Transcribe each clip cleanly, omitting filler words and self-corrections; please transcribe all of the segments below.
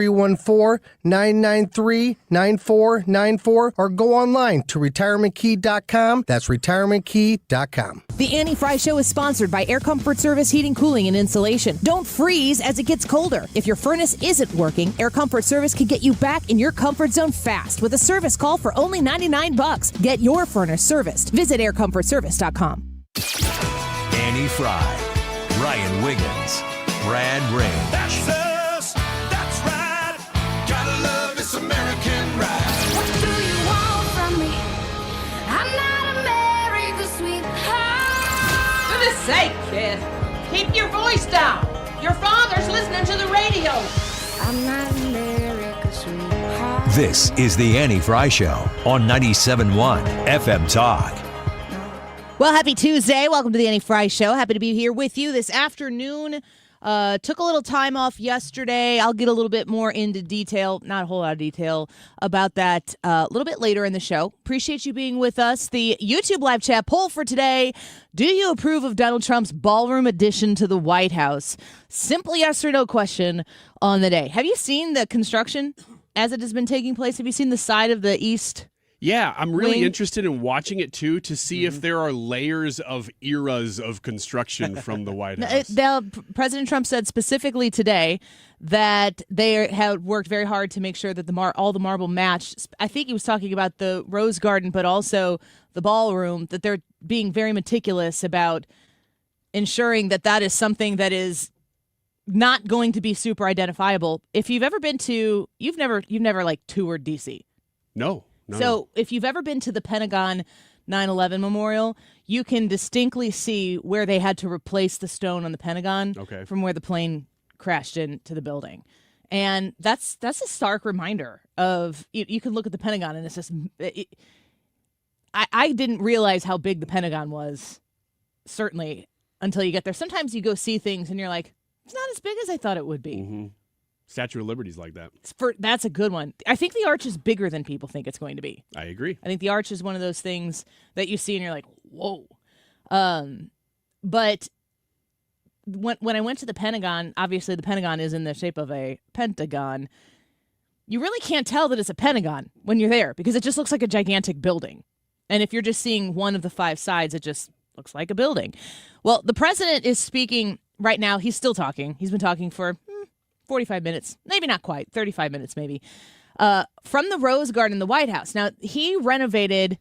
314-993-9494 or go online to retirementkey.com. That's retirementkey.com. The Annie Fry Show is sponsored by Air Comfort Service Heating, Cooling, and Insulation. Don't freeze as it gets colder. If your furnace isn't working, Air Comfort Service can get you back in your comfort zone fast with a service call for only $99. Get your furnace serviced. Visit aircomfortservice.com. Annie Fry, Ryan Wiggins, Brad Ray. That's us. That's right. Gotta love this American ride. What do you want from me? I'm not America's sweetheart. For goodness sake, kid. Keep your voice down. Your father's listening to the radio. I'm not America's sweetheart. This is the Annie Fry Show on 97.1 FM Talk. Well, happy Tuesday. Welcome to the Annie Fry Show. Happy to be here with you this afternoon. Took a little time off yesterday. I'll get a little bit more into detail, not a whole lot of detail, about that a little bit later in the show. Appreciate you being with us. The YouTube live chat poll for today: do you approve of Donald Trump's ballroom addition to the White House? Simple yes or no question on the day. Have you seen the construction as it has been taking place? Have you seen the side of the East? Yeah, I'm really interested in watching it, too, to see if there are layers of eras of construction from the White House. President Trump said specifically today that they had worked very hard to make sure that all the marble matched. I think he was talking about the Rose Garden, but also the ballroom, that they're being very meticulous about ensuring that that is something that is not going to be super identifiable. If you've ever been to, you've never like toured D.C. No. So if you've ever been to the Pentagon 9/11 Memorial, you can distinctly see where they had to replace the stone on the Pentagon from where the plane crashed into the building. And that's a stark reminder of, you can look at the Pentagon and it's just, I didn't realize how big the Pentagon was, certainly, until you get there. Sometimes you go see things and you're like, it's not as big as I thought it would be. Mm-hmm. Statue of Liberty's like that. That's a good one. I think the arch is bigger than people think it's going to be. I agree. I think the arch is one of those things that you see and you're like, whoa. But when I went to the Pentagon, obviously the Pentagon is in the shape of a pentagon. You really can't tell that it's a pentagon when you're there because it just looks like a gigantic building. And if you're just seeing one of the five sides, it just looks like a building. Well, the president is speaking right now. He's still talking. He's been talking for 45 minutes, maybe not quite, 35 minutes maybe, from the Rose Garden in the White House. Now, he renovated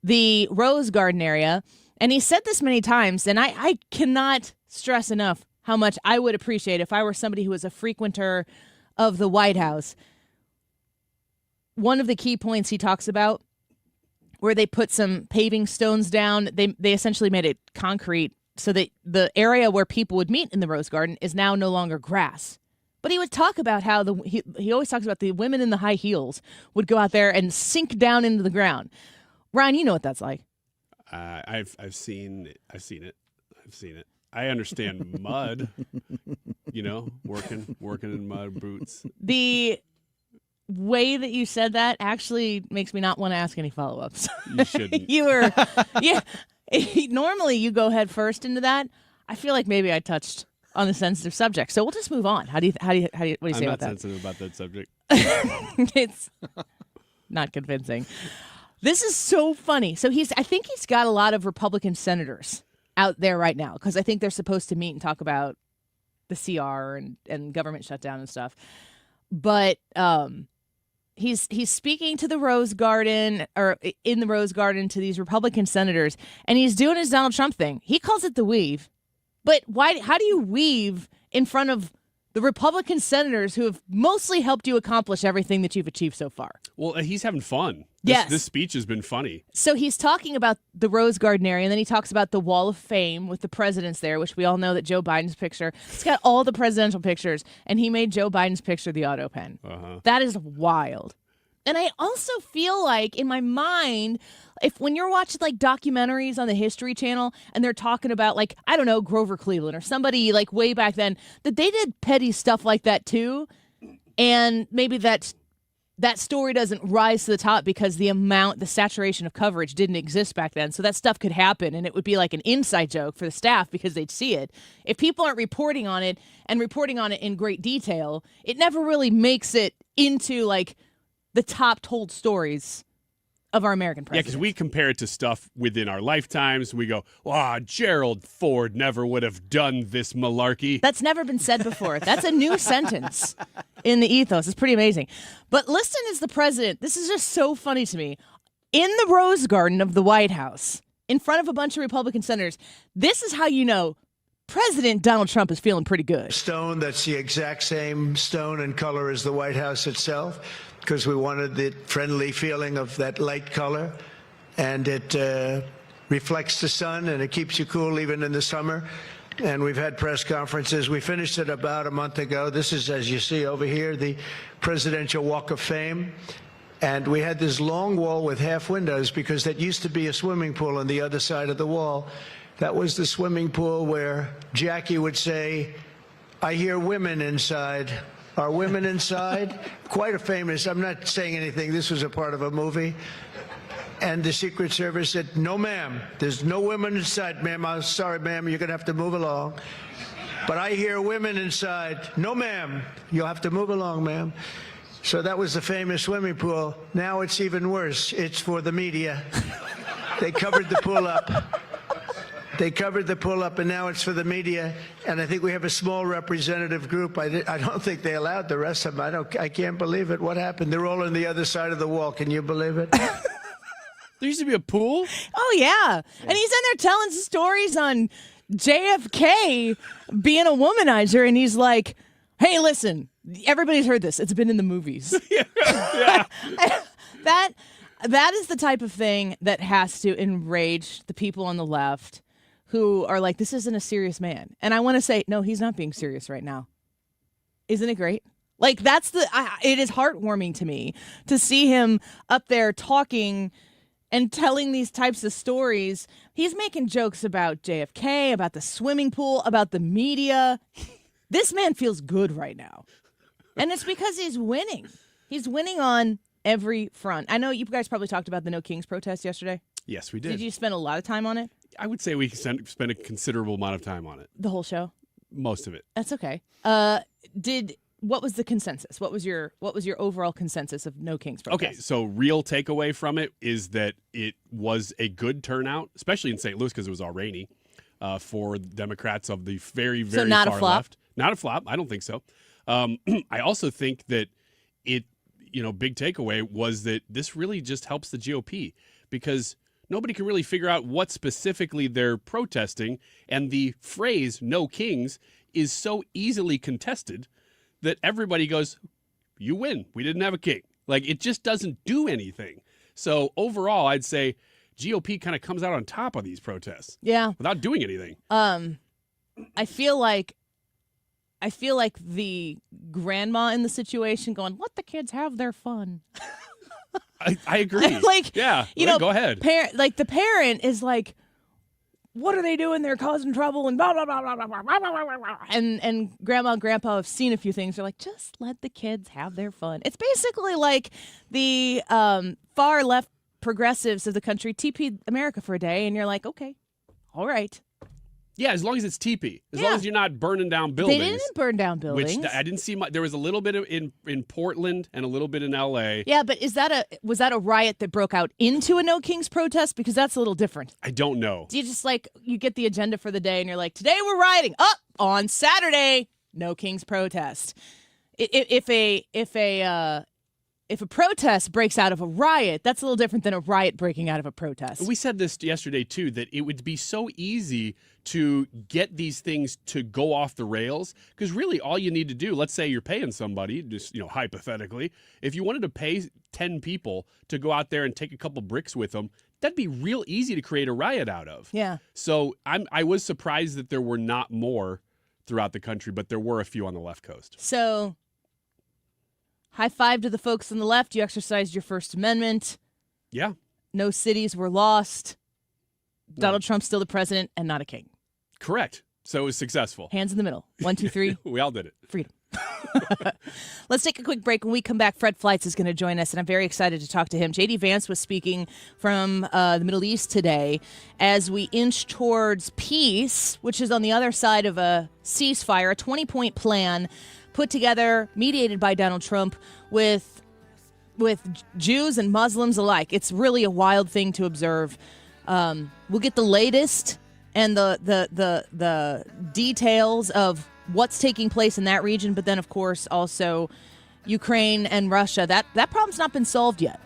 the Rose Garden area, and he said this many times, and I cannot stress enough how much I would appreciate if I were somebody who was a frequenter of the White House. One of the key points he talks about, where they put some paving stones down, they essentially made it concrete so that the area where people would meet in the Rose Garden is now no longer grass. But he would talk about how he always talks about the women in the high heels would go out there and sink down into the ground. Ryan, you know what that's like. I've seen it. I understand mud. Working in mud boots. The way that you said that actually makes me not want to ask any follow-ups. You shouldn't. Yeah. Normally you go head first into that. I feel like maybe I touched on a sensitive subject, so we'll just move on. What do you say about that? I'm not sensitive about that subject. It's not convincing. This is so funny. So I think he's got a lot of Republican senators out there right now because I think they're supposed to meet and talk about the CR and government shutdown and stuff. But he's speaking to the Rose Garden, or in the Rose Garden, to these Republican senators, and he's doing his Donald Trump thing. He calls it the weave. But why? How do you weave in front of the Republican senators who have mostly helped you accomplish everything that you've achieved so far? Well, he's having fun. Yes. This speech has been funny. So he's talking about the Rose Garden area, and then he talks about the Wall of Fame with the presidents there, which we all know that Joe Biden's picture. It's got all the presidential pictures, and he made Joe Biden's picture the auto pen. That is wild. And I also feel like in my mind, when you're watching like documentaries on the History Channel and they're talking about like, I don't know, Grover Cleveland or somebody like way back then, that they did petty stuff like that too. And maybe that that story doesn't rise to the top because the saturation of coverage didn't exist back then. So that stuff could happen, and it would be like an inside joke for the staff because they'd see it. If people aren't reporting on it and reporting on it in great detail, it never really makes it into like the top told stories of our American president. Yeah, because we compare it to stuff within our lifetimes. We go, Gerald Ford never would have done this malarkey. That's never been said before. That's a new sentence in the ethos. It's pretty amazing. But listen as the president, this is just so funny to me. In the Rose Garden of the White House, in front of a bunch of Republican senators, this is how you know President Donald Trump is feeling pretty good. Stone that's the exact same stone and color as the White House itself, because we wanted the friendly feeling of that light color, and it reflects the sun and it keeps you cool even in the summer. And we've had press conferences. We finished it about a month ago. This is, as you see over here, the Presidential Walk of Fame. And we had this long wall with half windows because that used to be a swimming pool on the other side of the wall. That was the swimming pool where Jackie would say, "I hear women inside." Are women inside? Quite a famous, I'm not saying anything, this was a part of a movie. And the Secret Service said, "No, ma'am, there's no women inside, ma'am. I'm sorry, ma'am, you're going to have to move along. But I hear women inside." "No, ma'am, you'll have to move along, ma'am." So that was the famous swimming pool. Now it's even worse. It's for the media. They covered the pool up. They covered the pull-up, and now it's for the media. And I think we have a small representative group. I don't think they allowed the rest of them. I can't believe it. What happened? They're all on the other side of the wall. Can you believe it? There used to be a pool? Oh, yeah. And he's in there telling stories on JFK being a womanizer, and he's like, "Hey, listen, everybody's heard this. It's been in the movies." Yeah. That is the type of thing that has to enrage the people on the left who are like, this isn't a serious man. And I want to say, no, he's not being serious right now. Isn't it great? Like, it is heartwarming to me to see him up there talking and telling these types of stories. He's making jokes about JFK, about the swimming pool, about the media. This man feels good right now. And it's because he's winning. He's winning on every front. I know you guys probably talked about the No Kings protest yesterday. Yes, we did. Did you spend a lot of time on it? I would say we spent a considerable amount of time on it. The whole show? Most of it. That's okay. What was the consensus? What was your overall consensus of No Kings protest? Okay, so real takeaway from it is that it was a good turnout, especially in St. Louis because it was all rainy, for Democrats of the very, very not far a flop? left. Not a flop. I don't think so. I also think that big takeaway was that this really just helps the GOP because nobody can really figure out what specifically they're protesting, and the phrase "No Kings" is so easily contested that everybody goes, "You win. We didn't have a king." Like, it just doesn't do anything. So overall, I'd say GOP kind of comes out on top of these protests. Yeah. Without doing anything. I feel like the grandma in the situation going, "Let the kids have their fun." I agree. Go ahead. The parent is like, "What are they doing? They're causing trouble," and blah blah blah blah blah blah blah blah blah. And grandma and grandpa have seen a few things. They're like, "Just let the kids have their fun." It's basically like the far left progressives of the country TP America for a day, and you're like, "Okay, all right." Yeah, as long as it's teepee. As long as you're not burning down buildings. They didn't burn down buildings. Which I didn't see much. There was a little bit in Portland and a little bit in L.A. Yeah, but was that a riot that broke out into a No Kings protest? Because that's a little different. I don't know. Do you just you get the agenda for the day and you're like, today we're rioting. On Saturday, No Kings protest. If a protest breaks out of a riot, that's a little different than a riot breaking out of a protest. We said this yesterday, too, that it would be so easy to get these things to go off the rails because really all you need to do, let's say you're paying somebody, just hypothetically, if you wanted to pay 10 people to go out there and take a couple bricks with them, that'd be real easy to create a riot out of. Yeah. So I was surprised that there were not more throughout the country, but there were a few on the left coast. So high five to the folks on the left. You exercised your First Amendment. Yeah. No cities were lost. Donald Trump's still the president and not a king. Correct. So it was successful. Hands in the middle. 1, 2, 3. We all did it. Freedom. Let's take a quick break. When we come back, Fred Fleitz is going to join us, and I'm very excited to talk to him. J.D. Vance was speaking from the Middle East today as we inch towards peace, which is on the other side of a ceasefire, a 20-point plan put together, mediated by Donald Trump, with Jews and Muslims alike. It's really a wild thing to observe. We'll get the latest and the details of what's taking place in that region, but then, of course, also Ukraine and Russia. That problem's not been solved yet.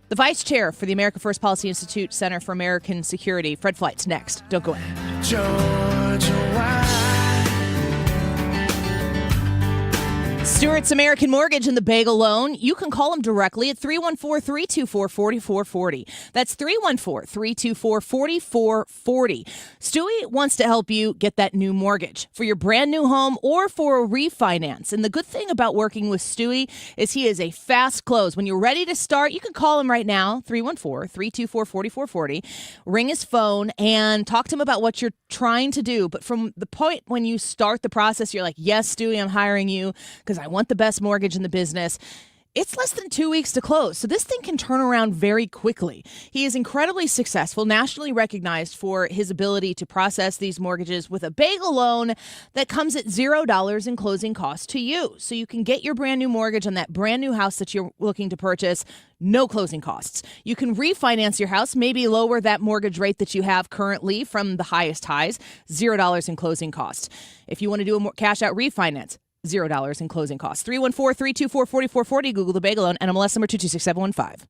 The vice chair for the America First Policy Institute Center for American Security, Fred Fleitz, next. Don't go in. Stewart's American Mortgage and the Bagel Loan. You can call them directly at 314-324-4440. That's 314-324-4440. Stewie wants to help you get that new mortgage for your brand new home or for a refinance. And the good thing about working with Stewie is he is a fast close. When you're ready to start, you can call him right now, 314-324-4440. Ring his phone and talk to him about what you're trying to do. But from the point when you start the process, you're like, yes, Stewie, I'm hiring you because I want the best mortgage in the business. It's less than 2 weeks to close, so this thing can turn around very quickly. He is incredibly successful, nationally recognized for his ability to process these mortgages with a bagel loan that comes at $0 in closing costs to you. So you can get your brand new mortgage on that brand new house that you're looking to purchase, no closing costs. You can refinance your house, maybe lower that mortgage rate that you have currently from the highest highs, $0 in closing costs. If you want to do a cash out refinance, $0 in closing costs. 314-324-4440. Google the Bagel Loan. NMLS number 226715.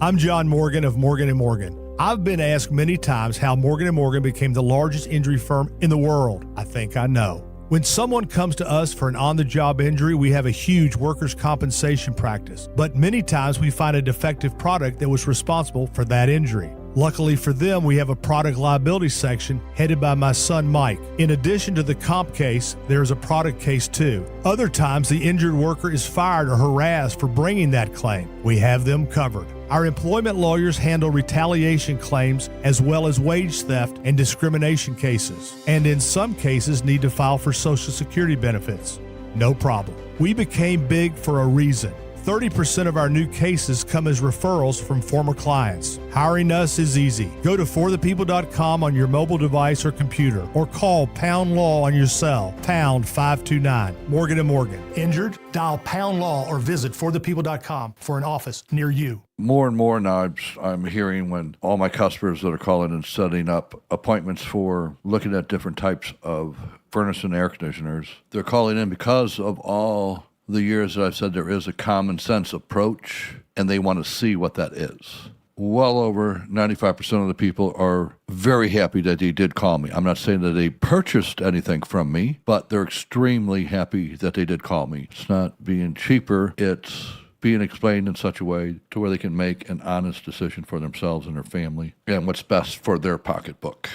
I'm John Morgan of Morgan & Morgan. I've been asked many times how Morgan & Morgan became the largest injury firm in the world. I think I know. When someone comes to us for an on-the-job injury, we have a huge workers' compensation practice. But many times we find a defective product that was responsible for that injury. Luckily for them, we have a product liability section headed by my son, Mike. In addition to the comp case, there's a product case too. Other times, the injured worker is fired or harassed for bringing that claim. We have them covered. Our employment lawyers handle retaliation claims as well as wage theft and discrimination cases, and in some cases need to file for Social Security benefits. No problem. We became big for a reason. 30% of our new cases come as referrals from former clients. Hiring us is easy. Go to forthepeople.com on your mobile device or computer, or call pound law on your cell, pound 529. Morgan & Morgan. Injured? Dial pound law or visit forthepeople.com for an office near you. More and more now I'm hearing when all my customers that are calling and setting up appointments for looking at different types of furnace and air conditioners, they're calling in because of all the years that I've said there is a common sense approach, and they want to see what that is. Well over 95% of the people are very happy that they did call me. I'm not saying that they purchased anything from me, but they're extremely happy that they did call me. It's not being cheaper, it's being explained in such a way to where they can make an honest decision for themselves and their family and what's best for their pocketbook.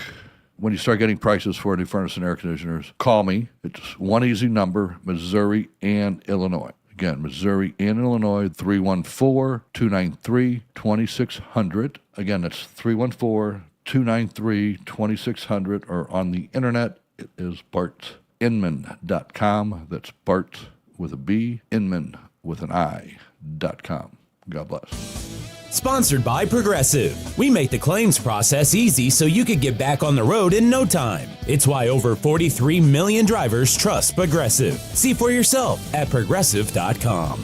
When you start getting prices for new furnace and air conditioners, call me. It's one easy number, Missouri and Illinois. Again, Missouri and Illinois, 314-293-2600. Again, that's 314-293-2600. Or on the internet, it is bartinman.com. That's Bart with a B, Inman with an I.com. God bless. Sponsored by Progressive. We make the claims process easy so you could get back on the road in no time. It's why over 43 million drivers trust Progressive. See for yourself at Progressive.com.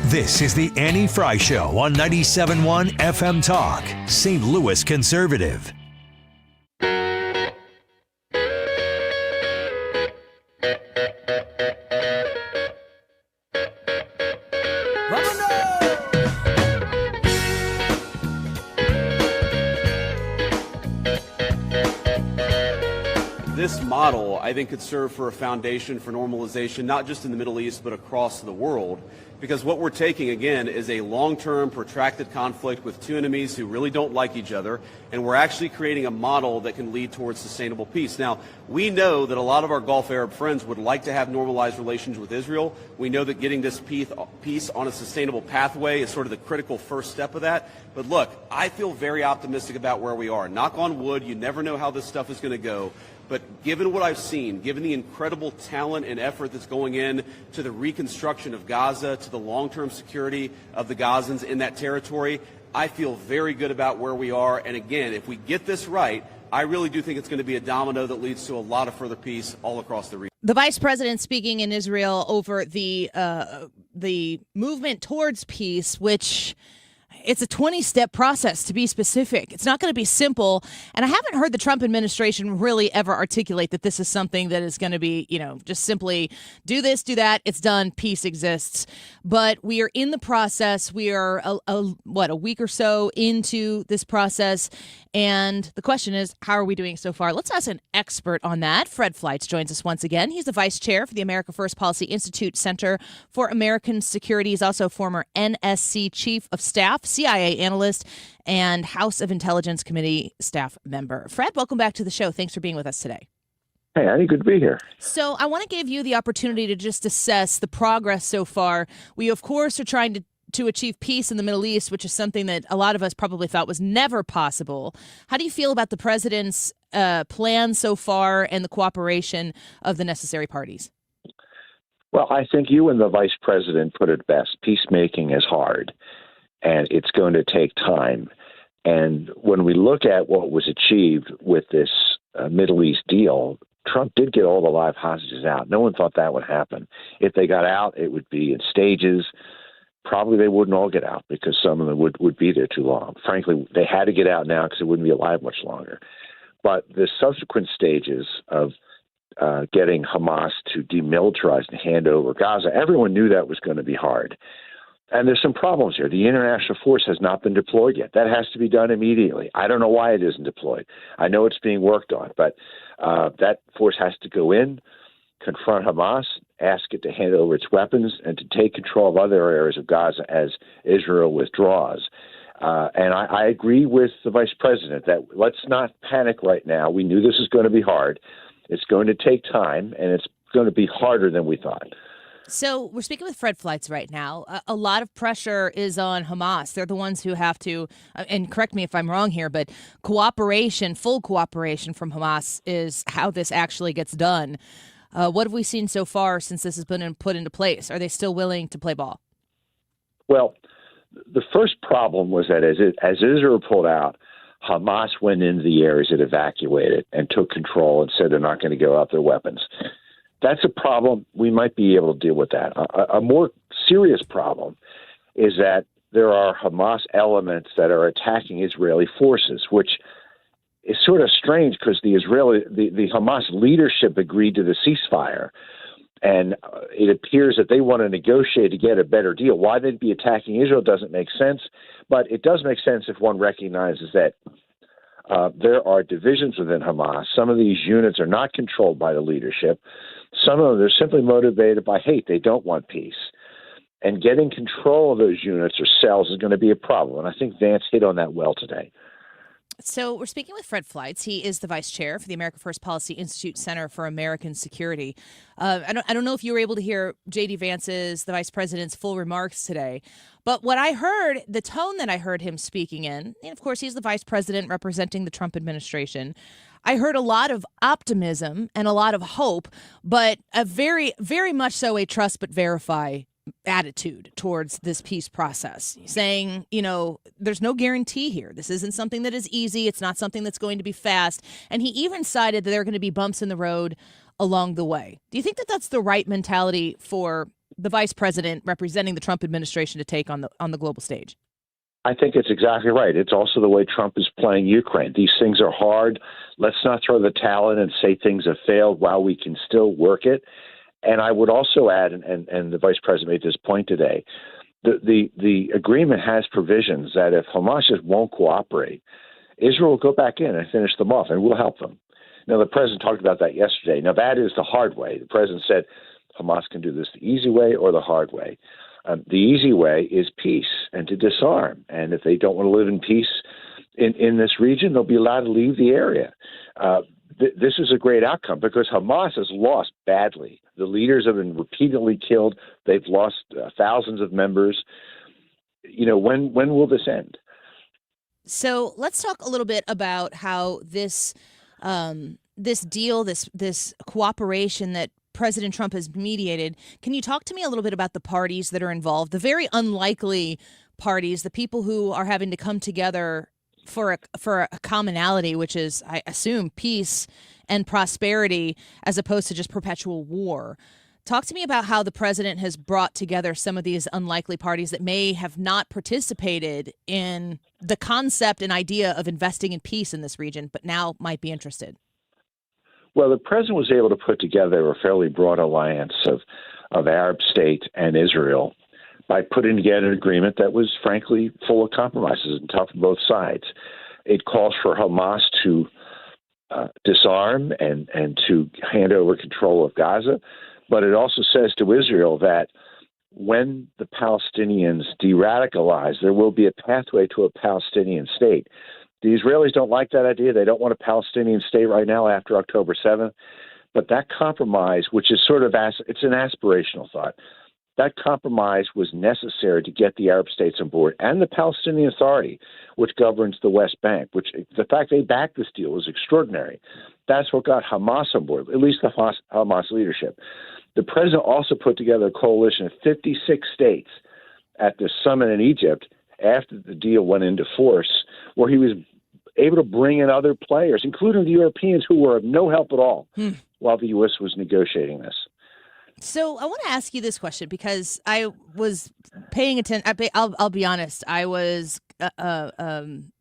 This is the Annie Fry Show on 97.1 FM Talk, St. Louis Conservative. This model, I think, could serve for a foundation for normalization, not just in the Middle East, but across the world. Because what we're taking, again, is a long-term, protracted conflict with two enemies who really don't like each other, and we're actually creating a model that can lead towards sustainable peace. Now, we know that a lot of our Gulf Arab friends would like to have normalized relations with Israel. We know that getting this peace on a sustainable pathway is sort of the critical first step of that. But look, I feel very optimistic about where we are. Knock on wood, you never know how this stuff is going to go. But given what I've seen, given the incredible talent and effort that's going in to the reconstruction of Gaza, to the long-term security of the Gazans in that territory, I feel very good about where we are. And again, if we get this right, I really do think it's going to be a domino that leads to a lot of further peace all across the region. The vice president speaking in Israel over the movement towards peace, which it's a 20-step process, to be specific. It's not going to be simple. And I haven't heard the Trump administration really ever articulate that this is something that is going to be, just simply do this, do that, it's done, peace exists. But we are in the process. We are, a week or so into this process. And the question is, how are we doing so far? Let's ask an expert on that. Fred Fleitz joins us once again. He's the vice chair for the America First Policy Institute Center for American Security. He's also former NSC chief of staff, CIA analyst, and House of Intelligence Committee staff member. Fred, welcome back to the show. Thanks for being with us today. Hey, Annie, good to be here. So I want to give you the opportunity to just assess the progress so far. We, of course, are trying to achieve peace in the Middle East, which is something that a lot of us probably thought was never possible. How do you feel about the president's plan so far and the cooperation of the necessary parties? Well, I think you and the vice president put it best. Peacemaking is hard, and it's going to take time. And when we look at what was achieved with this Middle East deal, Trump did get all the live hostages out. No one thought that would happen. If they got out, it would be in stages. Probably they wouldn't all get out because some of them would be there too long. Frankly, they had to get out now because they wouldn't be alive much longer. But the subsequent stages of getting Hamas to demilitarize and hand over Gaza, everyone knew that was going to be hard. And there's some problems here. The international force has not been deployed yet. That has to be done immediately. I don't know why it isn't deployed. I know it's being worked on, but that force has to go in, confront Hamas, ask it to hand over its weapons, and to take control of other areas of Gaza as Israel withdraws. And I agree with the vice president that let's not panic right now. We knew this was going to be hard. It's going to take time, and it's going to be harder than we thought. So we're speaking with Fred Fleitz right now. A lot of pressure is on Hamas. They're the ones who have to, and correct me if I'm wrong here, but full cooperation from Hamas is how this actually gets done. What have we seen so far since this has been put into place? Are they still willing to play ball? Well, the first problem was that as Israel pulled out, Hamas went into the areas it evacuated and took control and said they're not going to give up their weapons. That's a problem. We might be able to deal with that. A more serious problem is that there are Hamas elements that are attacking Israeli forces, which is sort of strange because the Hamas leadership agreed to the ceasefire, and it appears that they want to negotiate to get a better deal. Why they'd be attacking Israel doesn't make sense, but it does make sense if one recognizes that there are divisions within Hamas. Some of these units are not controlled by the leadership. Some of them are simply motivated by hate. They don't want peace. And getting control of those units or cells is going to be a problem. And I think Vance hit on that well today. So we're speaking with Fred Fleitz. He is the vice chair for the America First Policy Institute Center for American Security. I don't know if you were able to hear J.D. Vance's, the vice president's, full remarks today. But what I heard, the tone that I heard him speaking in, and of course he's the vice president representing the Trump administration, I heard a lot of optimism and a lot of hope, but a very, very much so a trust but verify attitude towards this peace process, saying, there's no guarantee here. This isn't something that is easy. It's not something that's going to be fast. And he even cited that there are going to be bumps in the road along the way. Do you think that that's the right mentality for the vice president representing the Trump administration to take on the global stage? I think it's exactly right. It's also the way Trump is playing Ukraine. These things are hard. Let's not throw the towel in and say things have failed while we can still work it. And I would also add, and the vice president made this point today, the agreement has provisions that if Hamas just won't cooperate, Israel will go back in and finish them off, and we'll help them. Now, the president talked about that yesterday. Now, that is the hard way. The president said Hamas can do this the easy way or the hard way. The easy way is peace and to disarm. And if they don't want to live in peace in this region, they'll be allowed to leave the area. This is a great outcome because Hamas has lost badly. The leaders have been repeatedly killed. They've lost thousands of members. When will this end? So let's talk a little bit about how this this deal, this cooperation that President Trump has mediated, can you talk to me a little bit about the parties that are involved, the very unlikely parties, the people who are having to come together for a commonality, which is, I assume, peace and prosperity as opposed to just perpetual war. Talk to me about how the president has brought together some of these unlikely parties that may have not participated in the concept and idea of investing in peace in this region, but now might be interested. Well, the president was able to put together a fairly broad alliance of Arab states and Israel by putting together an agreement that was, frankly, full of compromises and tough on both sides. It calls for Hamas to disarm and to hand over control of Gaza, but it also says to Israel that when the Palestinians de-radicalize, there will be a pathway to a Palestinian state. The Israelis don't like that idea. They don't want a Palestinian state right now after October 7th. But that compromise, which is sort of it's an aspirational thought, that compromise was necessary to get the Arab states on board and the Palestinian Authority, which governs the West Bank, which the fact they backed this deal is extraordinary. That's what got Hamas on board, at least the Hamas leadership. The president also put together a coalition of 56 states at the summit in Egypt after the deal went into force, where he was able to bring in other players, including the Europeans, who were of no help at all while the U.S. was negotiating this. So I want to ask you this question because I was paying attention. I'll be honest. I was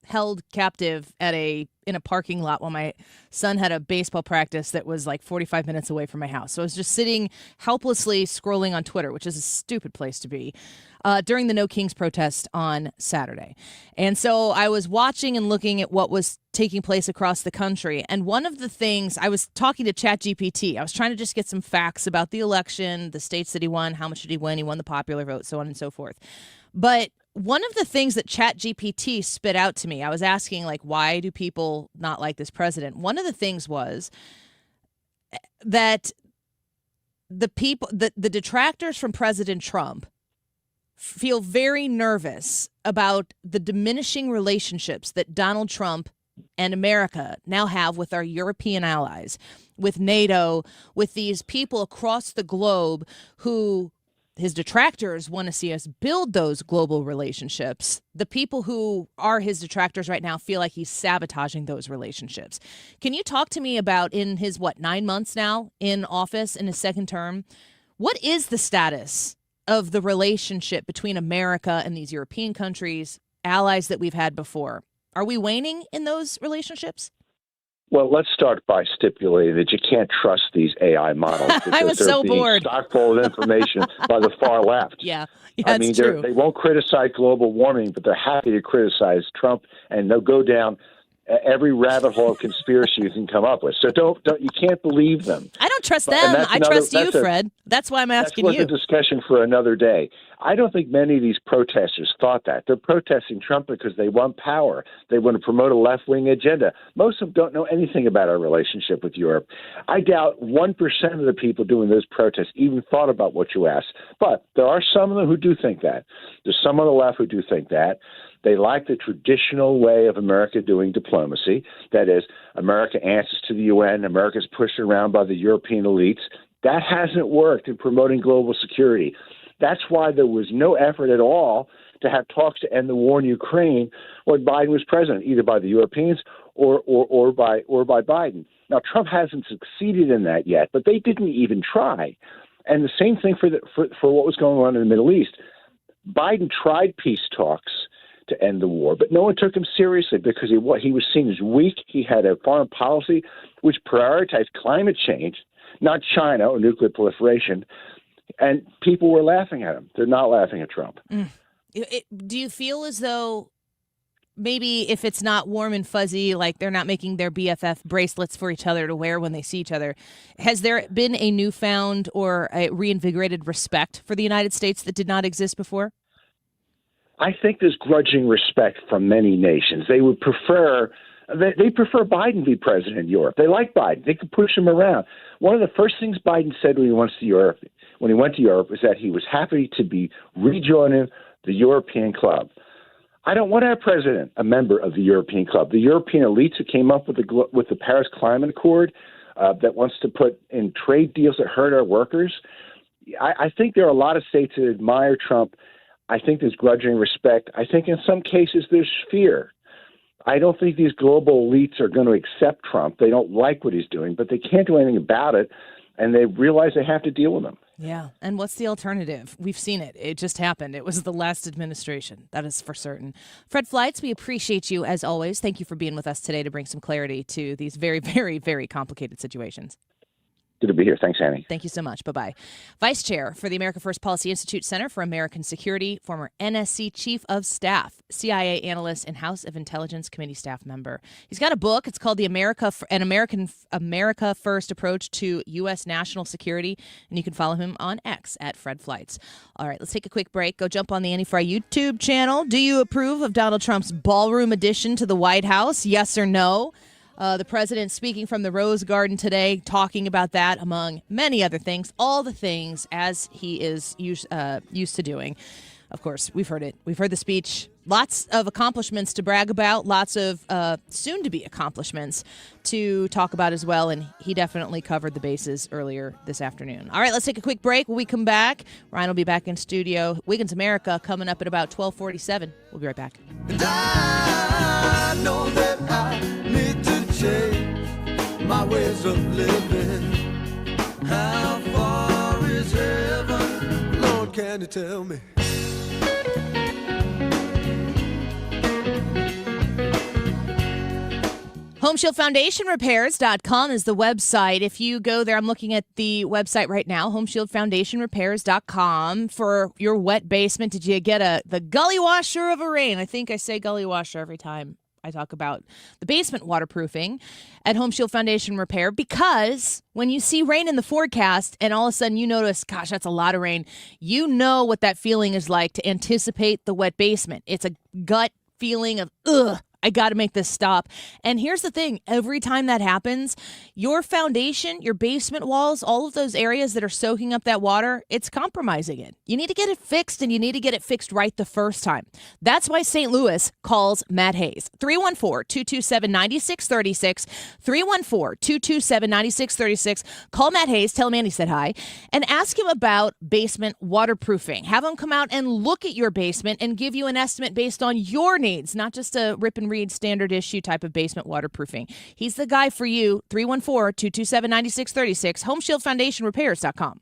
held captive in a parking lot while my son had a baseball practice that was like 45 minutes away from my house. So I was just sitting helplessly scrolling on Twitter, which is a stupid place to be, during the No Kings protest on Saturday. And so I was watching and looking at what was taking place across the country. And one of the things, I was talking to ChatGPT. I was trying to just get some facts about the election, the states that he won, how much did he win, he won the popular vote, so on and so forth. But one of the things that ChatGPT spit out to me, I was asking, like, why do people not like this president? One of the things was that the detractors from President Trump feel very nervous about the diminishing relationships that Donald Trump and America now have with our European allies, with NATO, with these people across the globe who his detractors want to see us build those global relationships. The people who are his detractors right now feel like he's sabotaging those relationships. Can you talk to me about, in his, 9 months now in office, in his second term, what is the status of the relationship between America and these European countries, allies that we've had before? Are we waning in those relationships? Well, let's start by stipulating that you can't trust these AI models. I was so bored. Stock full of information by the far left. Yeah, I mean, true. They won't criticize global warming, but they're happy to criticize Trump, and they'll go down every rabbit hole of conspiracy you can come up with. So don't you can't believe them. I don't trust them. I trust you, Fred. That's why I'm asking you. That's a discussion for another day. I don't think many of these protesters thought that. They're protesting Trump because they want power. They want to promote a left-wing agenda. Most of them don't know anything about our relationship with Europe. I doubt 1% of the people doing those protests even thought about what you asked. But there are some of them who do think that. There's some on the left who do think that. They like the traditional way of America doing diplomacy. That is, America answers to the UN, America's pushed around by the European elites. That hasn't worked in promoting global security. That's why there was no effort at all to have talks to end the war in Ukraine when Biden was president, either by the Europeans or by Biden. Now, Trump hasn't succeeded in that yet, but they didn't even try. And the same thing for what was going on in the Middle East. Biden tried peace talks to end the war, but no one took him seriously because he was seen as weak. He had a foreign policy which prioritized climate change, not China or nuclear proliferation, and people were laughing at him. They're not laughing at Trump. Do you feel as though maybe if it's not warm and fuzzy, like they're not making their BFF bracelets for each other to wear when they see each other, has there been a newfound or a reinvigorated respect for the United States that did not exist before? I think there's grudging respect from many nations. They would prefer Biden be president in Europe. They like Biden. They could push him around. One of the first things Biden said when he went to Europe was that he was happy to be rejoining the European club. I don't want our president a member of the European Club. The European elites who came up with the Paris Climate Accord that wants to put in trade deals that hurt our workers. I think there are a lot of states that admire Trump. I think there's grudging respect. I think in some cases there's fear. I don't think these global elites are going to accept Trump. They don't like what he's doing, but they can't do anything about it, and they realize they have to deal with him. Yeah. And what's the alternative? We've seen it. It just happened. It was the last administration. That is for certain. Fred Fleitz, we appreciate you as always. Thank you for being with us today to bring some clarity to these very, very, very complicated situations. Good to be here. Thanks, Annie. Thank you so much. Bye-bye. Vice Chair for the America First Policy Institute Center for American Security, former NSC Chief of Staff, CIA analyst, and House of Intelligence Committee staff member. He's got a book. It's called America First Approach to U.S. National Security, and you can follow him on X at Fred Fleitz. All right, let's take a quick break. Go jump on the Annie Fry YouTube channel. Do you approve of Donald Trump's ballroom addition to the White House? Yes or no? The president speaking from the Rose Garden today, talking about that, among many other things, all the things as he is used to doing. Of course, we've heard it. We've heard the speech. Lots of accomplishments to brag about, lots of soon-to-be accomplishments to talk about as well, and he definitely covered the bases earlier this afternoon. All right, let's take a quick break. When we come back, Ryan will be back in studio. Wiggins America coming up at about 12:47. We'll be right back. And I know that I need to change my ways of living. How far is heaven? Lord, can you tell me? HomeshieldFoundationRepairs.com is the website. If you go there, I'm looking at the website right now, HomeshieldFoundationRepairs.com for your wet basement. Did you get the gully washer of a rain? I think I say gully washer every time I talk about the basement waterproofing at Home Shield Foundation Repair, because when you see rain in the forecast and all of a sudden you notice, gosh, that's a lot of rain, you know what that feeling is like to anticipate the wet basement. It's a gut feeling of, ugh, I got to make this stop. And here's the thing. Every time that happens, your foundation, your basement walls, all of those areas that are soaking up that water, it's compromising it. You need to get it fixed, and you need to get it fixed right the first time. That's why St. Louis calls Matt Hayes. 314-227-9636. 314-227-9636. Call Matt Hayes. Tell him Andy said hi. And ask him about basement waterproofing. Have him come out and look at your basement and give you an estimate based on your needs, not just a rip and read standard issue type of basement waterproofing. He's the guy for you. 314-227-9636. HomeshieldFoundationRepairs.com.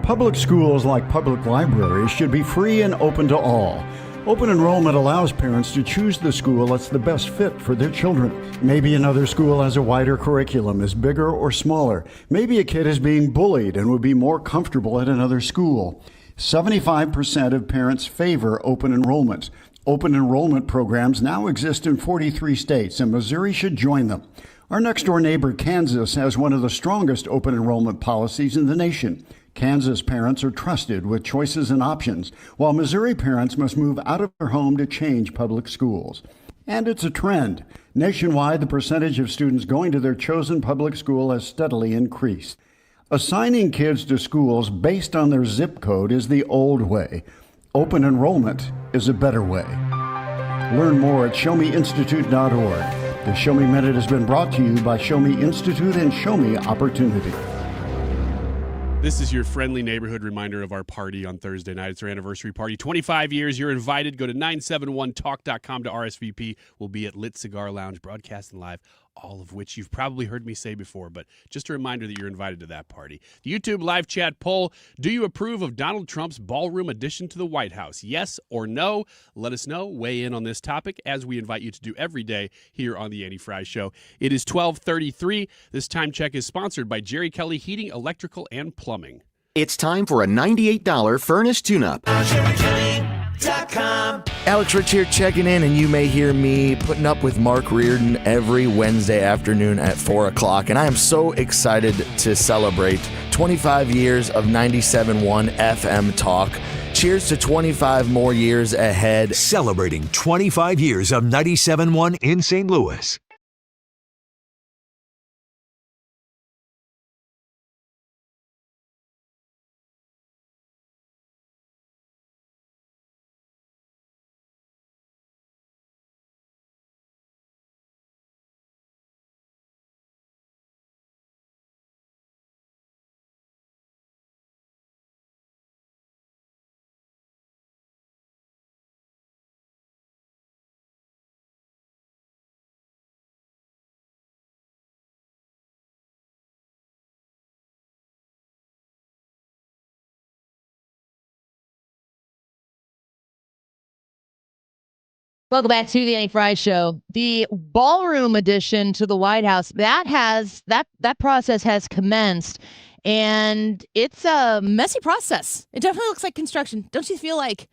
Public schools, like public libraries, should be free and open to all. Open enrollment allows parents to choose the school that's the best fit for their children. Maybe another school has a wider curriculum, is bigger or smaller. Maybe a kid is being bullied and would be more comfortable at another school. 75% of parents favor open enrollment. Open enrollment programs now exist in 43 states, and Missouri should join them. Our next-door neighbor, Kansas, has one of the strongest open enrollment policies in the nation. Kansas parents are trusted with choices and options, while Missouri parents must move out of their home to change public schools. And it's a trend. Nationwide, the percentage of students going to their chosen public school has steadily increased. Assigning kids to schools based on their zip code is the old way. Open enrollment is a better way. Learn more at showmeinstitute.org. The Show Me Minute has been brought to you by Show Me Institute and Show Me Opportunity. This is your friendly neighborhood reminder of our party on Thursday night. It's our anniversary party. 25 years. You're invited. Go to 971talk.com to RSVP. We'll be at Lit Cigar Lounge, broadcasting live, all of which you've probably heard me say before, but just a reminder that you're invited to that party. The YouTube live chat poll: do you approve of Donald Trump's ballroom addition to the White House? Yes or no? Let us know. Weigh in on this topic, as we invite you to do every day here on the Annie Fry Show. It is 12:33. This time check is sponsored by Jerry Kelly Heating, Electrical, and Plumbing. It's time for a $98 furnace tune-up. Alex Rich here checking in, and you may hear me putting up with Mark Reardon every Wednesday afternoon at 4 o'clock. And I am so excited to celebrate 25 years of 97.1 FM talk. Cheers to 25 more years ahead. Celebrating 25 years of 97.1 in St. Louis. Welcome back to the Annie Fry Show. The ballroom addition to the White House, that process has commenced, and it's a messy process. It definitely looks like construction. Don't you feel like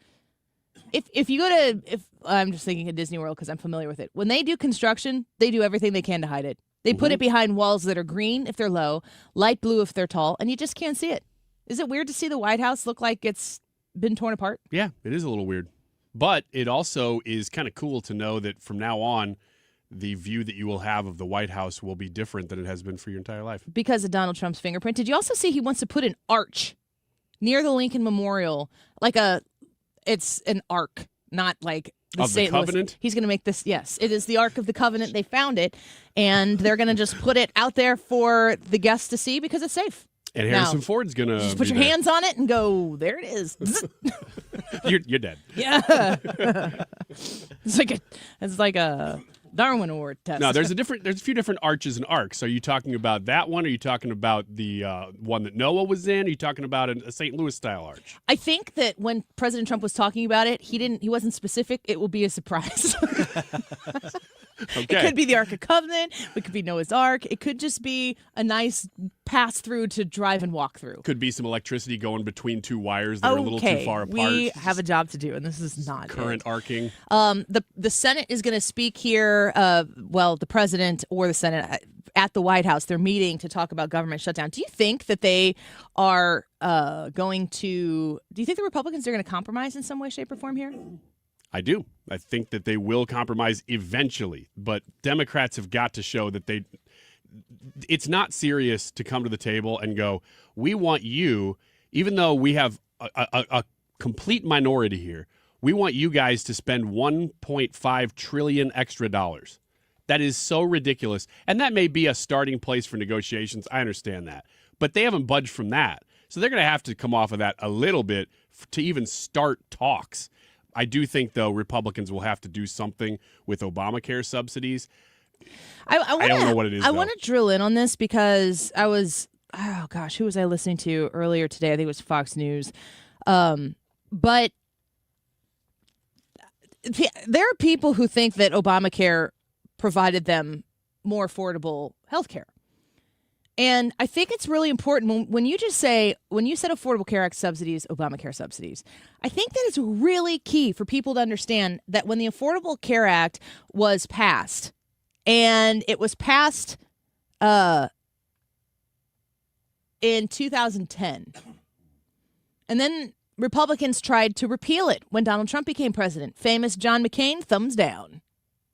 if you go to I'm just thinking of Disney World because I'm familiar with it. When they do construction, they do everything they can to hide it. They put it behind walls that are green if they're low, light blue if they're tall, and you just can't see it. Is it weird to see the White House look like it's been torn apart? Yeah, it is a little weird. But it also is kind of cool to know that from now on, the view that you will have of the White House will be different than it has been for your entire life. Because of Donald Trump's fingerprint. Did you also see he wants to put an arch near the Lincoln Memorial? It's an ark, not like of the Covenant? He's going to make this, yes. It is the Ark of the Covenant. They found it, and they're going to just put it out there for the guests to see because it's safe. And Harrison Ford's going to just put your hands on it and go, there it is. You're dead. Yeah. It's like a Darwin Award test. No, there's a few different arches and arcs. Are you talking about that one? Are you talking about the one that Noah was in? Are you talking about a St. Louis style arch? I think that when President Trump was talking about it, he wasn't specific. It will be a surprise. Okay. It could be the Ark of Covenant. It could be Noah's Ark. It could just be a nice pass through to drive and walk through. Could be some electricity going between two wires that are a little too far apart. We have a job to do, and this is not current arcing. The Senate is going to speak here. The president or the Senate at the White House. They're meeting to talk about government shutdown. Do you think that they are going to? Do you think the Republicans are going to compromise in some way, shape, or form here? I do. I think that they will compromise eventually, but Democrats have got to show that it's not serious to come to the table and go, we want you, even though we have a complete minority here, we want you guys to spend $1.5 trillion extra dollars. That is so ridiculous. And that may be a starting place for negotiations. I understand that. But they haven't budged from that. So they're going to have to come off of that a little bit to even start talks. I do think, though, Republicans will have to do something with Obamacare subsidies. I don't know what it is. I want to drill in on this because who was I listening to earlier today? I think it was Fox News. But there are people who think that Obamacare provided them more affordable health care. And I think it's really important when you said Affordable Care Act subsidies, Obamacare subsidies, I think that it's really key for people to understand that when the Affordable Care Act was passed, and it was passed in 2010, and then Republicans tried to repeal it when Donald Trump became president. Famous John McCain, thumbs down.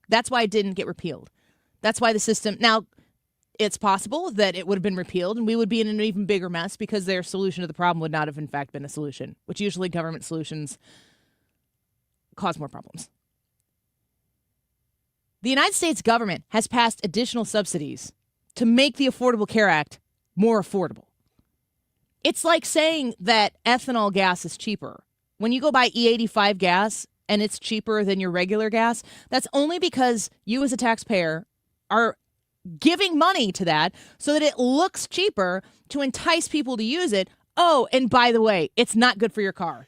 That's why it didn't get repealed. That's why the system now. It's possible that it would have been repealed and we would be in an even bigger mess because their solution to the problem would not have, in fact, been a solution, which usually government solutions cause more problems. The United States government has passed additional subsidies to make the Affordable Care Act more affordable. It's like saying that ethanol gas is cheaper. When you go buy E85 gas and it's cheaper than your regular gas, that's only because you as a taxpayer are giving money to that so that it looks cheaper to entice people to use it. Oh, and by the way, it's not good for your car.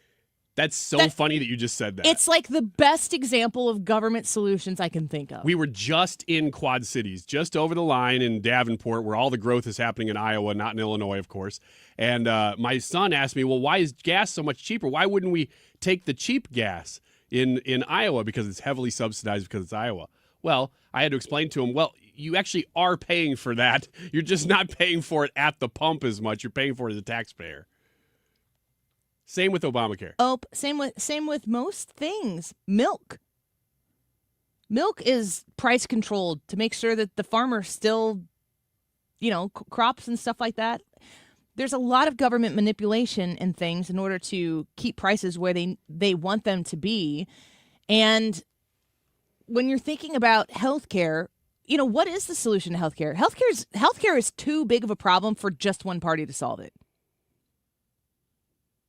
That's so funny that you just said that. It's like the best example of government solutions I can think of. We were just in Quad Cities, just over the line in Davenport, where all the growth is happening in Iowa, not in Illinois, of course. And my son asked me, well, why is gas so much cheaper? Why wouldn't we take the cheap gas in Iowa because it's heavily subsidized because it's Iowa? Well, I had to explain to him, well, you actually are paying for that. You're just not paying for it at the pump as much. You're paying for it as a taxpayer. Same with Obamacare. Oh, same with most things. Milk is price controlled to make sure that the farmer still, crops and stuff like that. There's a lot of government manipulation in things in order to keep prices where they want them to be. And when you're thinking about healthcare, what is the solution to healthcare? Healthcare is too big of a problem for just one party to solve it.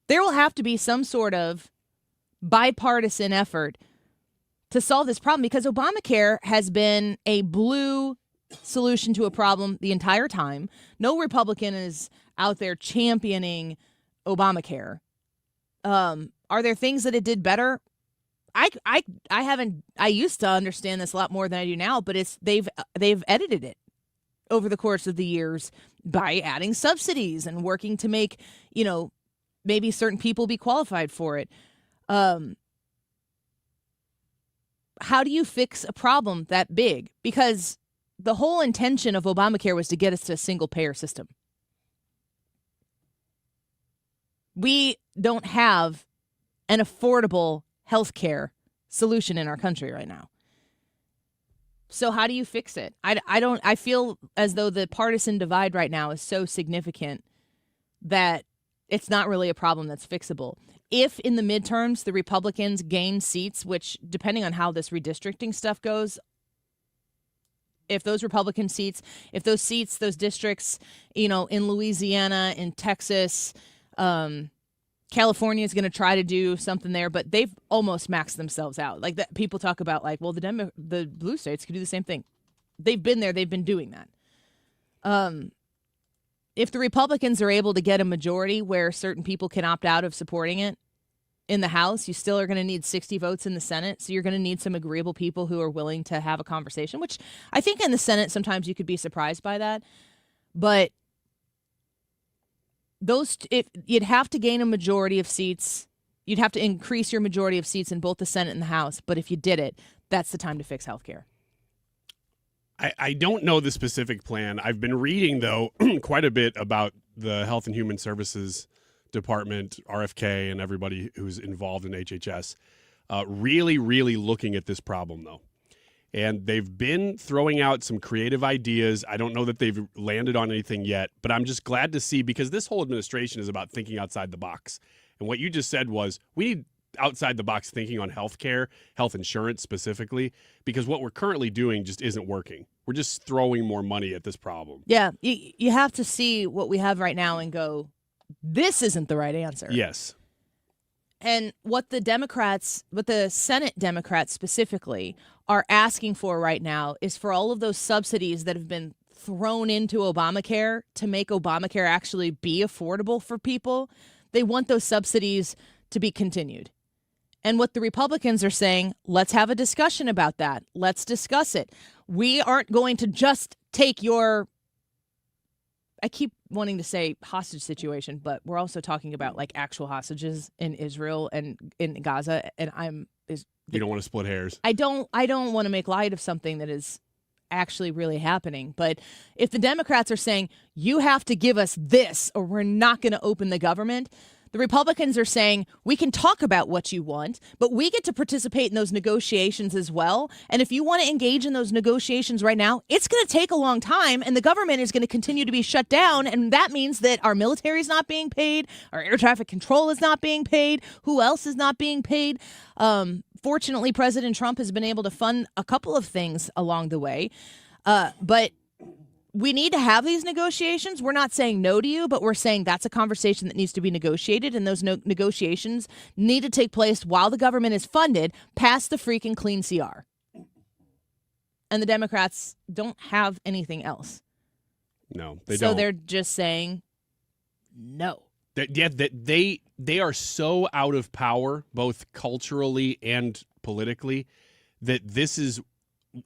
There will have to be some sort of bipartisan effort to solve this problem because Obamacare has been a blue solution to a problem the entire time. No Republican is out there championing Obamacare. Are there things that it did better? I used to understand this a lot more than I do now, but they've edited it over the course of the years by adding subsidies and working to make, maybe certain people be qualified for it. How do you fix a problem that big? Because the whole intention of Obamacare was to get us to a single payer system. We don't have an affordable health care solution in our country right now. So how do you fix it? I feel as though the partisan divide right now is so significant that it's not really a problem that's fixable. If in the midterms the Republicans gain seats, which depending on how this redistricting stuff goes, if those Republican seats, those districts, in Louisiana, in Texas, California is going to try to do something there, but they've almost maxed themselves out. Like that, people talk about the blue states could do the same thing. They've been there. They've been doing that. If the Republicans are able to get a majority where certain people can opt out of supporting it in the House, you still are going to need 60 votes in the Senate. So you're going to need some agreeable people who are willing to have a conversation, which I think in the Senate, sometimes you could be surprised by that. But you'd have to gain a majority of seats. You'd have to increase your majority of seats in both the Senate and the House. But if you did it, that's the time to fix healthcare. I don't know the specific plan. I've been reading, though, quite a bit about the Health and Human Services Department, RFK, and everybody who's involved in HHS, really, really looking at this problem, though. And they've been throwing out some creative ideas. I don't know that they've landed on anything yet, but I'm just glad to see, because this whole administration is about thinking outside the box. And what you just said was, we need outside the box thinking on healthcare, health insurance specifically, because what we're currently doing just isn't working. We're just throwing more money at this problem. Yeah, you have to see what we have right now and go, this isn't the right answer. Yes. And what the Senate Democrats specifically are asking for right now is for all of those subsidies that have been thrown into Obamacare to make Obamacare actually be affordable for people. They want those subsidies to be continued. And what the Republicans are saying, let's have a discussion about that. Let's discuss it. We aren't going to just take I keep wanting to say hostage situation, but we're also talking about like actual hostages in Israel and in Gaza. And you don't want to split hairs. I don't want to make light of something that is actually really happening. But if the Democrats are saying, you have to give us this or we're not going to open the government, the Republicans are saying, we can talk about what you want, but we get to participate in those negotiations as well. And if you want to engage in those negotiations right now, it's going to take a long time, and the government is going to continue to be shut down. And that means that our military is not being paid, our air traffic control is not being paid. Who else is not being paid? Fortunately, President Trump has been able to fund a couple of things along the way. But we need to have these negotiations. We're not saying no to you, but we're saying that's a conversation that needs to be negotiated, and those negotiations need to take place while the government is funded past the freaking clean CR. And the Democrats don't have anything else. No, they so don't. They're just saying no. They are so out of power, both culturally and politically, that this is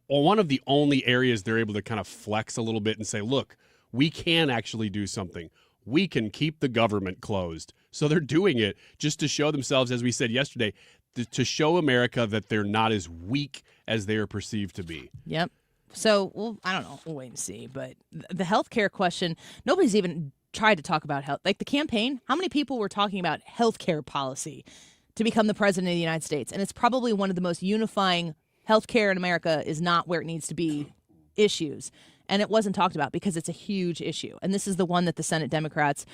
one of the only areas they're able to kind of flex a little bit and say, look, we can actually do something. We can keep the government closed. So they're doing it just to show themselves, as we said yesterday, to show America that they're not as weak as they are perceived to be. Yep. So, well, I don't know. We'll wait and see. But the healthcare question, nobody's even tried to talk about health. Like the campaign, how many people were talking about healthcare policy to become the president of the United States? And it's probably one of the most unifying healthcare in America is not where it needs to be issues. And it wasn't talked about because it's a huge issue. And this is the one that the Senate Democrats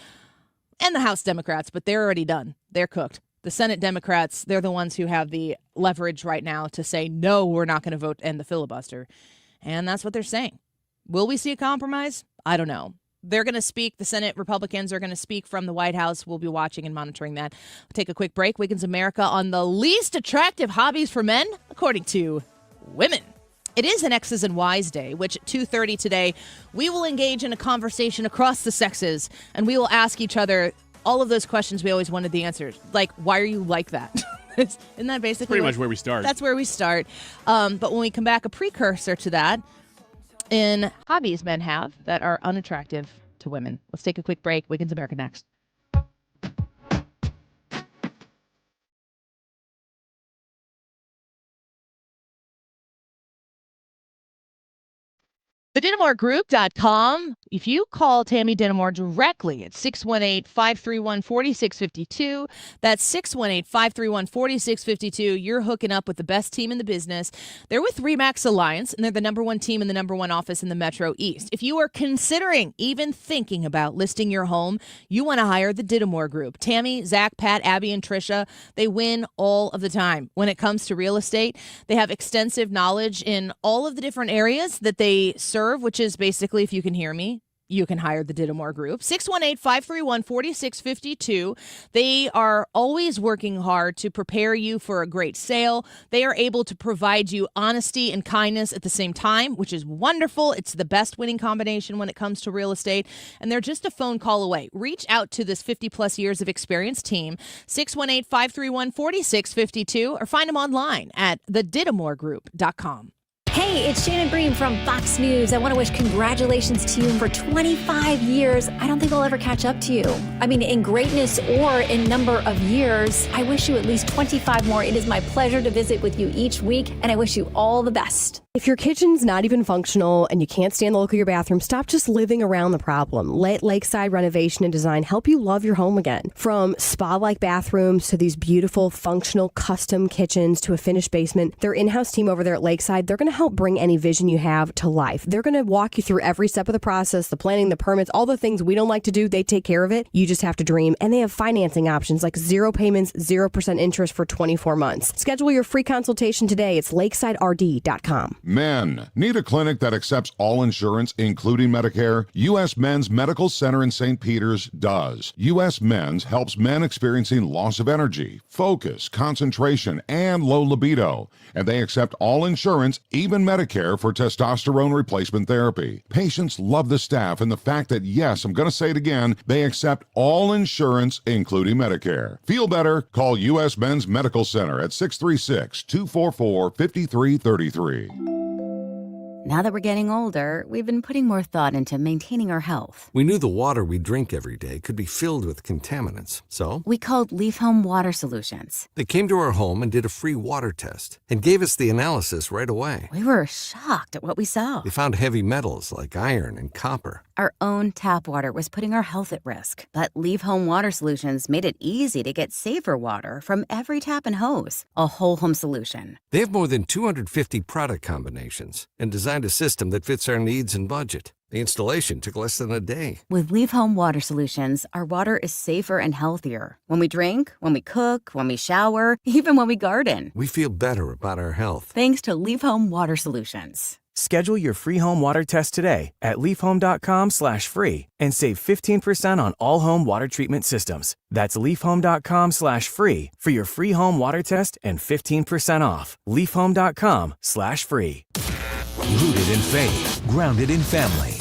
and the House Democrats, but they're already done. They're cooked. The Senate Democrats, they're the ones who have the leverage right now to say, no, we're not going to vote to end the filibuster. And that's what they're saying. Will we see a compromise? I don't know. They're going to speak. The Senate Republicans are going to speak from the White House. We'll be watching and monitoring that. We'll take a quick break. Weekends America on the least attractive hobbies for men, according to women. It is an X's and Y's day, which at 2:30 today, we will engage in a conversation across the sexes, and we will ask each other all of those questions we always wanted the answers. Like, why are you like that? Isn't that basically Pretty much where we start. That's where we start. But when we come back, a precursor to that in hobbies men have that are unattractive to women. Let's take a quick break. Wiggins America next. TheDinamorGroup.com. If you call Tammy Dinamore directly at 618-531-4652, that's 618-531-4652, you're hooking up with the best team in the business. They're with RE/MAX Alliance, and they're the #1 team in the #1 office in the Metro East. If you are considering, even thinking about listing your home, you want to hire the Dinamore Group. Tammy, Zach, Pat, Abby, and Trisha, they win all of the time. When it comes to real estate, they have extensive knowledge in all of the different areas that they serve, which is basically, if you can hear me, you can hire the Dinamore Group. 618-531-4652. They are always working hard to prepare you for a great sale. They are able to provide you honesty and kindness at the same time, which is wonderful. It's the best winning combination when it comes to real estate. And they're just a phone call away. Reach out to this 50-plus years of experience team, 618-531-4652, or find them online at thedidamoregroup.com. Hey, it's Shannon Green from Fox News. I want to wish congratulations to you for 25 years. I don't think I'll ever catch up to you. I mean, in greatness or in number of years, I wish you at least 25 more. It is my pleasure to visit with you each week, and I wish you all the best. If your kitchen's not even functional and you can't stand the look of your bathroom, stop just living around the problem. Let Lakeside Renovation and Design help you love your home again. From spa-like bathrooms to these beautiful, functional, custom kitchens to a finished basement, their in-house team over there at Lakeside, they're going to help bring any vision you have to life. They're going to walk you through every step of the process, the planning, the permits, all the things we don't like to do. They take care of it. You just have to dream. And they have financing options like 0 payments, 0% interest for 24 months. Schedule your free consultation today. It's lakesiderd.com. Men. Need a clinic that accepts all insurance, including Medicare? U.S. Men's Medical Center in St. Peters does. U.S. Men's helps men experiencing loss of energy, focus, concentration, and low libido. And they accept all insurance, even Medicare, for testosterone replacement therapy. Patients love the staff and the fact that, yes, I'm going to say it again, they accept all insurance, including Medicare. Feel better? Call U.S. Men's Medical Center at 636-244-5333. Now that we're getting older, we've been putting more thought into maintaining our health. We knew the water we drink every day could be filled with contaminants, so we called Leaf Home Water Solutions. They came to our home and did a free water test and gave us the analysis right away. We were shocked at what we saw. They found heavy metals like iron and copper. Our own tap water was putting our health at risk, but Leaf Home Water Solutions made it easy to get safer water from every tap and hose. A whole home solution. They have more than 250 product combinations and designed a system that fits our needs and budget. The installation took less than a day. With Leaf Home Water Solutions, our water is safer and healthier. When we drink, when we cook, when we shower, even when we garden. We feel better about our health. Thanks to Leaf Home Water Solutions. Schedule your free home water test today at leafhome.com/free and save 15% on all home water treatment systems. That's leafhome.com/free for your free home water test and 15% off. leafhome.com/free. Rooted in faith, grounded in family.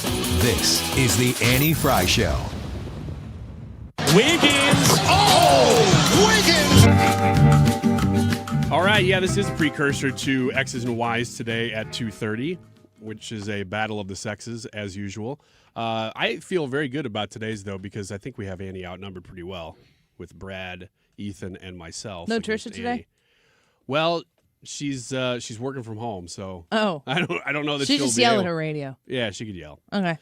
This is the Annie Fry Show. Wiggins! Oh! Wiggins! All right, yeah, this is a precursor to X's and Y's today at 2:30, which is a battle of the sexes, as usual. I feel very good about today's, though, because I think we have Annie outnumbered pretty well with Brad, Ethan, and myself. No Trisha today? Well, she's working from home, so I don't know that she she'll just be yell able. at her radio. Yeah, she could yell. Okay.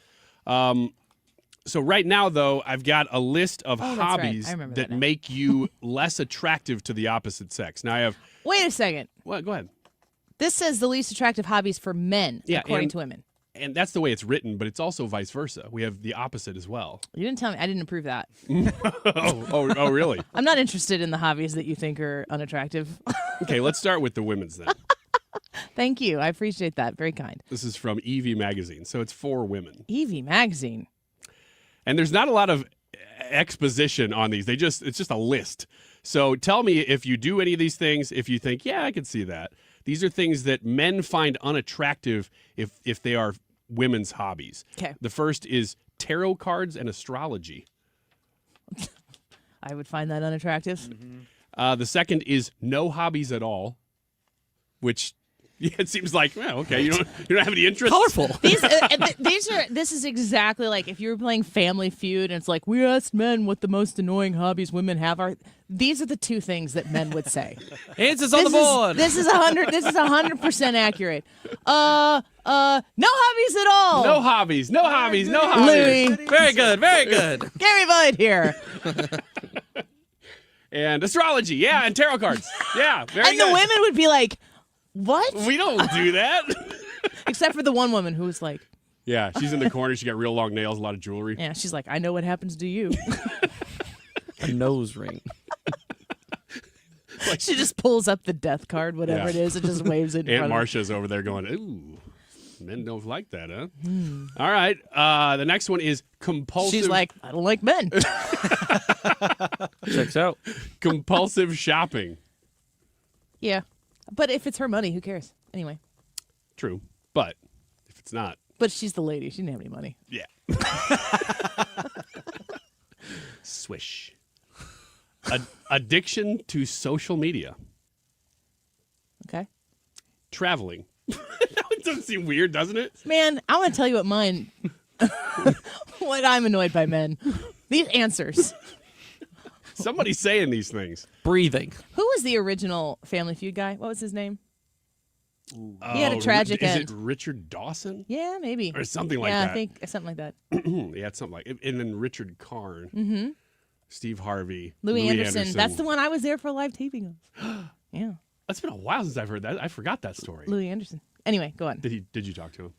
So right now, though, I've got a list of that's hobbies right. I remember that that now. make you less attractive to the opposite sex. Now I have. Wait a second. What? Go ahead. This says the least attractive hobbies for men, according to women. And that's the way it's written, but it's also vice versa. We have the opposite as well. You didn't tell me. I didn't approve that. Oh, really? I'm not interested in the hobbies that you think are unattractive. Okay, let's start with the women's then. Thank you. I appreciate that. Very kind. This is from Evie Magazine, so it's for women. Evie Magazine. And there's not a lot of exposition on these. It's just a list. So tell me if you do any of these things, if you think, yeah, I can see that. These are things that men find unattractive if they are women's hobbies. Okay. The first is tarot cards and astrology. I would find that unattractive. The second is no hobbies at all, which it seems like, well, okay, you don't have any interest. Colorful. This is exactly like if you were playing Family Feud and it's like, we asked men what the most annoying hobbies women have are. These are the two things that men would say. Answers on the board. This is 100% accurate. No hobbies at all. No hobbies. No hobbies. No hobbies. Louis. Very good. Very good. Gary Bud here. And astrology. Yeah, and tarot cards. Yeah, very And good. the women would be like, what? We don't do that. Except for the one woman who was like, Yeah, she's in the corner. She got real long nails, a lot of jewelry. yeah, she's like, I know what happens to you. A nose ring. She just pulls up the death card, whatever it is, and just waves it in Aunt front Marcia's over there going, ooh, men don't like that, huh? All right. The next one is compulsive. She's like, I don't like men. Checks out. Compulsive shopping. Yeah. But if it's her money, who cares? Anyway. True. But if it's not. But she's the lady. She didn't have any money. Yeah. Swish. Addiction to social media. Okay. Traveling. It doesn't seem weird, doesn't it? Man, I'm going to tell you what mine, what I'm annoyed by men. These answers. Somebody's saying these things. Breathing. Who was the original Family Feud guy? What was his name? He had a tragic end. Is it Richard Dawson? Yeah, maybe. Or something like yeah, that. I think something like that. Yeah, it's something like and then Richard Karn. Mm-hmm. Steve Harvey. Louis Anderson. That's the one I was there for a live taping of. Yeah. That's been a while since I've heard that. I forgot that story. Louis Anderson. Anyway, go on. Did you talk to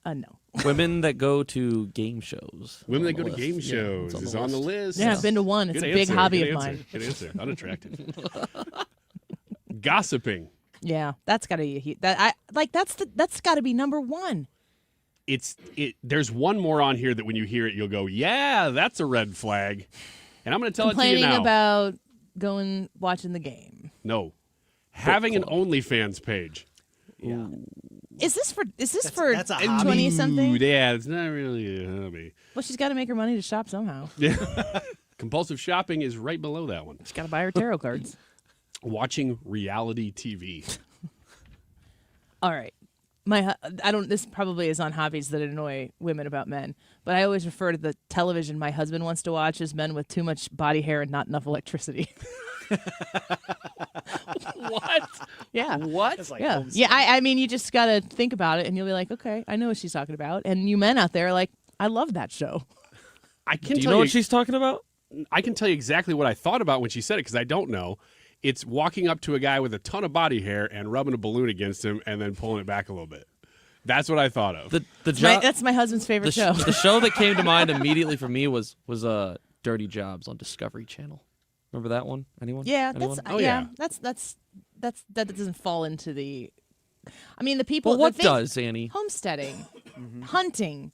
him? No. Women that go to game shows. Women that On the go to list. game Yeah, shows it's is on the list. Yeah, I've been to one. It's Good a big answer. hobby Good of answer. mine. Good answer. Unattractive. Gossiping. Yeah, that's got to that's got to be number one. There's one more on here that when you hear it, you'll go, yeah, that's a red flag. And I'm going to tell it to you Complaining now. about watching the game. No. Having an OnlyFans page. Yeah. Is this for that's a hobby. 20 something? Yeah, it's not really a hobby. Well, she's got to make her money to shop somehow. Yeah. Compulsive shopping is right below that one. She's got to buy her tarot cards. Watching reality TV. All right. This probably is on hobbies that annoy women about men, but I always refer to the television my husband wants to watch as men with too much body hair and not enough electricity. What? Yeah. What? It's like Yeah. Homestead. Yeah. I mean, you just got to think about it and you'll be like, okay, I know what she's talking about. And you men out there are like, I love that show. I can Do you tell know what she's talking about? I can tell you exactly what I thought about when she said it because I don't know. It's walking up to a guy with a ton of body hair and rubbing a balloon against him and then pulling it back a little bit. That's what I thought of. That's my husband's favorite show. The show that came to mind immediately for me was Dirty Jobs on Discovery Channel. Remember that one? Anyone? Yeah, Anyone? that doesn't fall into the. I mean, the people. Well, what the things- does, Annie? Homesteading, hunting,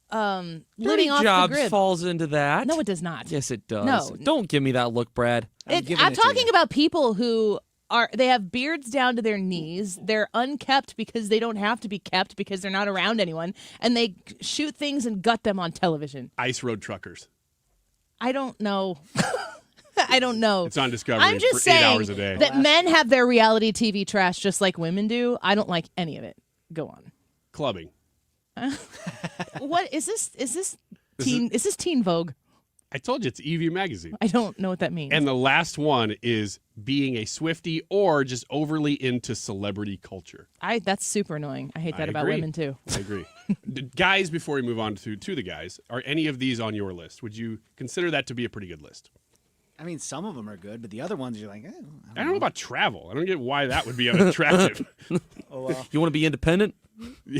Dirty living off Jobs the grid. falls into that. No, it does not. Yes, it does. No. Don't give me that look, Brad. I'm talking about people who they have beards down to their knees. They're unkept because they don't have to be kept because they're not around anyone, and they shoot things and gut them on television. Ice road truckers. I don't know. I don't know. It's on Discovery I'm just for saying 8 hours a day. that men have their reality TV trash just like women do. I don't like any of it. Go on. Clubbing. What is this? Is this Teen Vogue? I told you it's EV Magazine. I don't know what that means. And the last one is being a Swiftie or just overly into celebrity culture. That's super annoying. I hate that about agree. women too. I agree. Guys, before we move on to the guys, are any of these on your list? Would you consider that to be a pretty good list? I mean, some of them are good, but the other ones you're like, I don't know about travel. I don't get why that would be unattractive. oh well. You want to be independent?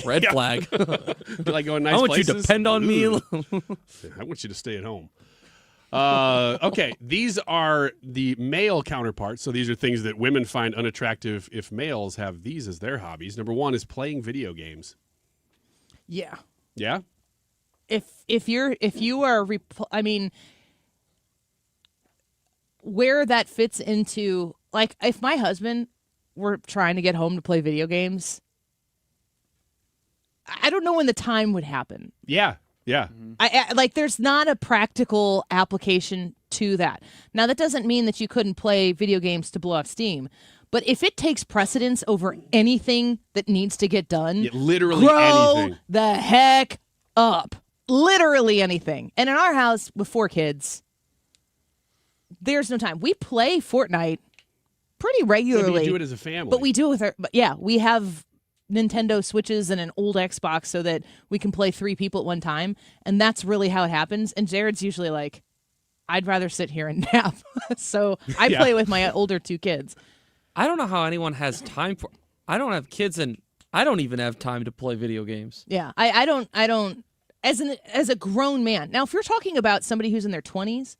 Red Yeah. flag. You like going nice I want places? you to depend on me. Ooh. I want you to stay at home. Okay, these are the male counterparts. So these are things that women find unattractive if males have these as their hobbies. Number one is playing video games. Yeah. Yeah? If you are I mean, where that fits into, like, if my husband were trying to get home to play video games, I don't know when the time would happen. Yeah. Yeah. I like, there's not a practical application to that. Now, that doesn't mean that you couldn't play video games to blow off steam. But if it takes precedence over anything that needs to get done, literally grow anything. the heck up. Literally anything. And in our house with 4 kids, there's no time. We play Fortnite pretty regularly. Yeah, but you do it as a family. But we do it with our, but yeah, we have Nintendo Switches and an old Xbox so that we can play 3 people at one time. And that's really how it happens. And Jared's usually like, I'd rather sit here and nap. So I play with my older 2 kids. I don't know how anyone has time for. I don't have kids, and I don't even have time to play video games. Yeah, I don't. As a grown man. Now, if you're talking about somebody who's in their 20s,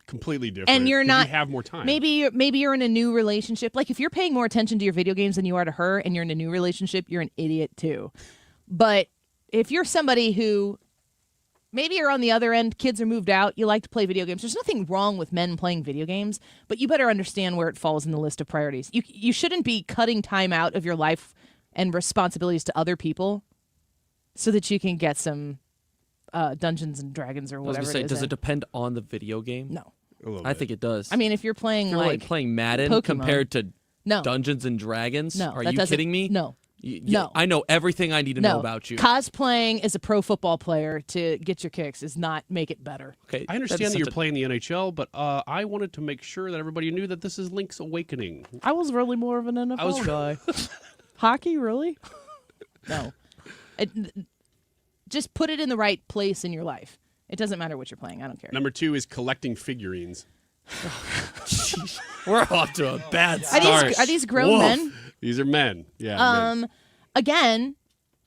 completely different, and you're 'cause not, you have more time. Maybe you're in a new relationship. Like if you're paying more attention to your video games than you are to her, and you're in a new relationship, you're an idiot too. But if you're somebody who maybe you're on the other end, kids are moved out, you like to play video games. There's nothing wrong with men playing video games, but you better understand where it falls in the list of priorities. You shouldn't be cutting time out of your life and responsibilities to other people so that you can get some Dungeons and Dragons or I was whatever gonna say, it is. does it depend on the video game? No. I think it does. I mean, if you're playing If you're like playing Madden Pokemon, compared to No. Dungeons and Dragons, No, are that you doesn't- kidding me? no. No. I know everything I need to know about you. Cosplaying as a pro football player to get your kicks is not make it better. Okay, I understand that you're playing the NHL, but I wanted to make sure that everybody knew that this is Link's Awakening. I was really more of an NFL guy. Hockey, really? No. Just put it in the right place in your life. It doesn't matter what you're playing. I don't care. Number 2 is collecting figurines. We're off to a bad Are start. are these grown men? These are men. Yeah. men. Again,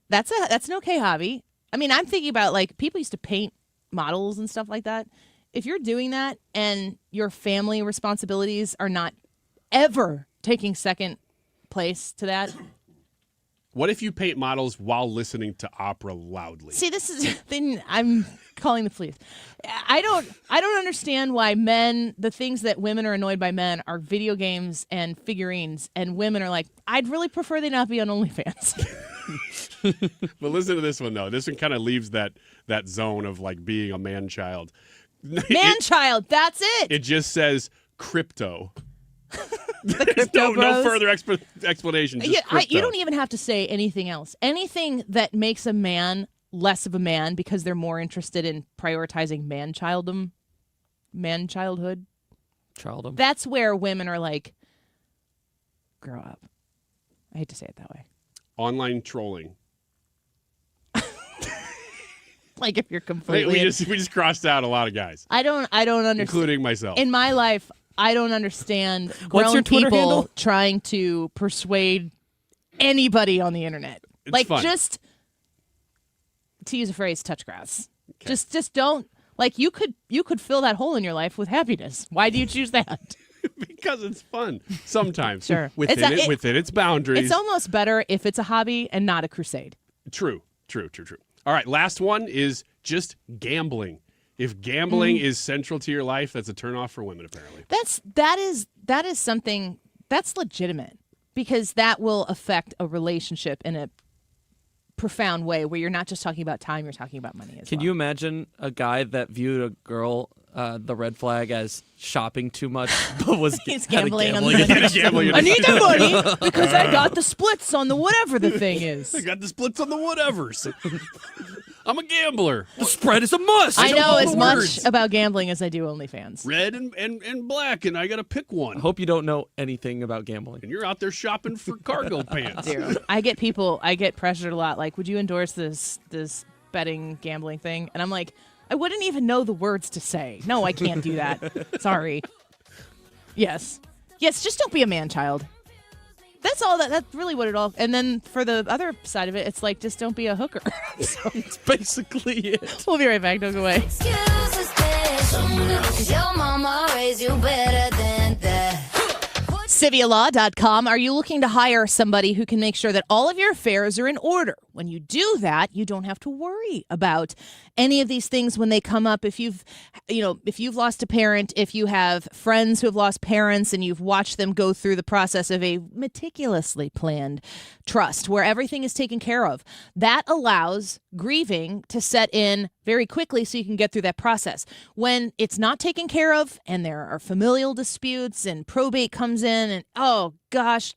that's an okay hobby. I mean, I'm thinking about like people used to paint models and stuff like that. If you're doing that and your family responsibilities are not ever taking second place to that. What if you paint models while listening to opera loudly? See, this is thing I'm calling the police. I don't understand why the things that women are annoyed by men are video games and figurines, and women are like, I'd really prefer they not be on OnlyFans. But listen to this one though. This one kind of leaves that zone of like being a man-child. Man-child, that's it. It just says crypto. Crypto no bros. further explanation. Just Yeah, crypto. you don't even have to say anything else. Anything that makes a man less of a man because they're more interested in prioritizing man-childhood. That's where women are like, grow up. I hate to say it that way. Online trolling. Like if you're completely. We just crossed out a lot of guys. I don't understand. Including myself. In my life, I don't understand What's your grown Twitter people handle? trying to persuade anybody on the internet. It's like fun. just to use a phrase, touch grass. Okay. Just don't like you could fill that hole in your life with happiness. Why do you choose that? Because it's fun sometimes. Sure. Within its boundaries. It's almost better if it's a hobby and not a crusade. True. All right, last one is just gambling. If gambling is central to your life, that's a turnoff for women, apparently. That is something that's legitimate because that will affect a relationship in a profound way where you're not just talking about time, you're talking about money as well. Can you imagine a guy that viewed a girl, the red flag, as shopping too much, but was He's had a gambling on gambling I need that money because I got the splits on the whatever the thing is. I got the splits on the whatevers. I'm a gambler. The spread is a must. I know all as the much words. about gambling as I do OnlyFans. Red and black, and I got to pick one. I hope you don't know anything about gambling. And you're out there shopping for cargo pants. Dude, I get pressured a lot. Like, would you endorse this betting gambling thing? And I'm like, I wouldn't even know the words to say. No, I can't do that. Sorry. Yes, just don't be a man-child. That's all. That's really what it all. And then for the other side of it, it's like just don't be a hooker. So it's basically it. We'll be right back. Don't go away. CiviaLaw.com. Are you looking to hire somebody who can make sure that all of your affairs are in order? When you do that, you don't have to worry about any of these things when they come up. If you've lost a parent, if you have friends who have lost parents and you've watched them go through the process of a meticulously planned trust where everything is taken care of, that allows grieving to set in very quickly so you can get through that process. When it's not taken care of and there are familial disputes and probate comes in and, oh gosh,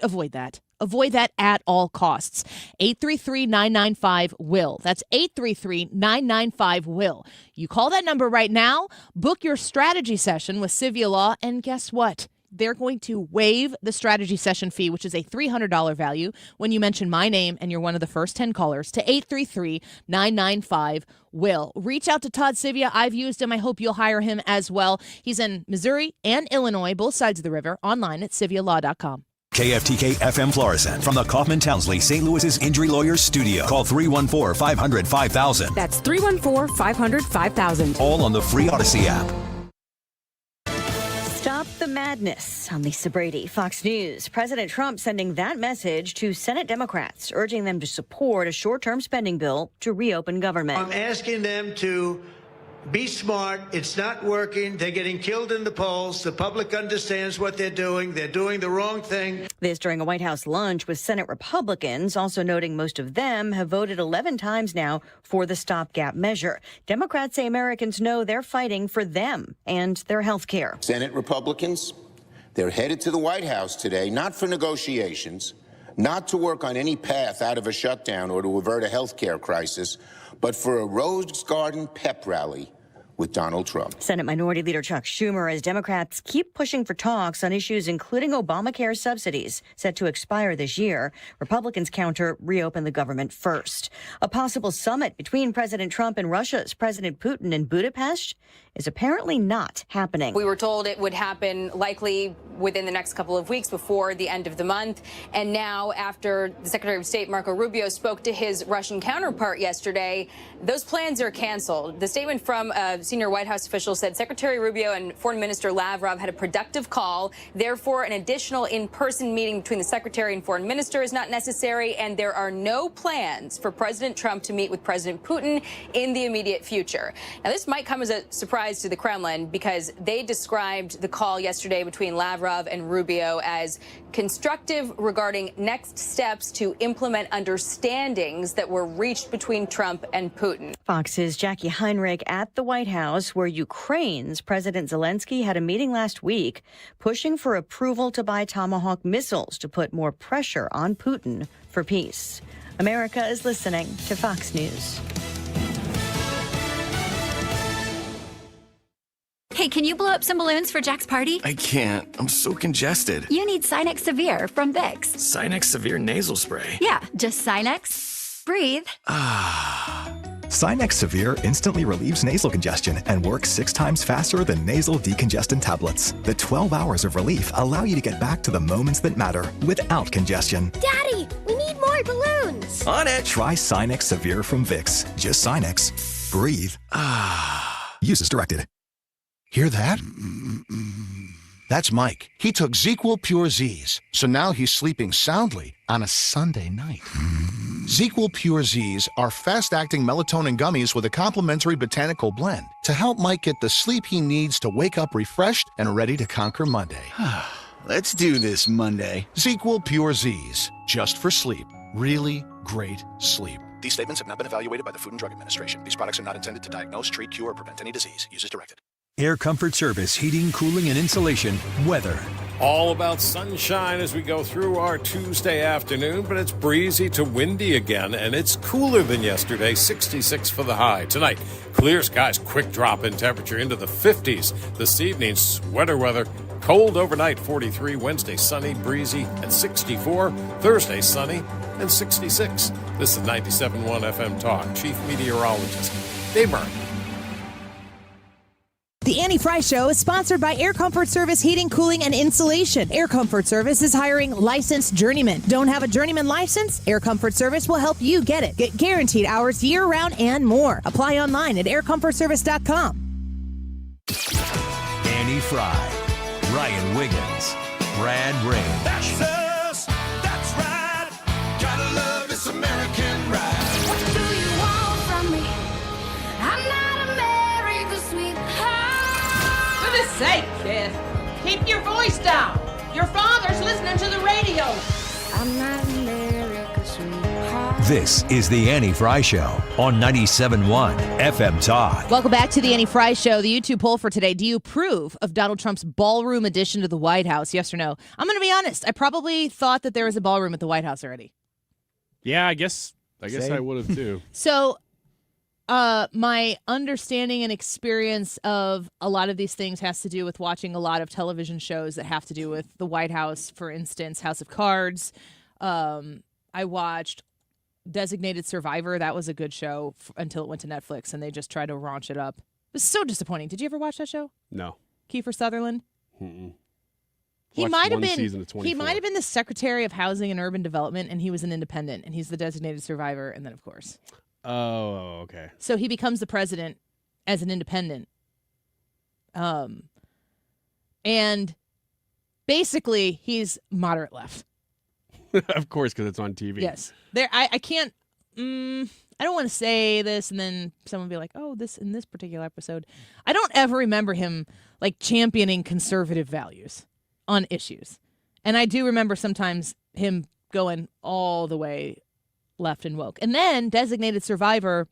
avoid that. Avoid that at all costs. 833-995-WILL. That's 833-995-WILL. You call that number right now, book your strategy session with Civia Law, and guess what? They're going to waive the strategy session fee, which is a $300 value, when you mention my name and you're one of the first 10 callers, to 833-995-WILL. Reach out to Todd Civia. I've used him. I hope you'll hire him as well. He's in Missouri and Illinois, both sides of the river, online at CiviaLaw.com. KFTK FM Florissant from the Kaufman Townsley St. Louis's Injury Lawyers Studio. Call 314-500-5000. That's 314-500-5000. All on the free Odyssey app. Stop the madness. I'm Lisa Brady, Fox News. President Trump sending that message to Senate Democrats, urging them to support a short-term spending bill to reopen government. I'm asking them to be smart. It's not working. They're getting killed in the polls. The public understands what they're doing. They're doing the wrong thing. This during a White House lunch with Senate Republicans, also noting most of them have voted 11 times now for the stopgap measure. Democrats say Americans know they're fighting for them and their health care. Senate Republicans, they're headed to the White House today, not for negotiations, not to work on any path out of a shutdown or to avert a health care crisis, but for a Rose Garden pep rally with Donald Trump. Senate Minority Leader Chuck Schumer, as Democrats keep pushing for talks on issues including Obamacare subsidies set to expire this year. Republicans counter reopen the government first. A possible summit between President Trump and Russia's President Putin in Budapest is apparently not happening. We were told it would happen likely within the next couple of weeks before the end of the month. And now, after the Secretary of State Marco Rubio spoke to his Russian counterpart yesterday, those plans are canceled. The statement from a senior White House official said Secretary Rubio and Foreign Minister Lavrov had a productive call. Therefore, an additional in-person meeting between the Secretary and Foreign Minister is not necessary, and there are no plans for President Trump to meet with President Putin in the immediate future. Now, this might come as a surprise to the Kremlin because they described the call yesterday between Lavrov and Rubio as constructive regarding next steps to implement understandings that were reached between Trump and Putin. Fox's Jackie Heinrich at the White House, where Ukraine's President Zelensky had a meeting last week pushing for approval to buy Tomahawk missiles to put more pressure on Putin for peace. America is listening to Fox News. Hey, can you blow up some balloons for Jack's party? I can't. I'm so congested. You need Sinex Severe from Vicks. Sinex Severe Nasal Spray. Yeah, just Sinex. Breathe. Sinex Severe instantly relieves nasal congestion and works 6 times faster than nasal decongestant tablets. The 12 hours of relief allow you to get back to the moments that matter without congestion. Daddy, we need more balloons. On it. Try Sinex Severe from Vicks. Just Sinex. Breathe. Use as directed. Hear that? That's Mike. He took ZQL Pure Z's, so now he's sleeping soundly on a Sunday night. ZQL Pure Z's are fast-acting melatonin gummies with a complementary botanical blend to help Mike get the sleep he needs to wake up refreshed and ready to conquer Monday. Let's do this Monday. ZQL Pure Z's, just for sleep. Really great sleep. These statements have not been evaluated by the Food and Drug Administration. These products are not intended to diagnose, treat, cure, or prevent any disease. Use as directed. Air Comfort Service, heating, cooling, and insulation. Weather. All about sunshine as we go through our Tuesday afternoon, but it's breezy to windy again, and it's cooler than yesterday, 66 for the high. Tonight, clear skies, quick drop in temperature into the 50s. This evening, sweater weather, cold overnight, 43. Wednesday, sunny, breezy, and 64. Thursday, sunny, and 66. This is 97.1 FM Talk. Chief Meteorologist Dave Byrne. The Annie Fry Show is sponsored by Air Comfort Service Heating, Cooling, and Insulation. Air Comfort Service is hiring licensed journeymen. Don't have a journeyman license? Air Comfort Service will help you get it. Get guaranteed hours year-round and more. Apply online at aircomfortservice.com. Annie Fry, Ryan Wiggins, Brad Range. That's us. That's right. Gotta love this American ride. What do you want from me? I'm not America's sweetheart. For goodness sake, kid. Keep your voice down. Your father's listening to the radio. I'm not America's sweetheart. This is the Annie Fry Show on 97.1 FM Talk. Welcome back to the Annie Fry Show. The YouTube poll for today. Do you approve of Donald Trump's ballroom addition to the White House? Yes or no? I'm going to be honest. I probably thought that there was a ballroom at the White House already. Yeah, I guess I would have too. So my understanding and experience of a lot of these things has to do with watching a lot of television shows that have to do with the White House. For instance, House of Cards. I watched Designated Survivor. That was a good show until it went to Netflix and they just tried to raunch it up. It was so disappointing. Did you ever watch that show? No. Kiefer Sutherland? Mm-mm. He Watched might have one season of been 24. he might have been the Secretary of Housing and Urban Development, and he was an independent, and he's the designated survivor, and then of course. Oh, okay. So he becomes the president as an independent. And basically he's moderate left. Of course, because it's on TV. Yes. I can't I don't want to say this and then someone be like, "Oh, this in this particular episode." I don't ever remember him like championing conservative values on issues. And I do remember sometimes him going all the way left and woke. And then Designated Survivor.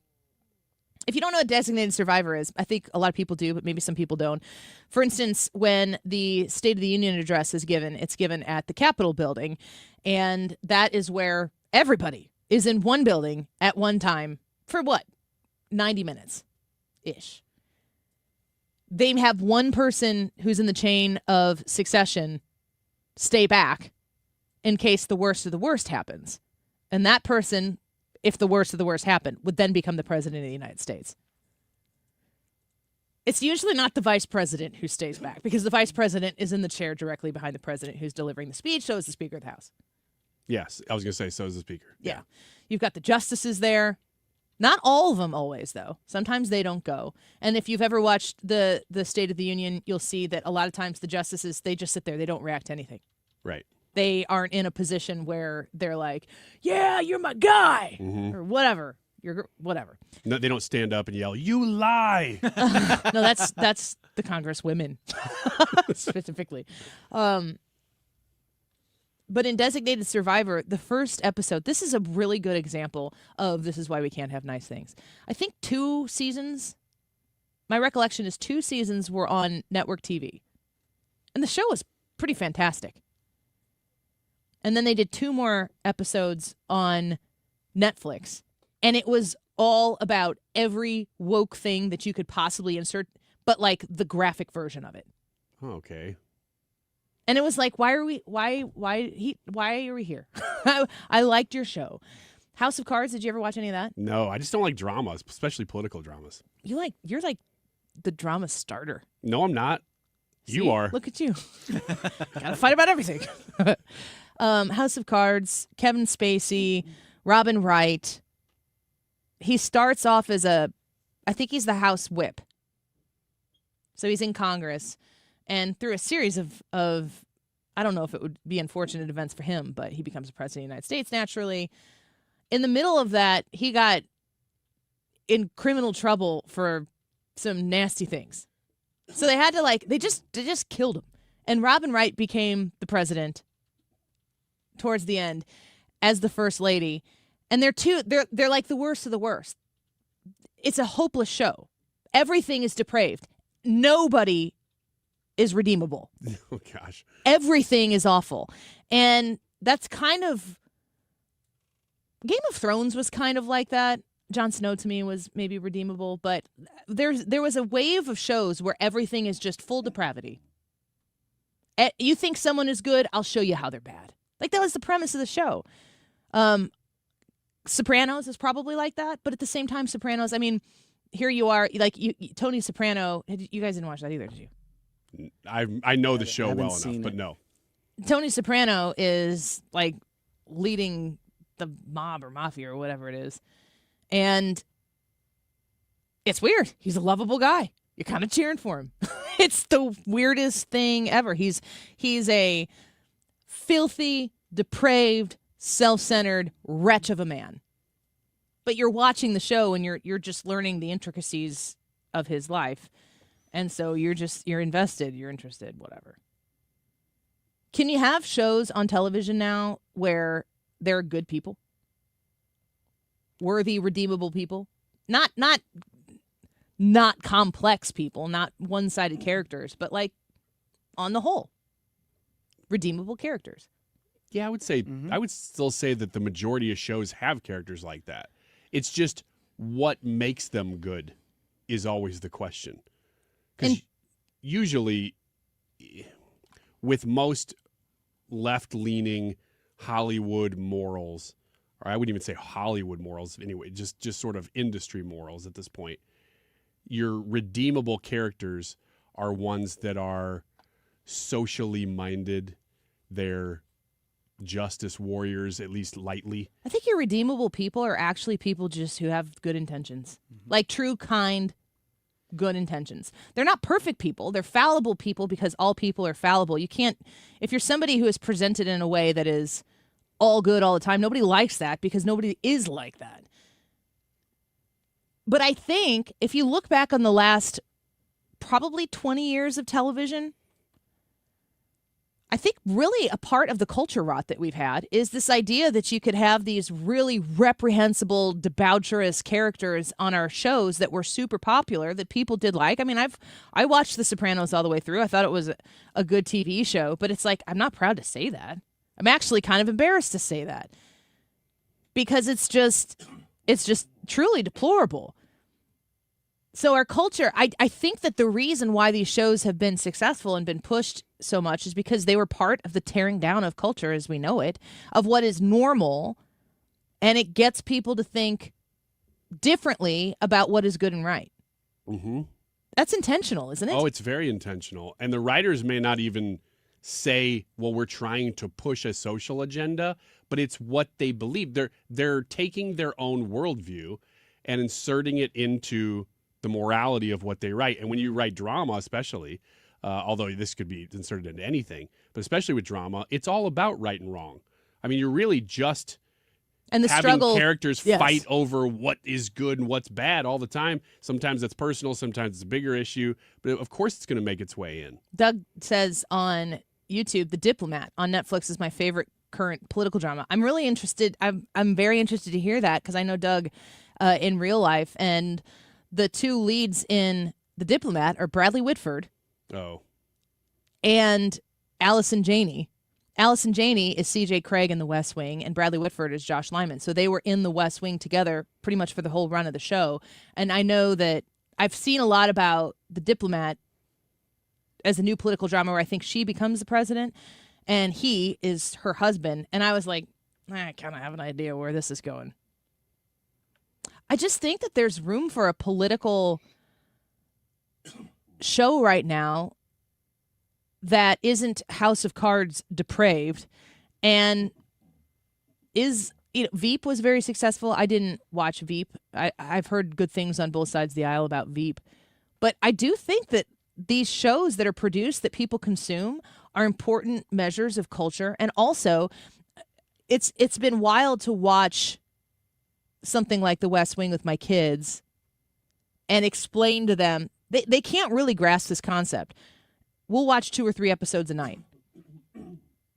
If you don't know what Designated Survivor is, I think a lot of people do, but maybe some people don't. For instance, when the State of the Union address is given, it's given at the Capitol building. And that is where everybody is in one building at one time for what? 90 minutes-ish. They have one person who's in the chain of succession stay back in case the worst of the worst happens. And that person, if the worst of the worst happened, would then become the president of the United States. It's usually not the vice president who stays back because the vice president is in the chair directly behind the president who's delivering the speech, so is the Speaker of the House. Yes, I was going to say, so is the Speaker. Yeah. You've got the justices there. Not all of them always, though. Sometimes they don't go. And if you've ever watched the State of the Union, you'll see that a lot of times the justices, they just sit there. They don't react to anything. Right. They aren't in a position where they're like, yeah, you're my guy, or whatever. You're whatever. No, they don't stand up and yell, "You lie." No, that's the Congresswomen specifically. But in Designated Survivor, the first episode, this is a really good example of this is why we can't have nice things. I think 2 seasons, my recollection is 2 seasons were on network TV. And the show was pretty fantastic. And then they did 2 more episodes on Netflix. And it was all about every woke thing that you could possibly insert, but like the graphic version of it. Oh, okay. And it was like, why are we here? I liked your show. House of Cards, did you ever watch any of that? No, I just don't like dramas, especially political dramas. You're like the drama starter. No, I'm not. See, you are. Look at you. Gotta fight about everything. House of Cards, Kevin Spacey, Robin Wright. He starts off as I think he's the House Whip. So he's in Congress. And through a series of I don't know if it would be unfortunate events for him, but he becomes the president of the United States naturally. In the middle of that, he got in criminal trouble for some nasty things. So they had to they just killed him. And Robin Wright became the president towards the end as the first lady. And they're like the worst of the worst. It's a hopeless show. Everything is depraved. Nobody is redeemable. Oh, gosh. Everything is awful. And that's kind of... Game of Thrones was kind of like that. Jon Snow, to me, was maybe redeemable. But there was a wave of shows where everything is just full depravity. You think someone is good, I'll show you how they're bad. Like, that was the premise of the show. Sopranos is probably like that. But at the same time, Sopranos, I mean, here you are. Like, Tony Soprano... You guys didn't watch that either, did you? I know the show well enough, but no. Tony Soprano is like leading the mob or mafia or whatever it is. And it's weird. He's a lovable guy. You're kind of cheering for him. It's the weirdest thing ever. He's a filthy, depraved, self-centered wretch of a man. But you're watching the show and you're just learning the intricacies of his life. And so you're invested, you're interested, whatever. Can you have shows on television now where they're good people? Worthy, redeemable people? Not complex people, not one-sided characters, but like on the whole, redeemable characters. Yeah, I would say I would still say that the majority of shows have characters like that. It's just what makes them good is always the question. Because usually, with most left-leaning Hollywood morals, or I wouldn't even say Hollywood morals anyway, just sort of industry morals at this point, your redeemable characters are ones that are socially minded. They're justice warriors, at least lightly. I think your redeemable people are actually people just who have good intentions. Like true, kind, good intentions. They're not perfect people. They're fallible people because all people are fallible. You can't, if you're somebody who is presented in a way that is all good all the time, nobody likes that because nobody is like that. But I think if you look back on the last probably 20 years of television, I think really a part of the culture rot that we've had is this idea that you could have these really reprehensible, debaucherous characters on our shows that were super popular that people did like. I mean, I watched The Sopranos all the way through. I thought it was a good TV show, but it's like, I'm not proud to say that. I'm actually kind of embarrassed to say that because it's just truly deplorable. So our culture, I think that the reason why these shows have been successful and been pushed so much is because they were part of the tearing down of culture as we know it, of what is normal, and it gets people to think differently about what is good and right. Mm-hmm. That's intentional, isn't it? Oh, it's very intentional. And the writers may not even say, well, we're trying to push a social agenda, but it's what they believe. They're taking their own worldview and inserting it into the morality of what they write. And when you write drama, especially, although this could be inserted into anything, but especially with drama, it's all about right and wrong. I mean, you're really just and the having struggle, characters yes, fight over what is good and what's bad all the time. Sometimes that's personal, sometimes it's a bigger issue, but of course it's going to make its way in. Doug says on YouTube, The Diplomat on Netflix is my favorite current political drama. I'm really interested. I'm very interested to hear that because I know Doug in real life, and the two leads in The Diplomat are Bradley Whitford and Allison Janney. Allison Janney is C.J. Craig in The West Wing, and Bradley Whitford is Josh Lyman. So they were in The West Wing together pretty much for the whole run of the show. And I know that I've seen a lot about The Diplomat as a new political drama where I think she becomes the president, and he is her husband. And I was like, I kind of have an idea where this is going. I just think that there's room for a political show right now that isn't House of Cards depraved and is, Veep was very successful. I didn't watch Veep. I've heard good things on both sides of the aisle about Veep. But I do think that these shows that are produced that people consume are important measures of culture. And also, it's been wild to watch something like The West Wing with my kids and explain to them. They can't really grasp this concept. We'll watch 2 or 3 episodes a night.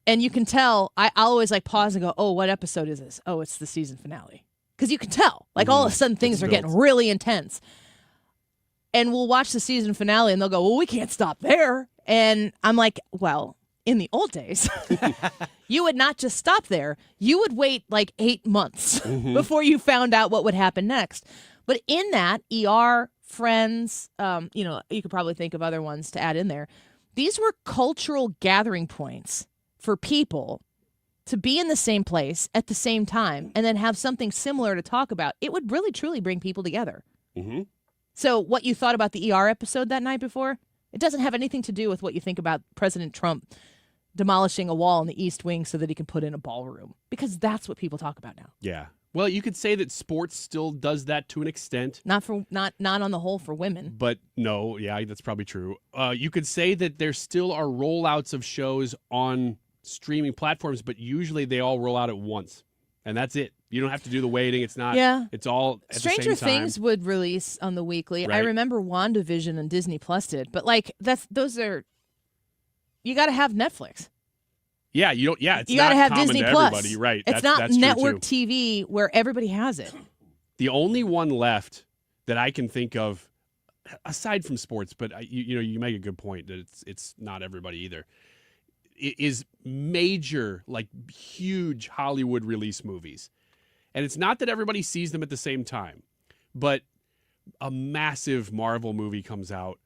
And you can tell, I'll always pause and go, oh, what episode is this? Oh, it's the season finale. Because you can tell. All of a sudden things are getting really intense. And we'll watch the season finale and they'll go, well, we can't stop there. And I'm like, well, in the old days, you would not just stop there. You would wait 8 months before you found out what would happen next. But in that, ER, Friends, you could probably think of other ones to add in there. These were cultural gathering points for people to be in the same place at the same time and then have something similar to talk about. It would really, truly bring people together. Mm-hmm. So what you thought about the ER episode that night before, it doesn't have anything to do with what you think about President Trump demolishing a wall in the East Wing so that he can put in a ballroom, because that's what people talk about now. Yeah. Well, you could say that sports still does that to an extent. Not on the whole for women. But no, yeah, that's probably true. You could say that there still are rollouts of shows on streaming platforms, but usually they all roll out at once, and that's it. You don't have to do the waiting. It's not. Yeah. It's all at Stranger the same time. Things would release on the weekly. I Right. remember WandaVision and Disney Plus did, but like those are. You got to have Netflix. Yeah, you don't. Yeah, it's You not got to have common Disney to Plus. everybody. Right. It's that's not true, network too. TV where everybody has it. The only one left that I can think of, aside from sports, but you make a good point that it's not everybody either, is major, like huge Hollywood release movies. And it's not that everybody sees them at the same time, but a massive Marvel movie comes out.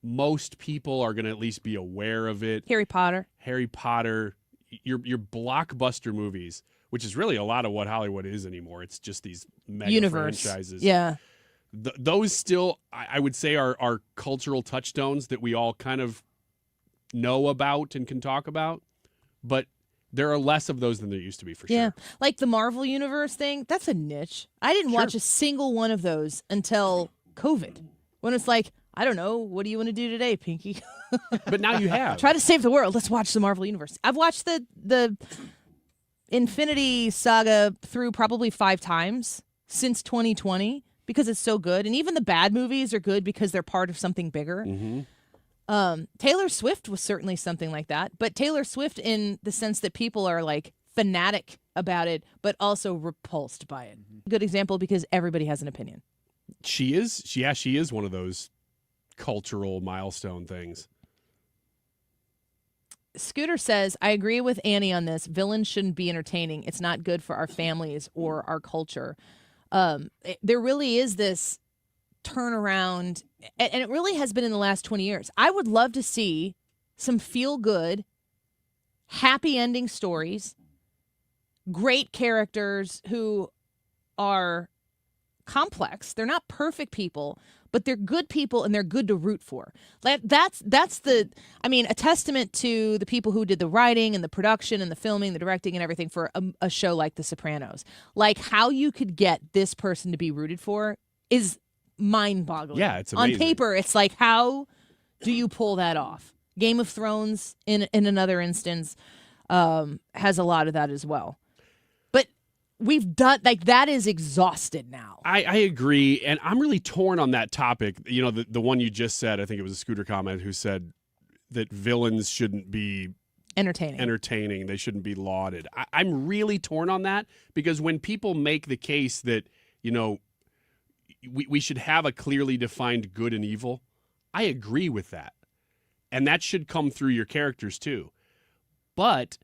Most people are going to at least be aware of it. Harry Potter, your blockbuster movies, which is really a lot of what Hollywood is anymore. It's just these mega Universe. franchises. Yeah. Those still, I would say, are cultural touchstones that we all kind of know about and can talk about. But there are less of those than there used to be, for Yeah. sure. Like the Marvel Universe thing, that's a niche. I didn't watch a single one of those until COVID. When it's like, I don't know, what do you want to do today, Pinky? But now you have. Try to save the world. Let's watch the Marvel Universe. I've watched the Infinity Saga through probably 5 times since 2020 because it's so good. And even the bad movies are good because they're part of something bigger. Mm-hmm. Taylor Swift was certainly something like that. But Taylor Swift in the sense that people are like fanatic about it, but also repulsed by it. Good example because everybody has an opinion. She is one of those cultural milestone things. Scooter says, I agree with Annie on this. Villains shouldn't be entertaining. It's not good for our families or our culture. There really is this turnaround, and it really has been in the last 20 years. I would love to see some feel-good, happy ending stories, great characters who are complex. They're not perfect people, but they're good people and they're good to root for. That's a testament to the people who did the writing and the production and the filming, the directing and everything for a show like The Sopranos. Like how you could get this person to be rooted for is mind-boggling. Yeah, it's amazing. On paper, it's like, how do you pull that off? Game of Thrones, in another instance, has a lot of that as well. We've done, like, that is exhausted now. I agree, and I'm really torn on that topic. You know, the one you just said, I think it was a Scooter comment who said that villains shouldn't be entertaining. They shouldn't be lauded. I'm really torn on that because when people make the case that, you know, we should have a clearly defined good and evil, I agree with that. And that should come through your characters too. But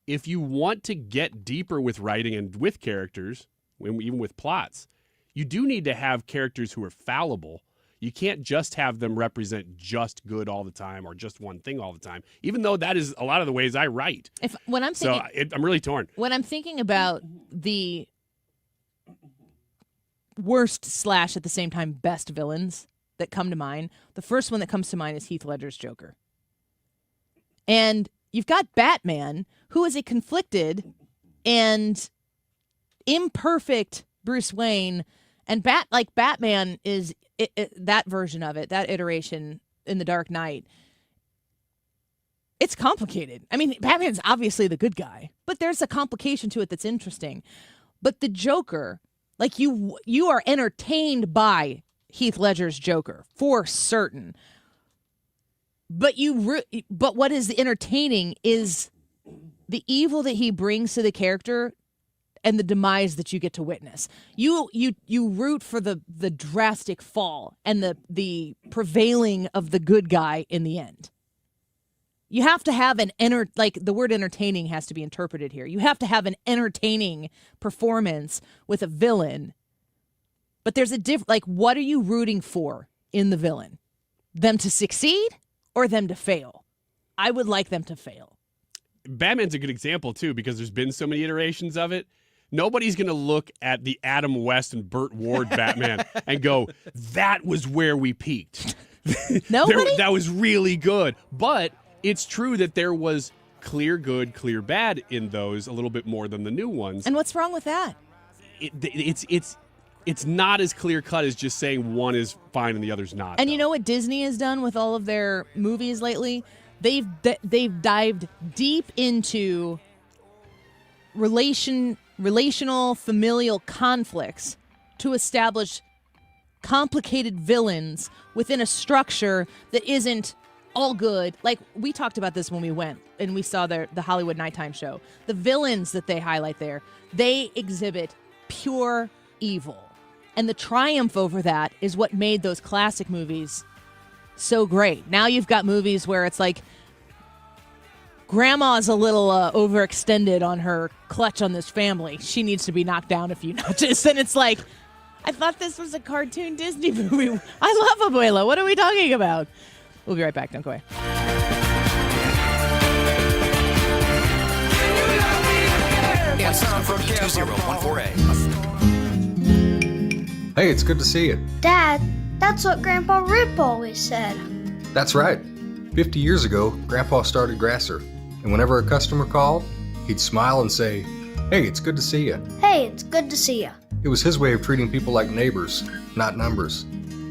if you want to get deeper with writing and with characters, even with plots, you do need to have characters who are fallible. You can't just have them represent just good all the time or just one thing all the time, even though that is a lot of the ways I write. I'm really torn. When I'm thinking about the worst / at the same time best villains that come to mind, the first one that comes to mind is Heath Ledger's Joker. And you've got Batman, who is a conflicted and imperfect Bruce Wayne, and Batman is that version of it, that iteration in The Dark Knight. It's complicated. I mean, Batman's obviously the good guy, but there's a complication to it that's interesting. But the Joker, like you are entertained by Heath Ledger's Joker for certain. But what is entertaining is the evil that he brings to the character and the demise that you get to witness. You root for the drastic fall and the prevailing of the good guy in the end. You have to have the word entertaining has to be interpreted here. You have to have an entertaining performance with a villain. But there's a what are you rooting for in the villain? Them to succeed or them to fail? I would like them to fail. Batman's a good example, too, because there's been so many iterations of it. Nobody's going to look at the Adam West and Burt Ward Batman and go, that was where we peaked. Nobody? That was really good. But it's true that there was clear good, clear bad in those a little bit more than the new ones. And what's wrong with that? It's not as clear cut as just saying one is fine and the other's not. And you know what Disney has done with all of their movies lately? they've dived deep into relational familial conflicts to establish complicated villains within a structure that isn't all good. Like, we talked about this when we went and we saw the Hollywood Nighttime Show. The villains that they highlight there, they exhibit pure evil. And the triumph over that is what made those classic movies so great. Now you've got movies where it's like, Grandma's a little overextended on her clutch on this family. She needs to be knocked down a few notches. And it's like, I thought this was a cartoon Disney movie. I love Abuela. What are we talking about? We'll be right back. Don't go away. It's time for 2014A. Hey, it's good to see you. Dad, that's what Grandpa Rip always said. That's right. 50 years ago, Grandpa started Grasser. And whenever a customer called, he'd smile and say, "Hey, it's good to see you." Hey, it's good to see you. It was his way of treating people like neighbors, not numbers.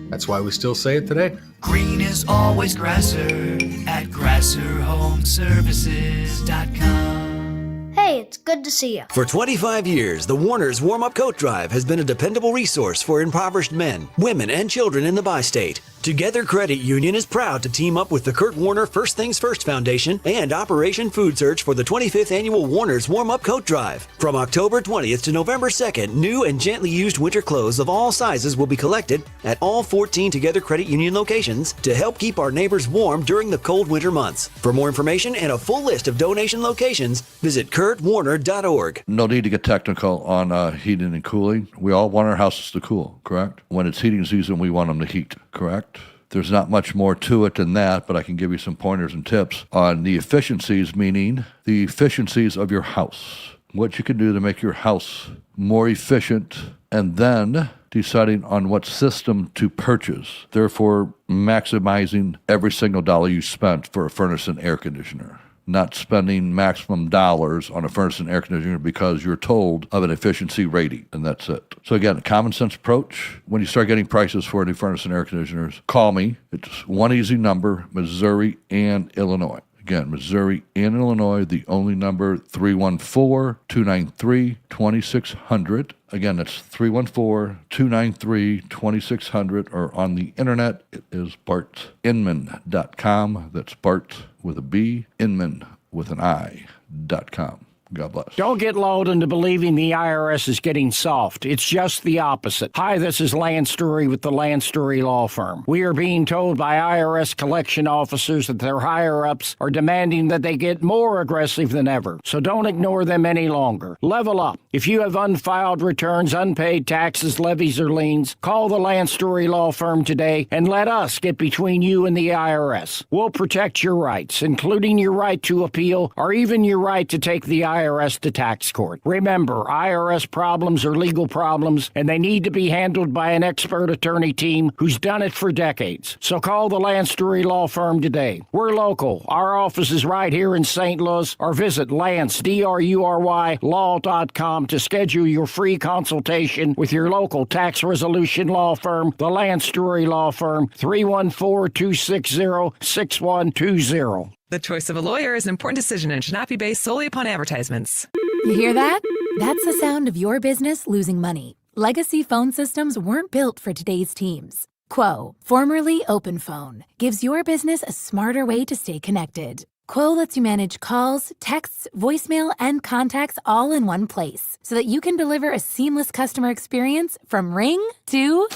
That's why we still say it today. Green is always Grasser at GrasserHomeservices.com. Hey, it's good to see you. For 25 years, the Warner's Warm-Up Coat Drive has been a dependable resource for impoverished men, women, and children in the bi-state. Together Credit Union is proud to team up with the Kurt Warner First Things First Foundation and Operation Food Search for the 25th Annual Warner's Warm-Up Coat Drive. From October 20th to November 2nd, new and gently used winter clothes of all sizes will be collected at all 14 Together Credit Union locations to help keep our neighbors warm during the cold winter months. For more information and a full list of donation locations, visit kurtwarner.org. No need to get technical on heating and cooling. We all want our houses to cool, correct? When it's heating season, we want them to heat, correct? There's not much more to it than that, but I can give you some pointers and tips on the efficiencies, meaning the efficiencies of your house. What you can do to make your house more efficient, and then deciding on what system to purchase, therefore maximizing every single dollar you spent for a furnace and air conditioner. Not spending maximum dollars on a furnace and air conditioner because you're told of an efficiency rating, and that's it. So again, a common sense approach. When you start getting prices for new furnace and air conditioners, call me. It's one easy number, Missouri and Illinois. Again, Missouri and Illinois, the only number, 314-293-2600. Again, that's 314-293-2600, or on the internet, it is bartinman.com. That's Bart with a B, Inman with an I.com. God bless. Don't get lulled into believing the IRS is getting soft. It's just the opposite. Hi, this is Lance Story with the Lance Story Law Firm. We are being told by IRS collection officers that their higher-ups are demanding that they get more aggressive than ever. So don't ignore them any longer. Level up. If you have unfiled returns, unpaid taxes, levies, or liens, call the Lance Story Law Firm today and let us get between you and the IRS. We'll protect your rights, including your right to appeal or even your right to take the IRS to tax court. Remember, IRS problems are legal problems, and they need to be handled by an expert attorney team who's done it for decades. So call the Lance Story Law Firm today. We're local. Our office is right here in St. Louis, or visit Lance, DRURY, law.com to schedule your free consultation with your local tax resolution law firm, the Lance Story Law Firm, 314-260-6120. The choice of a lawyer is an important decision and should not be based solely upon advertisements. You hear that? That's the sound of your business losing money. Legacy phone systems weren't built for today's teams. Quo, formerly OpenPhone, gives your business a smarter way to stay connected. Quo lets you manage calls, texts, voicemail, and contacts all in one place so that you can deliver a seamless customer experience from ring to...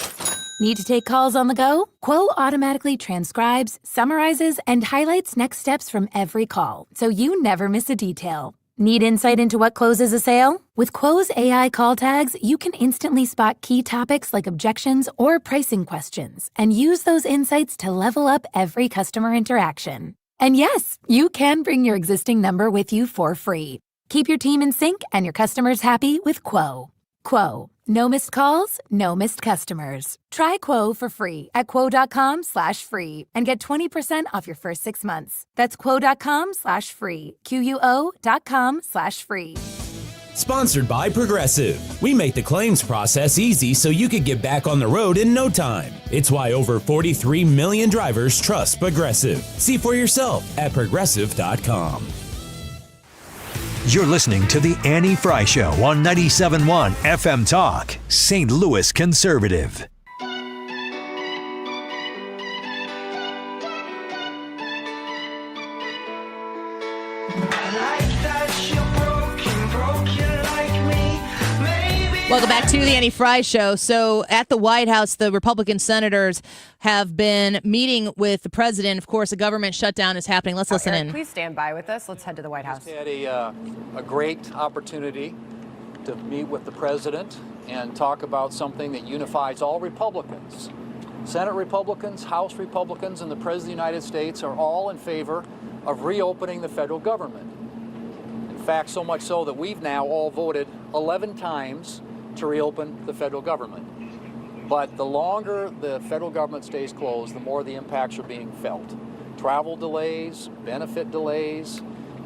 Need to take calls on the go? Quo automatically transcribes, summarizes, and highlights next steps from every call, so you never miss a detail. Need insight into what closes a sale? With Quo's AI call tags, you can instantly spot key topics like objections or pricing questions, and use those insights to level up every customer interaction. And yes, you can bring your existing number with you for free. Keep your team in sync and your customers happy with Quo. Quo. No missed calls, no missed customers. Try Quo for free at quo.com/free and get 20% off your first 6 months. That's quo.com/free. QUO.com/free. Sponsored by Progressive. We make the claims process easy so you could get back on the road in no time. It's why over 43 million drivers trust Progressive. See for yourself at progressive.com. You're listening to The Annie Fry Show on 97.1 FM Talk, St. Louis Conservative. Welcome back to the Annie Fry Show. So at the White House, the Republican senators have been meeting with the president. Of course, a government shutdown is happening. Let's listen in. Please stand by with us. Let's head to the White House. We had a great opportunity to meet with the president and talk about something that unifies all Republicans. Senate Republicans, House Republicans, and the President of the United States are all in favor of reopening the federal government. In fact, so much so that we've now all voted 11 times to reopen the federal government. But the longer the federal government stays closed, the more the impacts are being felt. Travel delays, benefit delays,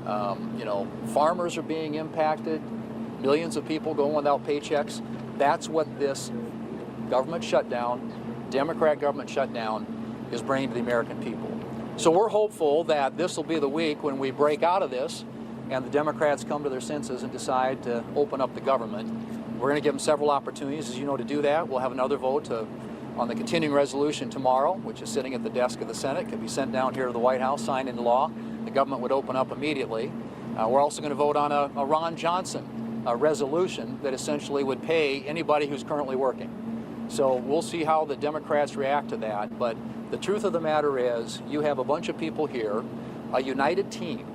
farmers are being impacted, millions of people going without paychecks. That's what this government shutdown, Democrat government shutdown, is bringing to the American people. So we're hopeful that this will be the week when we break out of this and the Democrats come to their senses and decide to open up the government. We're going to give them several opportunities, as you know, to do that. We'll have another vote on the continuing resolution tomorrow, which is sitting at the desk of the Senate. Could be sent down here to the White House, signed into law. The government would open up immediately. We're also going to vote on a Ron Johnson resolution that essentially would pay anybody who's currently working. So we'll see how the Democrats react to that. But the truth of the matter is you have a bunch of people here, a united team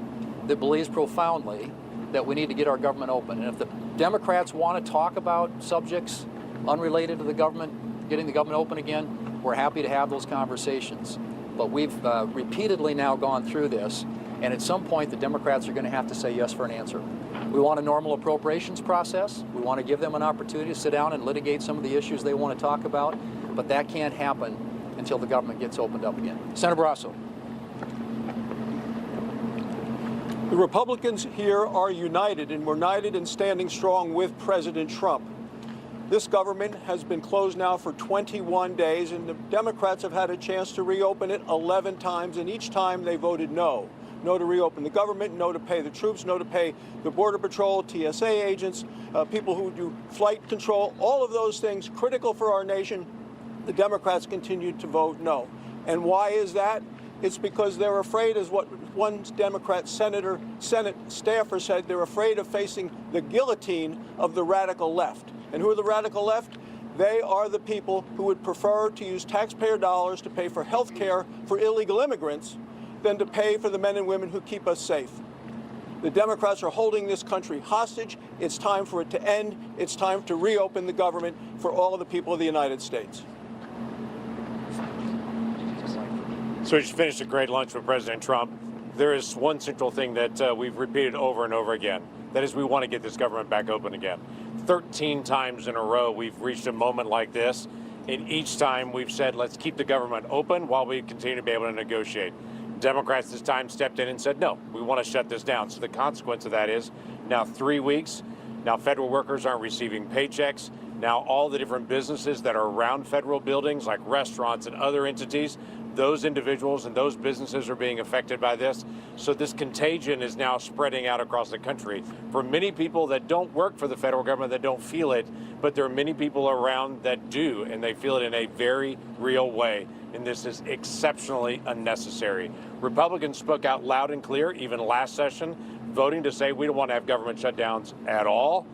that believes profoundly that we need to get our government open. And if the Democrats want to talk about subjects unrelated to the government, getting the government open again, we're happy to have those conversations. But we've repeatedly now gone through this, and at some point the Democrats are going to have to say yes for an answer. We want a normal appropriations process. We want to give them an opportunity to sit down and litigate some of the issues they want to talk about, but that can't happen until the government gets opened up again. Senator Barrasso. The Republicans here are united, and we're united in standing strong with President Trump. This government has been closed now for 21 days, and the Democrats have had a chance to reopen it 11 times, and each time they voted no. No to reopen the government, no to pay the troops, no to pay the Border Patrol, TSA agents, people who do flight control, all of those things critical for our nation. The Democrats continue to vote no. And why is that? It's because they're afraid, as what one Democrat Senate staffer said, they're afraid of facing the guillotine of the radical left. And who are the radical left? They are the people who would prefer to use taxpayer dollars to pay for health care for illegal immigrants than to pay for the men and women who keep us safe. The Democrats are holding this country hostage. It's time for it to end. It's time to reopen the government for all of the people of the United States. So we just finished a great lunch with President Trump. There is one central thing that we've repeated over and over again. That is, we want to get this government back open again. 13 times in a row, we've reached a moment like this. And each time we've said, let's keep the government open while we continue to be able to negotiate. Democrats this time stepped in and said, no, we want to shut this down. So the consequence of that is now 3 weeks. Now federal workers aren't receiving paychecks. Now all the different businesses that are around federal buildings, like restaurants and other entities, those individuals and those businesses are being affected by this. So this contagion is now spreading out across the country. For many people that don't work for the federal government, that don't feel it, but there are many people around that do, and they feel it in a very real way. And this is exceptionally unnecessary. Republicans spoke out loud and clear, even last session, voting to say we don't want to have government shutdowns at all.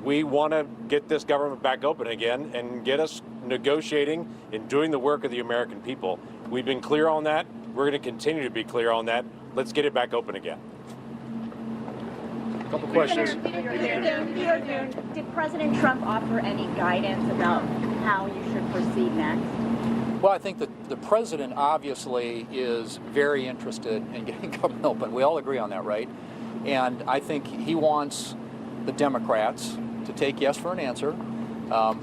We want to get this government back open again and get us negotiating and doing the work of the American people. We've been clear on that. We're going to continue to be clear on that. Let's get it back open again. A couple questions. Did President Trump offer any guidance about how you should proceed next? Well, I think that the president obviously is very interested in getting government open. We all agree on that, right? And I think he wants the Democrats to take yes for an answer.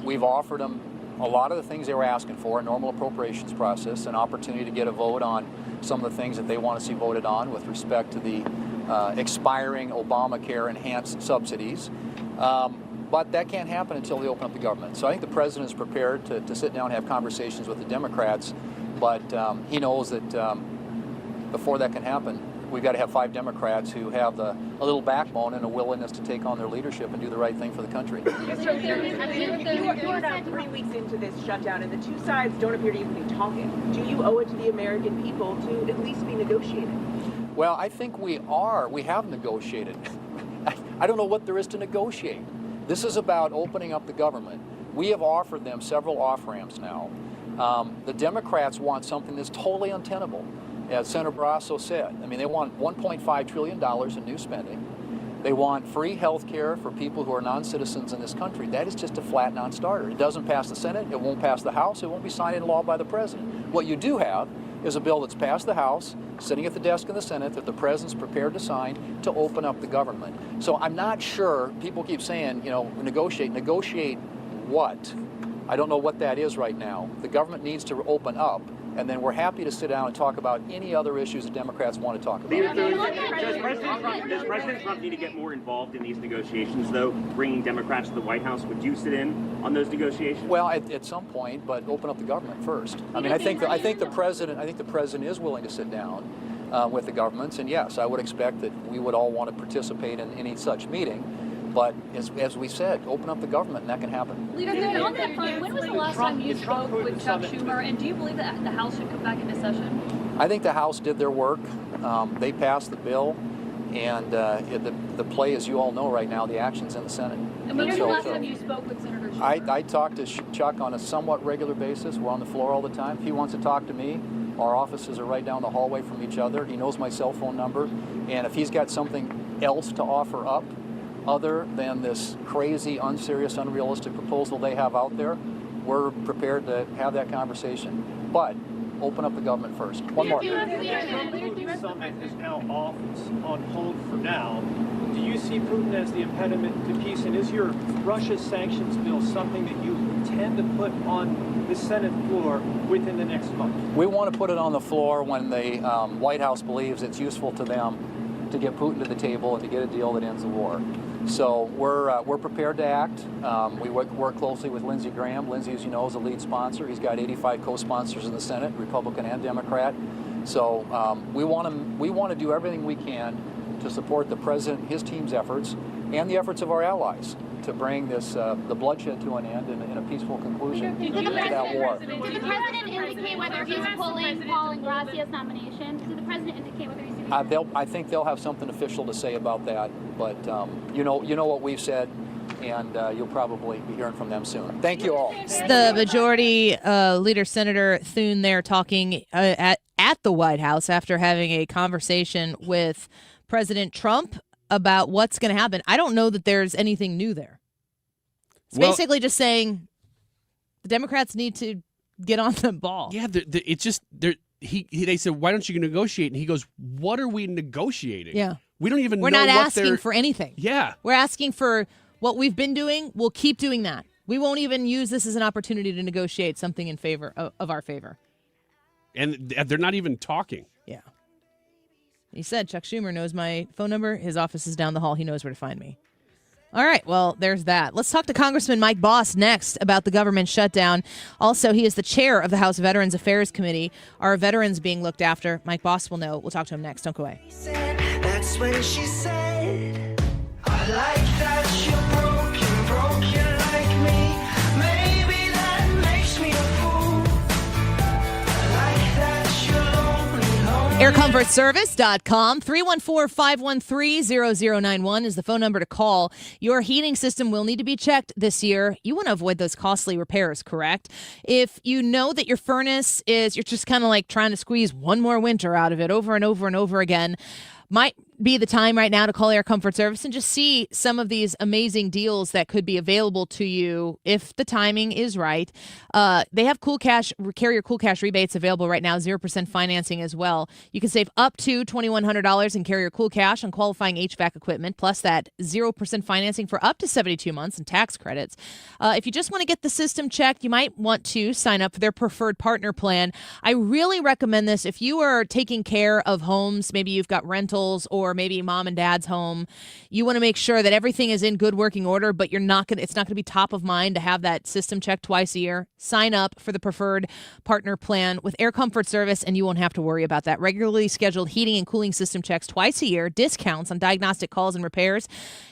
We've offered them a lot of the things they were asking for, a normal appropriations process, an opportunity to get a vote on some of the things that they want to see voted on with respect to the expiring Obamacare enhanced subsidies. But that can't happen until they open up the government. So I think the president is prepared to sit down and have conversations with the Democrats, but he knows that before that can happen, we've got to have 5 Democrats who have a little backbone and a willingness to take on their leadership and do the right thing for the country. You are now 3 weeks into this shutdown, and the two sides don't appear to even be talking. Do you owe it to the American people to at least be negotiating? Well, I think we are. We have negotiated. I don't know what there is to negotiate. This is about opening up the government. We have offered them several off-ramps now. The Democrats want something that's totally untenable, as Senator Barrasso said. I mean, they want $1.5 trillion in new spending. They want free health care for people who are non-citizens in this country. That is just a flat non-starter. It doesn't pass the Senate, it won't pass the House, it won't be signed into law by the President. What you do have is a bill that's passed the House, sitting at the desk in the Senate, that the President's prepared to sign to open up the government. So I'm not sure, people keep saying, negotiate. Negotiate what? I don't know what that is right now. The government needs to open up, and then we're happy to sit down and talk about any other issues the Democrats want to talk about. Does President Trump need to get more involved in these negotiations, though, bringing Democrats to the White House? Would you sit in on those negotiations? Well, at some point, but open up the government first. I mean, I think the president is willing to sit down with the governments, and yes, I would expect that we would all want to participate in any such meeting. But as we said, open up the government, and that can happen. Leader, on that front, when was the last time you spoke with Chuck Schumer, and do you believe that the House should come back into session? I think the House did their work. They passed the bill, and the play, as you all know right now, the action's in the Senate. And when was the last time you spoke with Senator Schumer? I talk to Chuck on a somewhat regular basis. We're on the floor all the time. If he wants to talk to me, our offices are right down the hallway from each other. He knows my cell phone number, and if he's got something else to offer up, other than this crazy, unserious, unrealistic proposal they have out there, we're prepared to have that conversation. But open up the government first. One more. The summit is now off on hold for now. Do you see Putin as the impediment to peace? And is your Russia sanctions bill something that you intend to put on the Senate floor within the next month? We want to put it on the floor when the White House believes it's useful to them to get Putin to the table and to get a deal that ends the war. So we're prepared to act. We work closely with Lindsey Graham. Lindsey, as you know, is a lead sponsor. He's got 85 co-sponsors in the Senate, Republican and Democrat. So we want to do everything we can to support the president, his team's efforts, and the efforts of our allies to bring this the bloodshed to an end and a peaceful conclusion to that war. Did the president indicate whether he's pulling Paul and Gracia's nomination? Did the president indicate whether he's doing I think they'll have something official to say about that. But you know what we've said, and you'll probably be hearing from them soon. Thank you all. The majority leader, Senator Thune, there talking at the White House after having a conversation with President Trump about what's going to happen. I don't know that there's anything new there. It's basically just saying the Democrats need to get on the ball. Yeah, it's just they said, why don't you negotiate? And he goes, what are we negotiating? Yeah. We don't even We're know not what asking for anything. Yeah. We're asking for what we've been doing. We'll keep doing that. We won't even use this as an opportunity to negotiate something in favor of our favor. And they're not even talking. Yeah. He said Chuck Schumer knows my phone number. His office is down the hall. He knows where to find me. All right, well, there's that. Let's talk to Congressman Mike Bost next about the government shutdown. Also, he is the chair of the House Veterans Affairs Committee. Are veterans being looked after? Mike Bost will know. We'll talk to him next. Don't go away. That's when she said, I like that you're broken like me. Maybe that makes me a fool. I like that you're lonely. AirComfortService.com. 314-513-0091 is the phone number to call. Your heating system will need to be checked this year. You want to avoid those costly repairs, correct? If you know that your furnace you're just kind of like trying to squeeze one more winter out of it over and over and over again, might be the time right now to call Air Comfort Service and just see some of these amazing deals that could be available to you if the timing is right. They have carrier cool cash rebates available right now, 0% financing as well. You can save up to $2,100 in carrier cool cash on qualifying HVAC equipment, plus that 0% financing for up to 72 months and tax credits. If you just want to get the system checked, you might want to sign up for their preferred partner plan. I really recommend this if you are taking care of homes. Maybe you've got rentals or or maybe mom and dad's home. You want to make sure that everything is in good working order, but it's not going to be top of mind to have that system checked twice a year. Sign up for the preferred partner plan with Air Comfort Service, and you won't have to worry about that. Regularly scheduled heating and cooling system checks twice a year, discounts on diagnostic calls and repairs,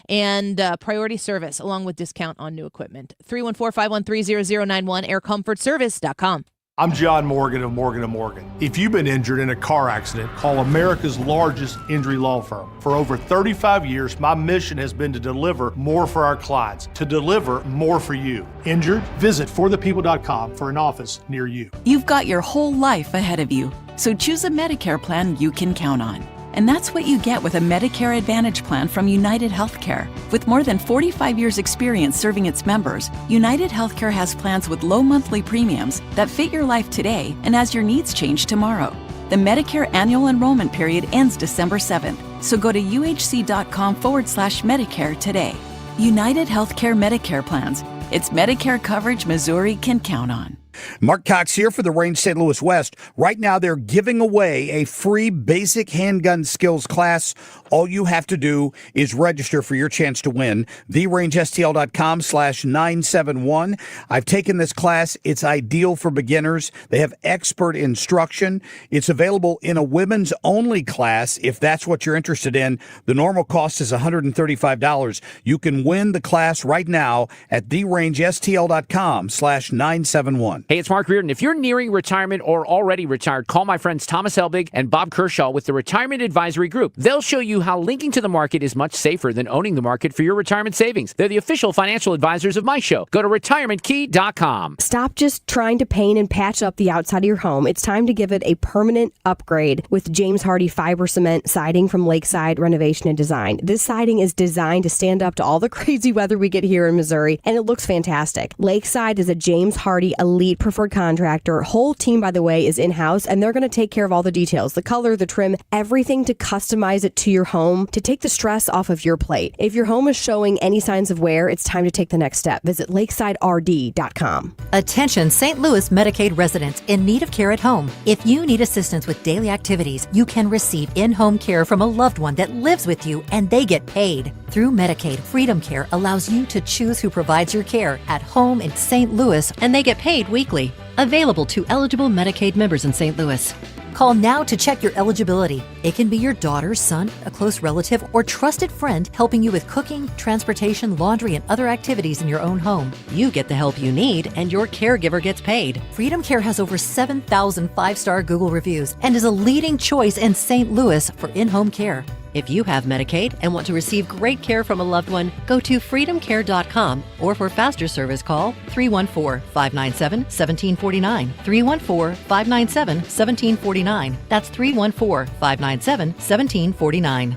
and priority service, along with discount on new equipment. 314-513-0091, aircomfortservice.com. I'm John Morgan of Morgan & Morgan. If you've been injured in a car accident, call America's largest injury law firm. For over 35 years, my mission has been to deliver more for our clients, to deliver more for you. Injured? Visit forthepeople.com for an office near you. You've got your whole life ahead of you, so choose a Medicare plan you can count on. And that's what you get with a Medicare Advantage plan from United Healthcare. With more than 45 years' experience serving its members, United Healthcare has plans with low monthly premiums that fit your life today and as your needs change tomorrow. The Medicare annual enrollment period ends December 7th, so go to uhc.com/Medicare today. United Healthcare Medicare plans. It's Medicare coverage Missouri can count on. Mark Cox here for the Range St. Louis West. Right now, they're giving away a free basic handgun skills class. All you have to do is register for your chance to win. TheRangeSTL.com/971. I've taken this class. It's ideal for beginners. They have expert instruction. It's available in a women's only class. If that's what you're interested in, the normal cost is $135. You can win the class right now at TheRangeSTL.com/971. Hey, it's Mark Reardon. If you're nearing retirement or already retired, call my friends Thomas Helbig and Bob Kershaw with the Retirement Advisory Group. They'll show you how linking to the market is much safer than owning the market for your retirement savings. They're the official financial advisors of my show. Go to retirementkey.com. Stop just trying to paint and patch up the outside of your home. It's time to give it a permanent upgrade with James Hardy Fiber Cement Siding from Lakeside Renovation and Design. This siding is designed to stand up to all the crazy weather we get here in Missouri, and it looks fantastic. Lakeside is a James Hardy Elite preferred contractor. Whole team, by the way, is in-house, and they're going to take care of all the details, the color, the trim, everything to customize it to your home, to take the stress off of your plate. If your home is showing any signs of wear, it's time to take the next step. Visit lakesiderd.com. Attention St. Louis Medicaid residents in need of care at home. If you need assistance with daily activities, you can receive in-home care from a loved one that lives with you, and they get paid. Through Medicaid, Freedom Care allows you to choose who provides your care at home in St. Louis, and they get paid weekly. Available to eligible Medicaid members in St. Louis. Call now to check your eligibility. It can be your daughter, son, a close relative, or trusted friend helping you with cooking, transportation, laundry, and other activities in your own home. You get the help you need, and your caregiver gets paid. Freedom Care has over 7,000 five-star Google reviews and is a leading choice in St. Louis for in-home care. If you have Medicaid and want to receive great care from a loved one, go to freedomcare.com, or for faster service, call 314-597-1749. 314-597-1749. That's 314-597-1749.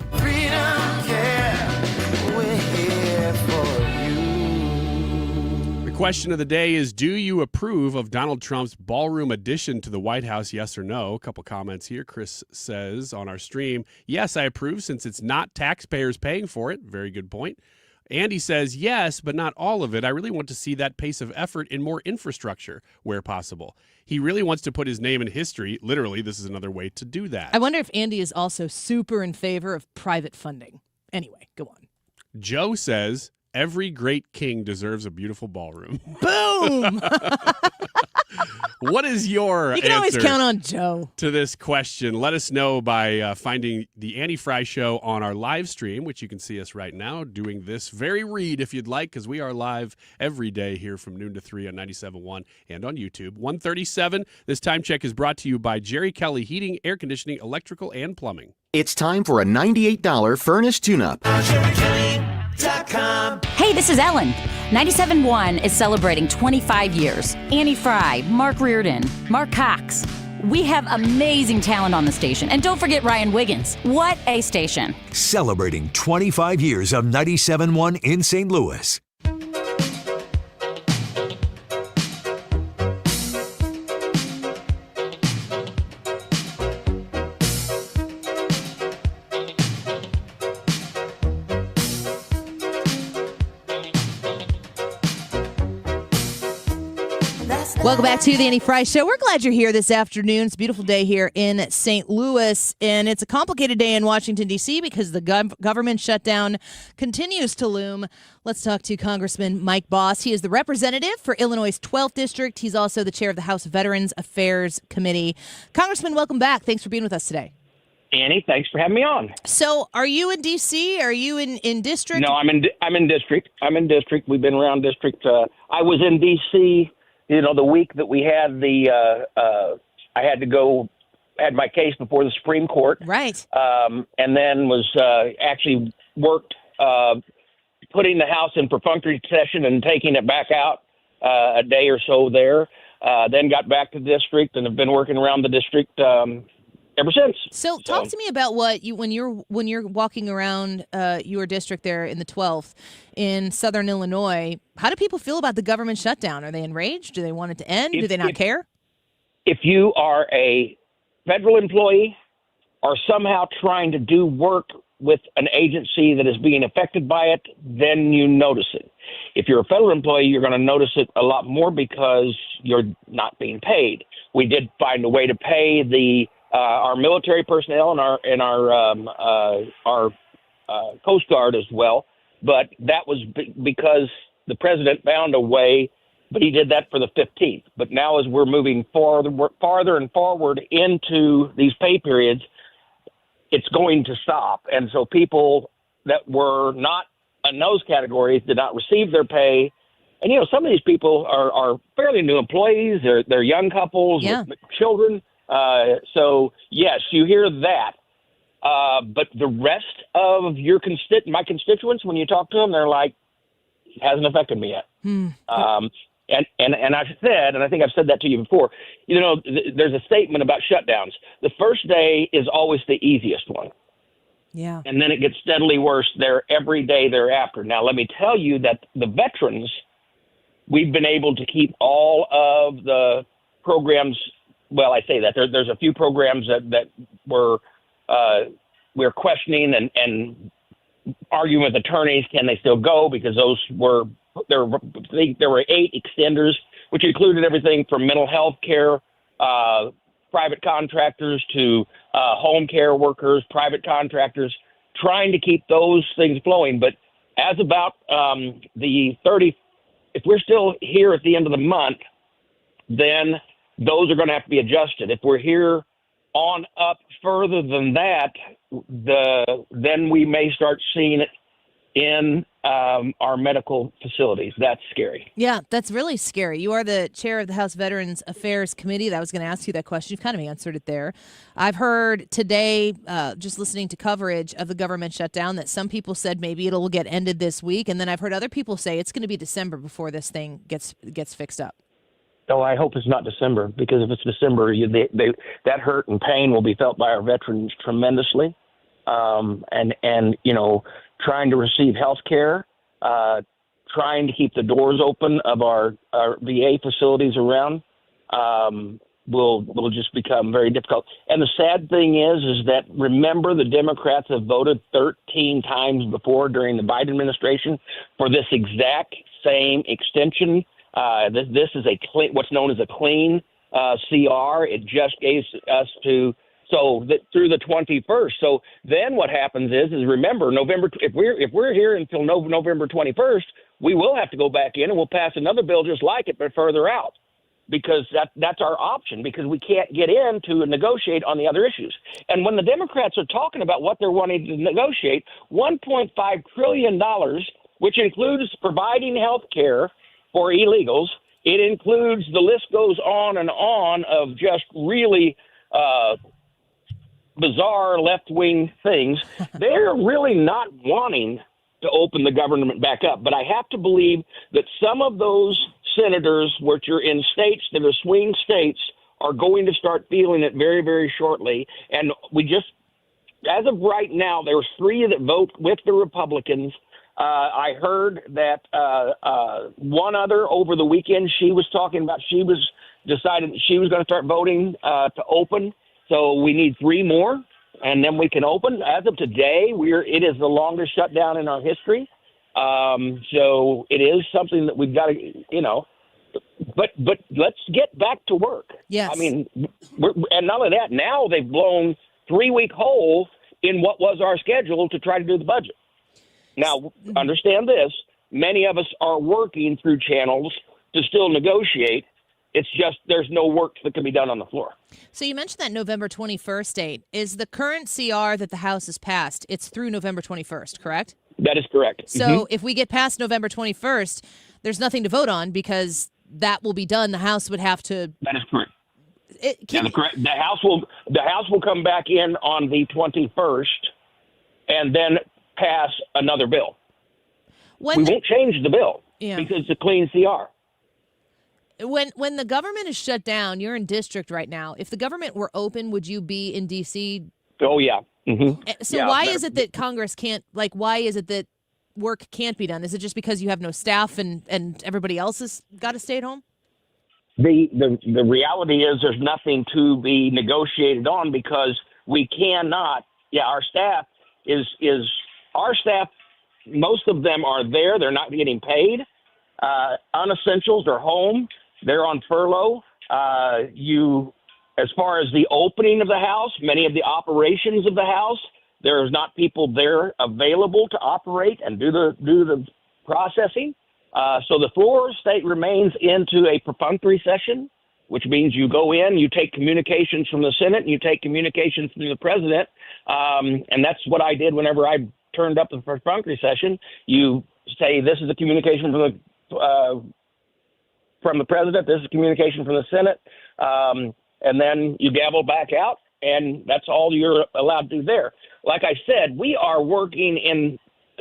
The question of the day is, do you approve of Donald Trump's ballroom addition to the White House, yes or no? A couple comments here. Chris says on our stream, yes, I approve since it's not taxpayers paying for it. Very good point. Andy says, yes, but not all of it. I really want to see that pace of effort in more infrastructure where possible. He really wants to put his name in history. Literally, this is another way to do that. I wonder if Andy is also super in favor of private funding. Anyway, go on. Joe says, every great king deserves a beautiful ballroom. Boom! What is your You can always count on Joe. To this question? Let us know by finding the Annie Fry Show on our live stream, which you can see us right now doing this very read if you'd like, because we are live every day here from noon to 3 on 97.1 and on YouTube. 1:37. This time check is brought to you by Jerry Kelly Heating, Air Conditioning, Electrical, and Plumbing. It's time for a $98 furnace tune-up. Hey, this is Ellen. 97.1 is celebrating 25 years. Annie Fry, Mark Reardon, Mark Cox. We have amazing talent on the station. And don't forget Ryan Wiggins. What a station. Celebrating 25 years of 97.1 in St. Louis. That's Welcome back to the Annie Fry Show. We're glad you're here this afternoon. It's a beautiful day here in St. Louis, and it's a complicated day in Washington, D.C. because the government shutdown continues to loom. Let's talk to Congressman Mike Bost. He is the representative for Illinois' 12th District. He's also the chair of the House Veterans Affairs Committee. Congressman, welcome back. Thanks for being with us today. Annie, thanks for having me on. So, are you in D.C.? Are you in district? No, I'm in district. I'm in district. We've been around district. I was in D.C., the week that we had I had my case before the Supreme Court. Right. And then was actually worked putting the House in perfunctory session and taking it back out a day or so there. Then got back to the district and have been working around the district ever since. So talk to me about what you when you're walking around your district there in the 12th in Southern Illinois. How do people feel about the government shutdown? Are they enraged? Do they want it to end? Do they not care? If you are a federal employee or somehow trying to do work with an agency that is being affected by it, then you notice it. If you're a federal employee, you're going to notice it a lot more because you're not being paid. We did find a way to pay our military personnel and our Coast Guard as well, but that was because the president found a way. But he did that for the 15th. But now, as we're moving farther and forward into these pay periods, it's going to stop. And so people that were not in those categories did not receive their pay. And some of these people are fairly new employees. They're young couples with children. So, yes, you hear that. But the rest of my constituents, when you talk to them, they're like, it hasn't affected me yet. And I've said, and I think I've said that to you before, there's a statement about shutdowns. The first day is always the easiest one. Yeah. And then it gets steadily worse there every day thereafter. Now, let me tell you that the veterans, we've been able to keep all of the programs. Well, I say that there's a few programs that we're questioning and arguing with attorneys. Can they still go? Because there were 8 extenders, which included everything from mental health care, private contractors to home care workers, private contractors, trying to keep those things flowing. But as about the 30, if we're still here at the end of the month, then those are going to have to be adjusted. If we're here on up further than that, then we may start seeing it in our medical facilities. That's scary. Yeah, that's really scary. You are the chair of the House Veterans Affairs Committee. I was going to ask you that question. You've kind of answered it there. I've heard today, just listening to coverage of the government shutdown, that some people said maybe it'll get ended this week. And then I've heard other people say it's going to be December before this thing gets fixed up. Oh, I hope it's not December, because if it's December, that hurt and pain will be felt by our veterans tremendously. And trying to receive health care, trying to keep the doors open of our VA facilities around will just become very difficult. And the sad thing is that, remember, the Democrats have voted 13 times before during the Biden administration for this exact same extension. This is what's known as a clean CR. It just gave us through the 21st. So then what happens is remember, November. If we're here until November 21st, we will have to go back in and we'll pass another bill just like it, but further out, because that's our option, because we can't get in to negotiate on the other issues. And when the Democrats are talking about what they're wanting to negotiate, $1.5 trillion, which includes providing health care for illegals, it includes, the list goes on and on of just really bizarre left-wing things. They're really not wanting to open the government back up. But I have to believe that some of those senators, which are in states that are swing states, are going to start feeling it very, very shortly. And as of right now, there's 3 that vote with the Republicans. I heard that one other over the weekend, she was talking about, decided that she was going to start voting to open. So we need 3 more, and then we can open. As of today, it is the longest shutdown in our history. So it is something that we've got to, But let's get back to work. Yes. I mean, and not only that, now they've blown 3-week hole in what was our schedule to try to do the budget. Now, understand this. Many of us are working through channels to still negotiate. It's just there's no work that can be done on the floor. So you mentioned that November 21st date. Is the current CR that the House has passed, it's through November 21st, correct? That is correct. So if we get past November 21st, there's nothing to vote on because that will be done. The House would have to. That is correct. The House will come back in on the 21st and then pass another bill. We won't change the bill because it's a clean CR. When the government is shut down, you're in district right now. If the government were open, would you be in D.C.? Oh, yeah. So why is it that Congress can't, why is it that work can't be done? Is it just because you have no staff and everybody else has got to stay at home? The reality is there's nothing to be negotiated on because we cannot. Our staff most of them are there. They're not getting paid. Unessentials are home. They're on furlough. As far as the opening of the House, many of the operations of the House, there's not people there available to operate and do the processing. So the floor state remains into a perfunctory session, which means you go in, you take communications from the Senate, and you take communications from the president. And that's what I did whenever I turned up the perfunctory session. You say, this is a communication from the president, this is a communication from the Senate, and then you gavel back out, and that's all you're allowed to do there. Like I said, we are working in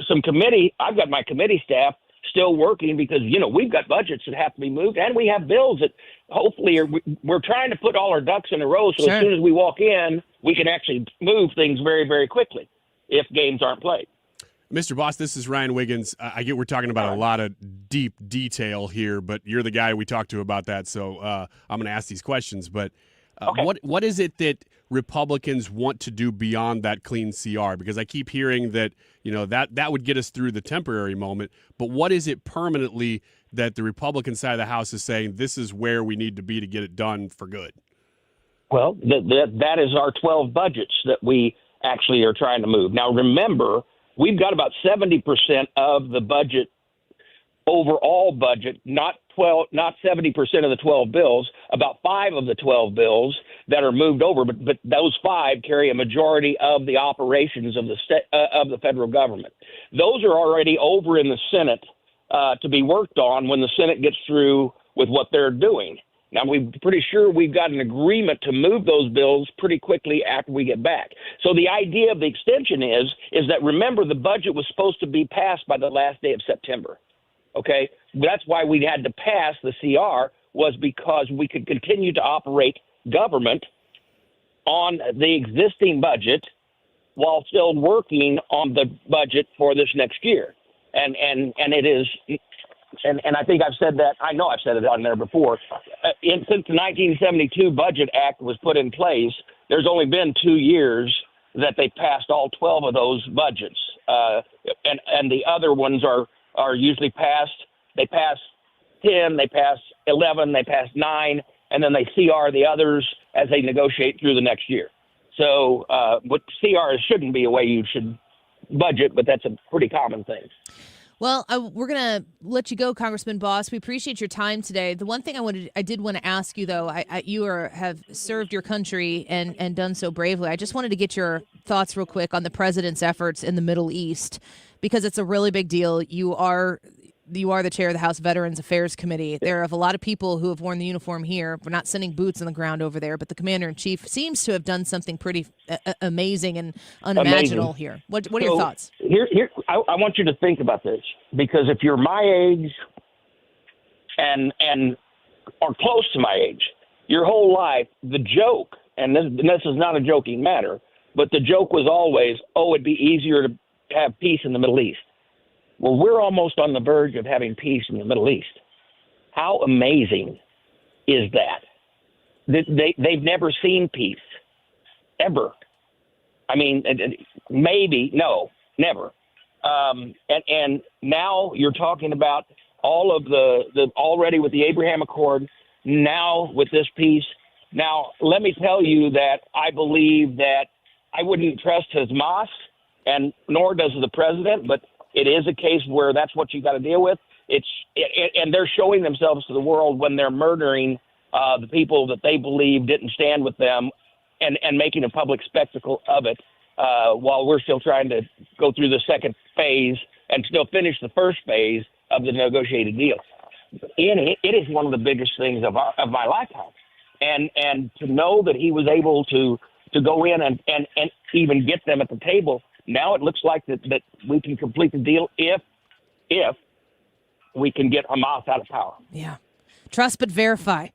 some committee. I've got my committee staff still working because, we've got budgets that have to be moved, and we have bills that hopefully we're trying to put all our ducks in a row so as soon as we walk in, we can actually move things very, very quickly if games aren't played. Mr. Bost, this is Ryan Wiggins. I get we're talking about a lot of deep detail here, but you're the guy we talked to about that, so I'm going to ask these questions. But what is it that Republicans want to do beyond that clean CR? Because I keep hearing that that would get us through the temporary moment, but what is it permanently that the Republican side of the House is saying this is where we need to be to get it done for good? Well, that is our 12 budgets that we actually are trying to move. Now, remember, we've got about 70% of the budget, overall budget, not 70% of the 12 bills, about 5 of the 12 bills that are moved over, but those 5 carry a majority of the operations of the federal government. Those are already over in the Senate to be worked on when the Senate gets through with what they're doing. Now, we're pretty sure we've got an agreement to move those bills pretty quickly after we get back. So the idea of the extension is that, remember, the budget was supposed to be passed by the last day of September. Okay? That's why we had to pass the CR, was because we could continue to operate government on the existing budget while still working on the budget for this next year. And it is... And I think I've said that. I know I've said it on there before. Since the 1972 Budget Act was put in place, there's only been 2 years that they passed all 12 of those budgets. And the other ones are usually passed. They pass 10, they pass 11, they pass 9, and then they CR the others as they negotiate through the next year. So what CR shouldn't be a way you should budget, but that's a pretty common thing. Well, we're going to let you go, Congressman Bost. We appreciate your time today. The one thing I did want to ask you, though, you have served your country and done so bravely. I just wanted to get your thoughts real quick on the president's efforts in the Middle East, because it's a really big deal. You are the chair of the House Veterans Affairs Committee. There are a lot of people who have worn the uniform here. We're not sending boots on the ground over there, but the commander-in-chief seems to have done something pretty amazing and unimaginable here. What are your thoughts? Here, I want you to think about this, because if you're my age and or close to my age, your whole life, the joke, and this is not a joking matter, but the joke was always, it'd be easier to have peace in the Middle East. Well, we're almost on the verge of having peace in the Middle East. How amazing is that? They've never seen peace, ever. I mean, maybe, no, never. And now you're talking about all of the already with the Abraham Accord, now with this piece. Now, let me tell you that I believe that I wouldn't trust Hamas, and nor does the president, but it is a case where that's what you got to deal with. And they're showing themselves to the world when they're murdering the people that they believe didn't stand with them, and making a public spectacle of it, while we're still trying to go through the second phase and still finish the first phase of the negotiated deal. It is one of the biggest things of my lifetime, and to know that he was able to go in and even get them at the table. Now it looks like that we can complete the deal if we can get Hamas out of power. Yeah. Trust but verify.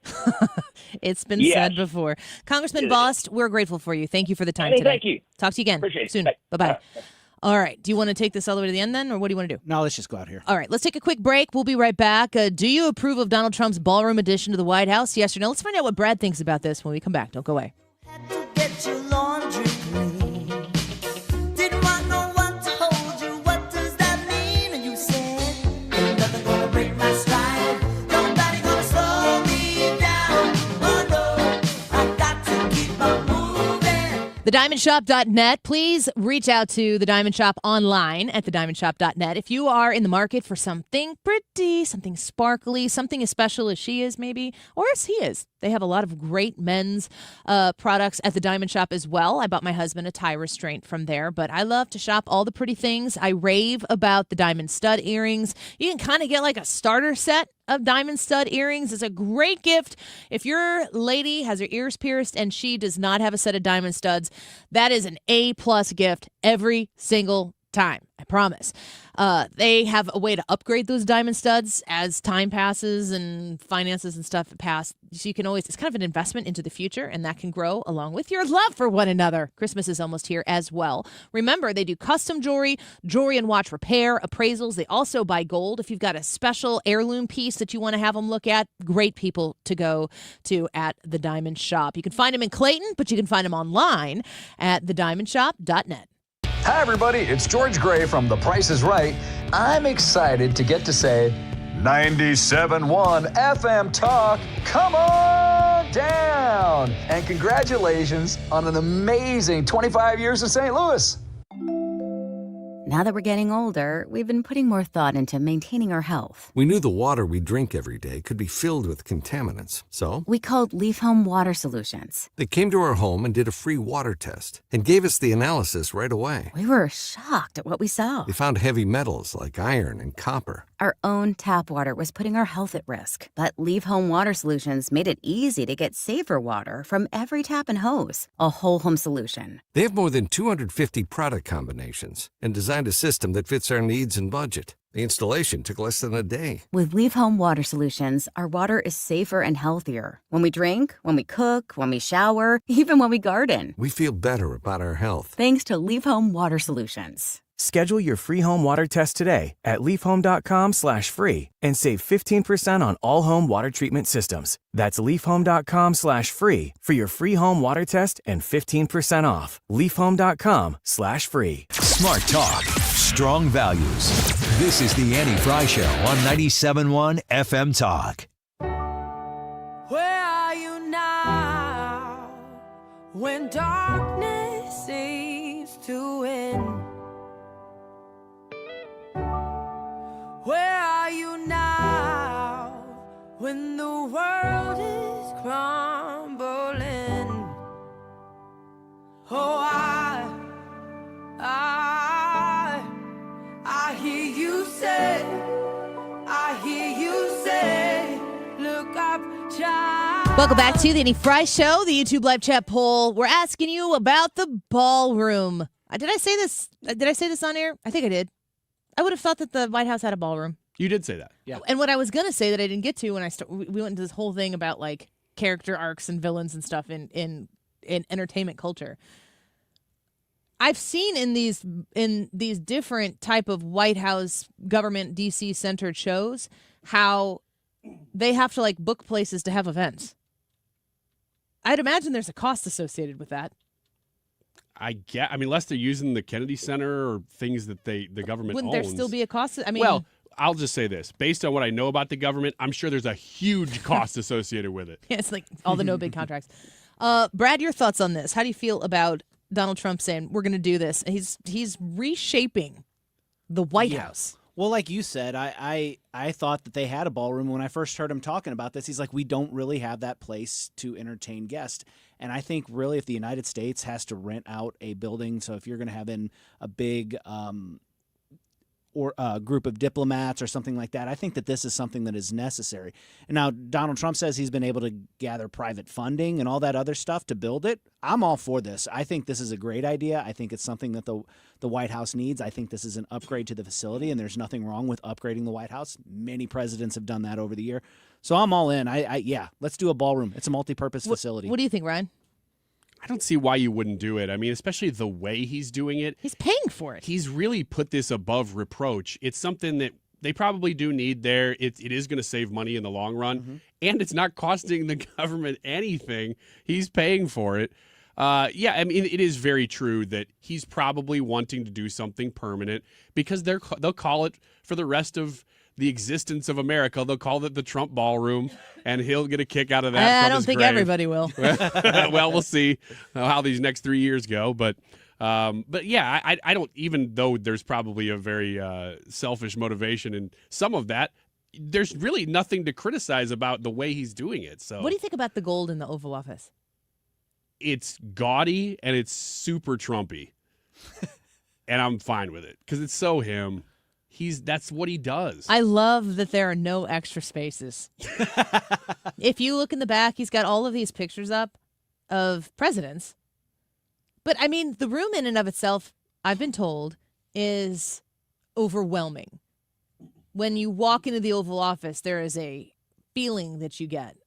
It's been said before. Congressman Bost, we're grateful for you. Thank you for the time today. Thank you. Talk to you again Appreciate it. soon. Bye-bye. All right. Do you want to take this all the way to the end then, or what do you want to do? No, let's just go out here. All right. Let's take a quick break. We'll be right back. Do you approve of Donald Trump's ballroom addition to the White House? Yes or no? Let's find out what Brad thinks about this when we come back. Don't go away. Get your laundry clean. Didn't want no one to hold you. What does that mean? And you said, ain't nothing gonna break my stride. Nobody gonna slow me down. Oh no, I got to keep on moving. TheDiamondShop.net. Please reach out to The Diamond Shop online at TheDiamondShop.net. If you are in the market for something pretty, something sparkly, something as special as she is maybe, or as he is. They have a lot of great men's products at the Diamond Shop as well. I bought my husband a tie restraint from there, but I love to shop all the pretty things. I rave about the diamond stud earrings. You can kind of get like a starter set of diamond stud earrings. It's a great gift. If your lady has her ears pierced and she does not have a set of diamond studs, that is an A+ gift every single time. I promise. They have a way to upgrade those diamond studs as time passes and finances and stuff pass. So you can always, it's kind of an investment into the future, and that can grow along with your love for one another. Christmas is almost here as well. Remember, they do custom jewelry and watch repair, appraisals. They also buy gold. If you've got a special heirloom piece that you want to have them look at, great people to go to at the Diamond Shop. You can find them in Clayton, but you can find them online at thediamondshop.net. Hi, everybody. It's George Gray from The Price is Right. I'm excited to get to say 97.1 FM Talk. Come on down. And congratulations on an amazing 25 years in St. Louis. Now that we're getting older, we've been putting more thought into maintaining our health. We knew the water we drink every day could be filled with contaminants, so we called Leaf Home Water Solutions. They came to our home and did a free water test and gave us the analysis right away. We were shocked at what we saw. They found heavy metals like iron and copper. Our own tap water was putting our health at risk, but Leaf Home Water Solutions made it easy to get safer water from every tap and hose. A whole home solution. They have more than 250 product combinations and designed a system that fits our needs and budget. The installation took less than a day. With Leaf Home Water Solutions, our water is safer and healthier. When we drink, when we cook, when we shower, even when we garden. We feel better about our health. Thanks to Leaf Home Water Solutions. Schedule your free home water test today at leafhome.com/free and save 15% on all home water treatment systems. That's leafhome.com/free for your free home water test and 15% off. leafhome.com/free. Smart talk, strong values. This is the Annie Fry Show on 97.1 FM Talk. Where are you now when darkness seems to win? Where are you now when the world is crumbling? Oh, I hear you say, look up, child. Welcome back to the Annie Fry Show, the YouTube live chat poll. We're asking you about the ballroom. Did I say this? Did I say this on air? I think I did. I would have thought that the White House had a ballroom. You did say that. Yeah. And what I was going to say that I didn't get to when we went into this whole thing about like character arcs and villains and stuff in entertainment culture. I've seen in these different type of White House government DC centered shows how they have to like book places to have events. I'd imagine there's a cost associated with that. I mean, unless they're using the Kennedy Center or things that the government Wouldn't owns. there still be a cost? I mean, Well, I'll just say this. Based on what I know about the government, I'm sure there's a huge cost associated with it. yeah, it's like all the no bid contracts. Brad, your thoughts on this? How do you feel about Donald Trump saying we're going to do this? He's reshaping the White House. Well, like you said, I thought that they had a ballroom when I first heard him talking about this. He's like, we don't really have that place to entertain guests. And I think really if the United States has to rent out a building, so if you're going to have in a big or a group of diplomats or something like that, I think that this is something that is necessary. And now Donald Trump says he's been able to gather private funding and all that other stuff to build it. I'm all for this. I think this is a great idea. I think it's something that the White House needs. I think this is an upgrade to the facility, and there's nothing wrong with upgrading the White House. Many presidents have done that over the year. So I'm all in. Yeah, let's do a ballroom. It's a multi-purpose facility. What do you think, Ryan? I don't see why you wouldn't do it. I mean, especially the way he's doing it. He's paying for it. He's really put this above reproach. It's something that they probably do need there. It is going to save money in the long run, and it's not costing the government anything. He's paying for it. Yeah, I mean, it is very true that he's probably wanting to do something permanent because they'll call it for the rest of the existence of America. They'll call it the Trump Ballroom, and he'll get a kick out of that. I don't think everybody will. Well, we'll see how these next 3 years go. But yeah, I don't, even though there's probably a very selfish motivation in some of that, there's really nothing to criticize about the way he's doing it. So what do you think about the gold in the Oval Office? It's gaudy and it's super Trumpy. And I'm fine with it because it's so him. That's what he does. I love that there are no extra spaces. If you look in the back, he's got all of these pictures up of presidents. But I mean, the room in and of itself, I've been told, is overwhelming. When you walk into the Oval Office, there is a feeling that you get.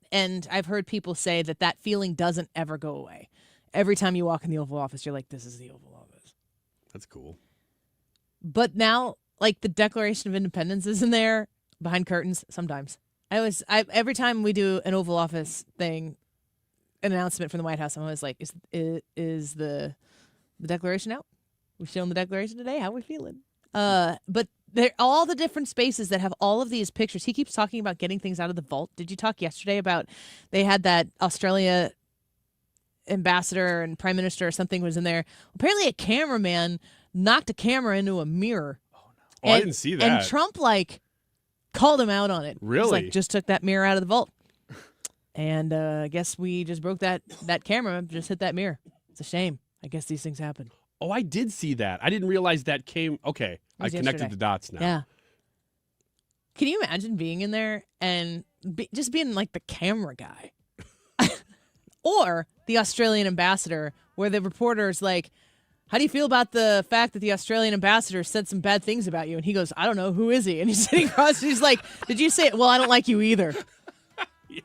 And I've heard people say that feeling doesn't ever go away. Every time you walk in the Oval Office, you're like, this is the Oval Office. That's cool. But now, like, the Declaration of Independence is in there behind curtains sometimes. Every time we do an Oval Office thing, an announcement from the White House, I'm always like, is the Declaration out? We showing the Declaration today? How are we feeling? But all the different spaces that have all of these pictures. He keeps talking about getting things out of the vault. Did you talk yesterday about they had that Australia ambassador and prime minister or something was in there? Apparently a cameraman knocked a camera into a mirror. Oh, no. I didn't see that. And Trump, called him out on it. Really? He's just took that mirror out of the vault. And I guess we just broke that camera, just hit that mirror. It's a shame. I guess these things happen. Oh, I did see that. I didn't realize that came. Okay, I connected yesterday. the dots now. Yeah. Can you imagine being in there and just being like the camera guy? Or the Australian ambassador, where the reporter's like, how do you feel about the fact that the Australian ambassador said some bad things about you? And he goes, I don't know. Who is he? And he's sitting across. He's like, did you say it? Well, I don't like you either. Yeah.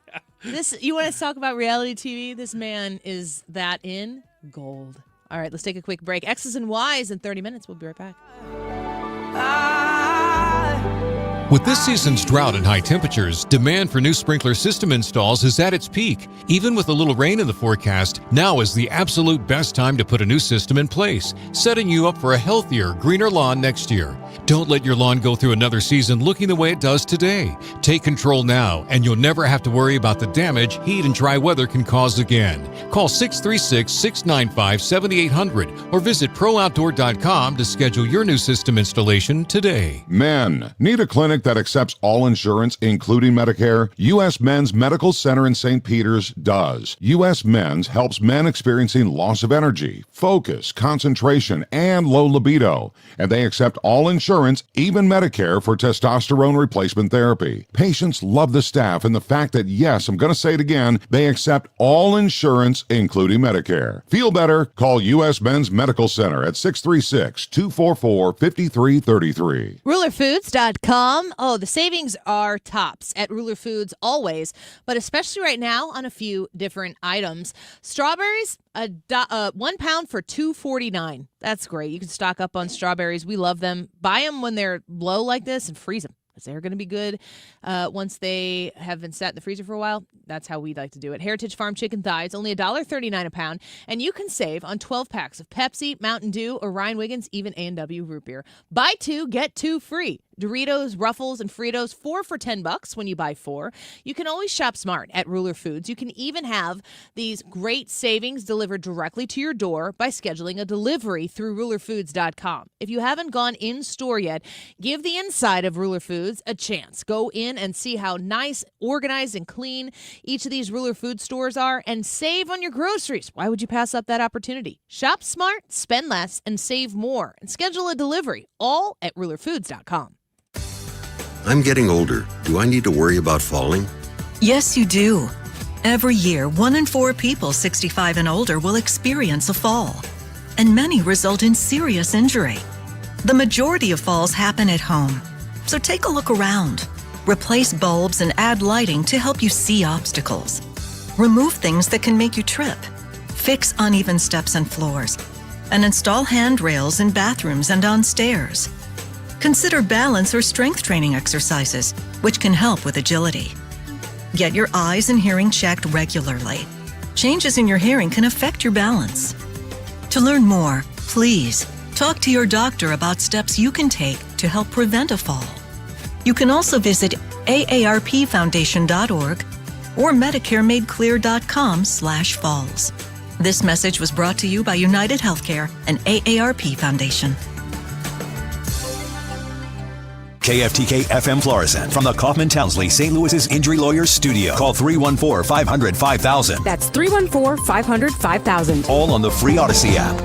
You want to talk about reality TV? This man is that in gold. All right, let's take a quick break. X's and Y's in 30 minutes. We'll be right back. With this season's drought and high temperatures, demand for new sprinkler system installs is at its peak. Even with a little rain in the forecast, now is the absolute best time to put a new system in place, setting you up for a healthier, greener lawn next year. Don't let your lawn go through another season looking the way it does today. Take control now, and you'll never have to worry about the damage heat and dry weather can cause again. Call 636-695-7800 or visit ProOutdoor.com to schedule your new system installation today. Men, need a clinic that accepts all insurance, including Medicare? U.S. Men's Medical Center in St. Peters does. U.S. Men's helps men experiencing loss of energy, focus, concentration, and low libido. And they accept all insurance, even Medicare, for testosterone replacement therapy. Patients love the staff and the fact that, yes, I'm going to say it again, they accept all insurance, including Medicare. Feel better? Call U.S. Men's Medical Center at 636-244-5333. RulerFoods.com. Oh, the savings are tops at Ruler Foods always, but especially right now on a few different items. Strawberries, 1 pound for $2.49. That's great. You can stock up on strawberries. We love them. Buy them when they're low like this and freeze them. because they're going to be good once they have been sat in the freezer for a while. That's how we like to do it. Heritage Farm chicken thighs, only $1.39 a pound, and you can save on 12 packs of Pepsi, Mountain Dew, or Ryan Wiggins, even A&W root beer. Buy 2, get 2 free. Doritos, Ruffles, and Fritos, 4 for $10 when you buy 4. You can always shop smart at Ruler Foods. You can even have these great savings delivered directly to your door by scheduling a delivery through rulerfoods.com. If you haven't gone in store yet, give the inside of Ruler Foods a chance. Go in and see how nice, organized, and clean each of these Ruler Food stores are, and save on your groceries. Why would you pass up that opportunity? Shop smart, spend less, and save more. And schedule a delivery, all at rulerfoods.com. I'm getting older. Do I need to worry about falling? Yes, you do. Every year, 1 in 4 people 65 and older will experience a fall, and many result in serious injury. The majority of falls happen at home, so take a look around. Replace bulbs and add lighting to help you see obstacles. Remove things that can make you trip. Fix uneven steps and floors, and install handrails in bathrooms and on stairs. Consider balance or strength training exercises, which can help with agility. Get your eyes and hearing checked regularly. Changes in your hearing can affect your balance. To learn more, please talk to your doctor about steps you can take to help prevent a fall. You can also visit aarpfoundation.org or MedicareMadeClear.com/falls. This message was brought to you by United Healthcare and AARP Foundation. KFTK FM Florissant from the Kaufman Townsley St. Louis's Injury Lawyers Studio. Call 314-500-5000. That's 314-500-5000. All on the free Odyssey app.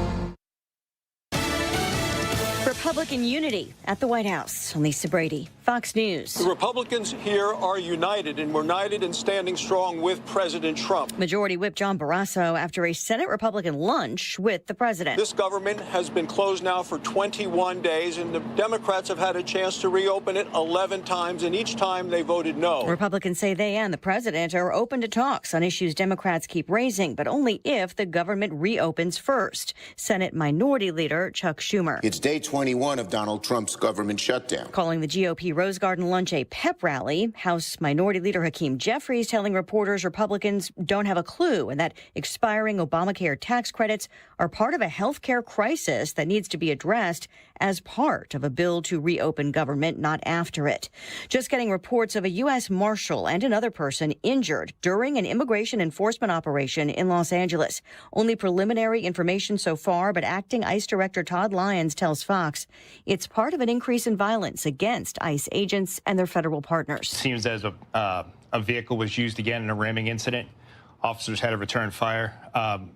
Republican unity at the White House. Lisa Brady, Fox News. The Republicans here are united, and we're united in standing strong with President Trump. Majority Whip John Barrasso after a Senate Republican lunch with the president. This government has been closed now for 21 days, and the Democrats have had a chance to reopen it 11 times, and each time they voted no. Republicans say they and the president are open to talks on issues Democrats keep raising, but only if the government reopens first. Senate Minority Leader Chuck Schumer. It's day 21 of Donald Trump's government shutdown. Calling the GOP Rose Garden lunch a pep rally, House Minority Leader Hakeem Jeffries telling reporters Republicans don't have a clue and that expiring Obamacare tax credits are part of a health care crisis that needs to be addressed as part of a bill to reopen government, not after it. Just getting reports of a U.S. Marshal and another person injured during an immigration enforcement operation in Los Angeles. Only preliminary information so far, but acting ICE Director Todd Lyons tells Fox it's part of an increase in violence against ICE agents and their federal partners. Seems as a vehicle was used again in a ramming incident. Officers had to return fire.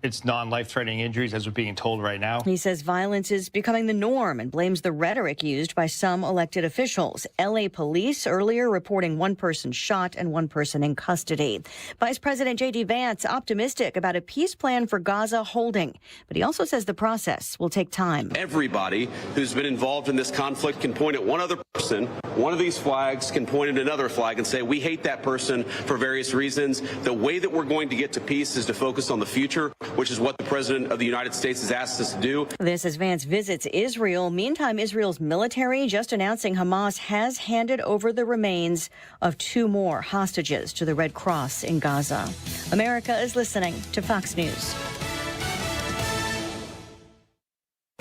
It's non-life-threatening injuries, as we're being told right now. He says violence is becoming the norm and blames the rhetoric used by some elected officials. L.A. police earlier reporting 1 person shot and 1 person in custody. Vice President J.D. Vance optimistic about a peace plan for Gaza holding, but he also says the process will take time. Everybody who's been involved in this conflict can point at one other person. One of these flags can point at another flag and say, we hate that person for various reasons. The way that we're going to get to peace is to focus on the future, which is what the President of the United States has asked us to do. This as Vance visits Israel. Meantime, Israel's military just announcing Hamas has handed over the remains of 2 more hostages to the Red Cross in Gaza. America is listening to Fox News.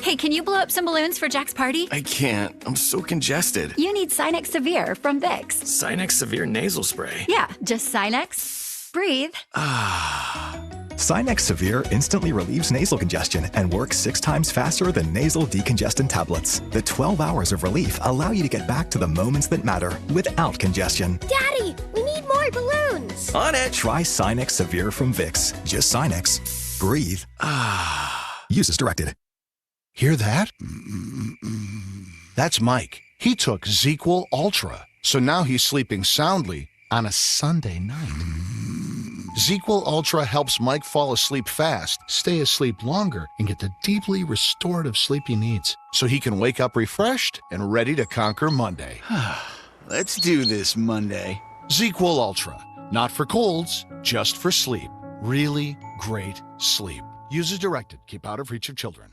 Hey, can you blow up some balloons for Jack's party? I can't. I'm so congested. You need Sinex Severe from Vicks. Sinex Severe nasal spray. Yeah, just Sinex. Breathe. Sinex Severe instantly relieves nasal congestion and works 6 times faster than nasal decongestant tablets. The 12 hours of relief allow you to get back to the moments that matter without congestion. Daddy, we need more balloons. On it. Try Sinex Severe from Vicks. Just Sinex. Breathe. Use as directed. Hear that? That's Mike. He took ZQL Ultra, so now he's sleeping soundly on a Sunday night. ZQL Ultra helps Mike fall asleep fast, stay asleep longer, and get the deeply restorative sleep he needs so he can wake up refreshed and ready to conquer Monday. Let's do this Monday. ZQL Ultra. Not for colds, just for sleep. Really great sleep. Use as directed. Keep out of reach of children.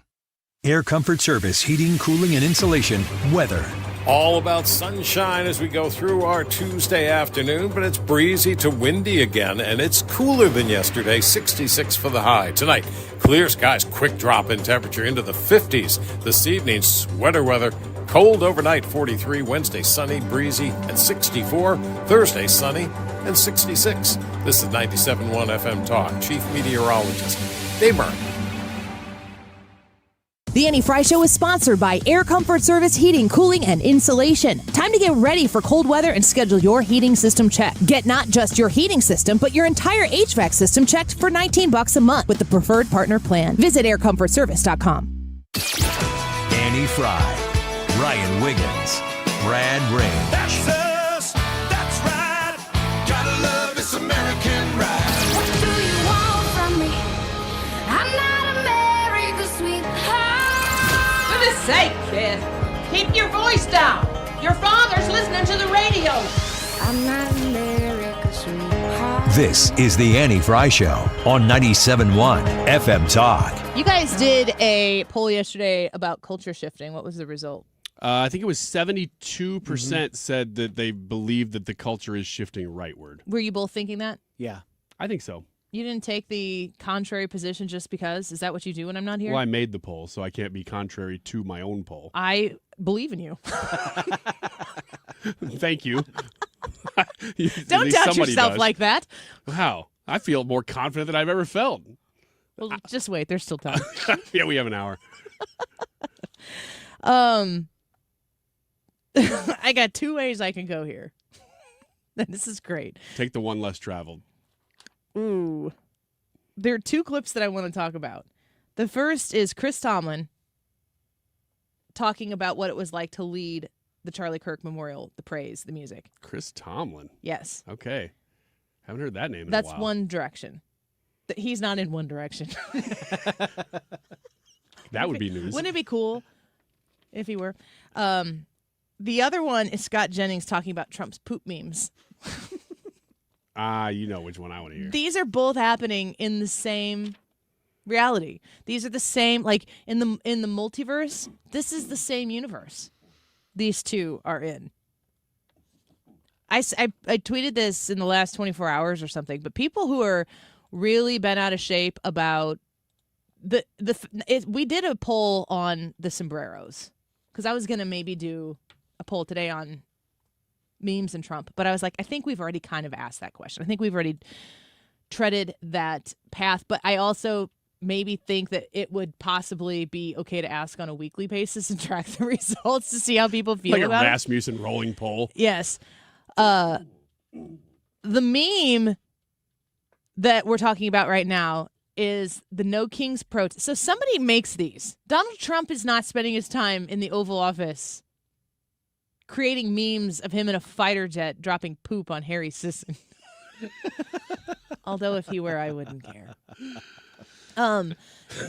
Air Comfort Service, heating, cooling, and insulation. Weather. All about sunshine as we go through our Tuesday afternoon, but it's breezy to windy again, and it's cooler than yesterday, 66 for the high. Tonight, clear skies, quick drop in temperature into the 50s. This evening, sweater weather. Cold overnight, 43. Wednesday, sunny, breezy, and 64. Thursday, sunny, and 66. This is 97.1 FM Talk. Chief Meteorologist Dave Murray. The Annie Fry Show is sponsored by Air Comfort Service Heating, Cooling, and Insulation. Time to get ready for cold weather and schedule your heating system check. Get not just your heating system, but your entire HVAC system checked for $19 a month with the Preferred Partner Plan. Visit aircomfortservice.com. Annie Fry, Ryan Wiggins, Brad Ray. That's us. That's right. Gotta love this American ride. What do you want from me? I'm not America's sweetheart. For goodness sake, kid. Keep your voice down. Your father's listening to the radio. I'm not America's sweetheart. This is the Annie Fry Show on 97.1 FM Talk. You guys did a poll yesterday about culture shifting. What was the result? I think it was 72% said that they believe that the culture is shifting rightward. Were you both thinking that? Yeah. I think so. You didn't take the contrary position just because? Is that what you do when I'm not here? Well, I made the poll, so I can't be contrary to my own poll. I believe in you. Thank you. Don't doubt yourself like that. Wow. I feel more confident than I've ever felt. Well, just wait. There's still time. Yeah, we have an hour. I got two ways I can go here. This is great. Take the one less traveled. Ooh. There are two clips that I want to talk about. The first is Chris Tomlin talking about what it was like to lead the Charlie Kirk Memorial, the praise, the music. Chris Tomlin? Yes. Okay. Haven't heard that name in a That's while. One Direction. He's not in One Direction. That would be news. Wouldn't it be cool if he were? The other one is Scott Jennings talking about Trump's poop memes. You know which one I want to hear. These are both happening in the same reality. These are the same, like in the multiverse. This is the same universe. These two are in. I tweeted this in the last 24 hours or something, but people who are really bent out of shape about we did a poll on the sombreros because I was gonna maybe do a poll today on memes and Trump, but I was like, I think we've already kind of asked that question. I think we've already treaded that path, but I also maybe think that it would possibly be okay to ask on a weekly basis and track the results to see how people feel like about a Rasmussen rolling poll. Yes. The meme that we're talking about right now is the No Kings protest. So somebody makes these. Donald Trump is not spending his time in the Oval Office creating memes of him in a fighter jet dropping poop on Harry Sisson. Although if he were, I wouldn't care.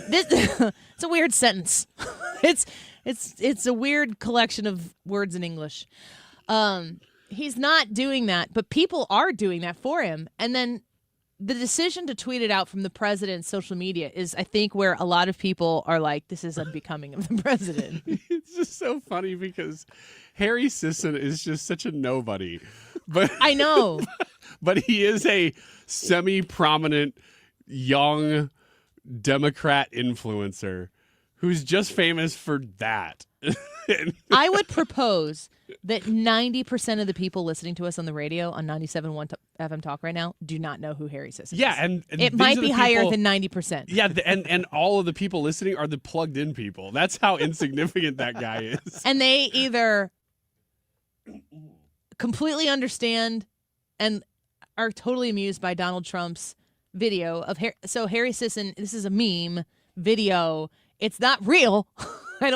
This it's a weird sentence. It's a weird collection of words in English. He's not doing that, but people are doing that for him. And then the decision to tweet it out from the president's social media is, I think, where a lot of people are like, this is unbecoming of the president. It's just so funny because Harry Sisson is just such a nobody. But I know. But he is a semi-prominent young Democrat influencer who's just famous for that. I would propose that 90% of the people listening to us on the radio on 97.1 FM Talk right now do not know who Harry Sisson is. Yeah, and it these might are be the higher people- than 90%. Yeah, and all of the people listening are the plugged-in people. That's how insignificant that guy is. And they either completely understand and are totally amused by Donald Trump's video of Harry Sisson. This is a meme video. It's not real. I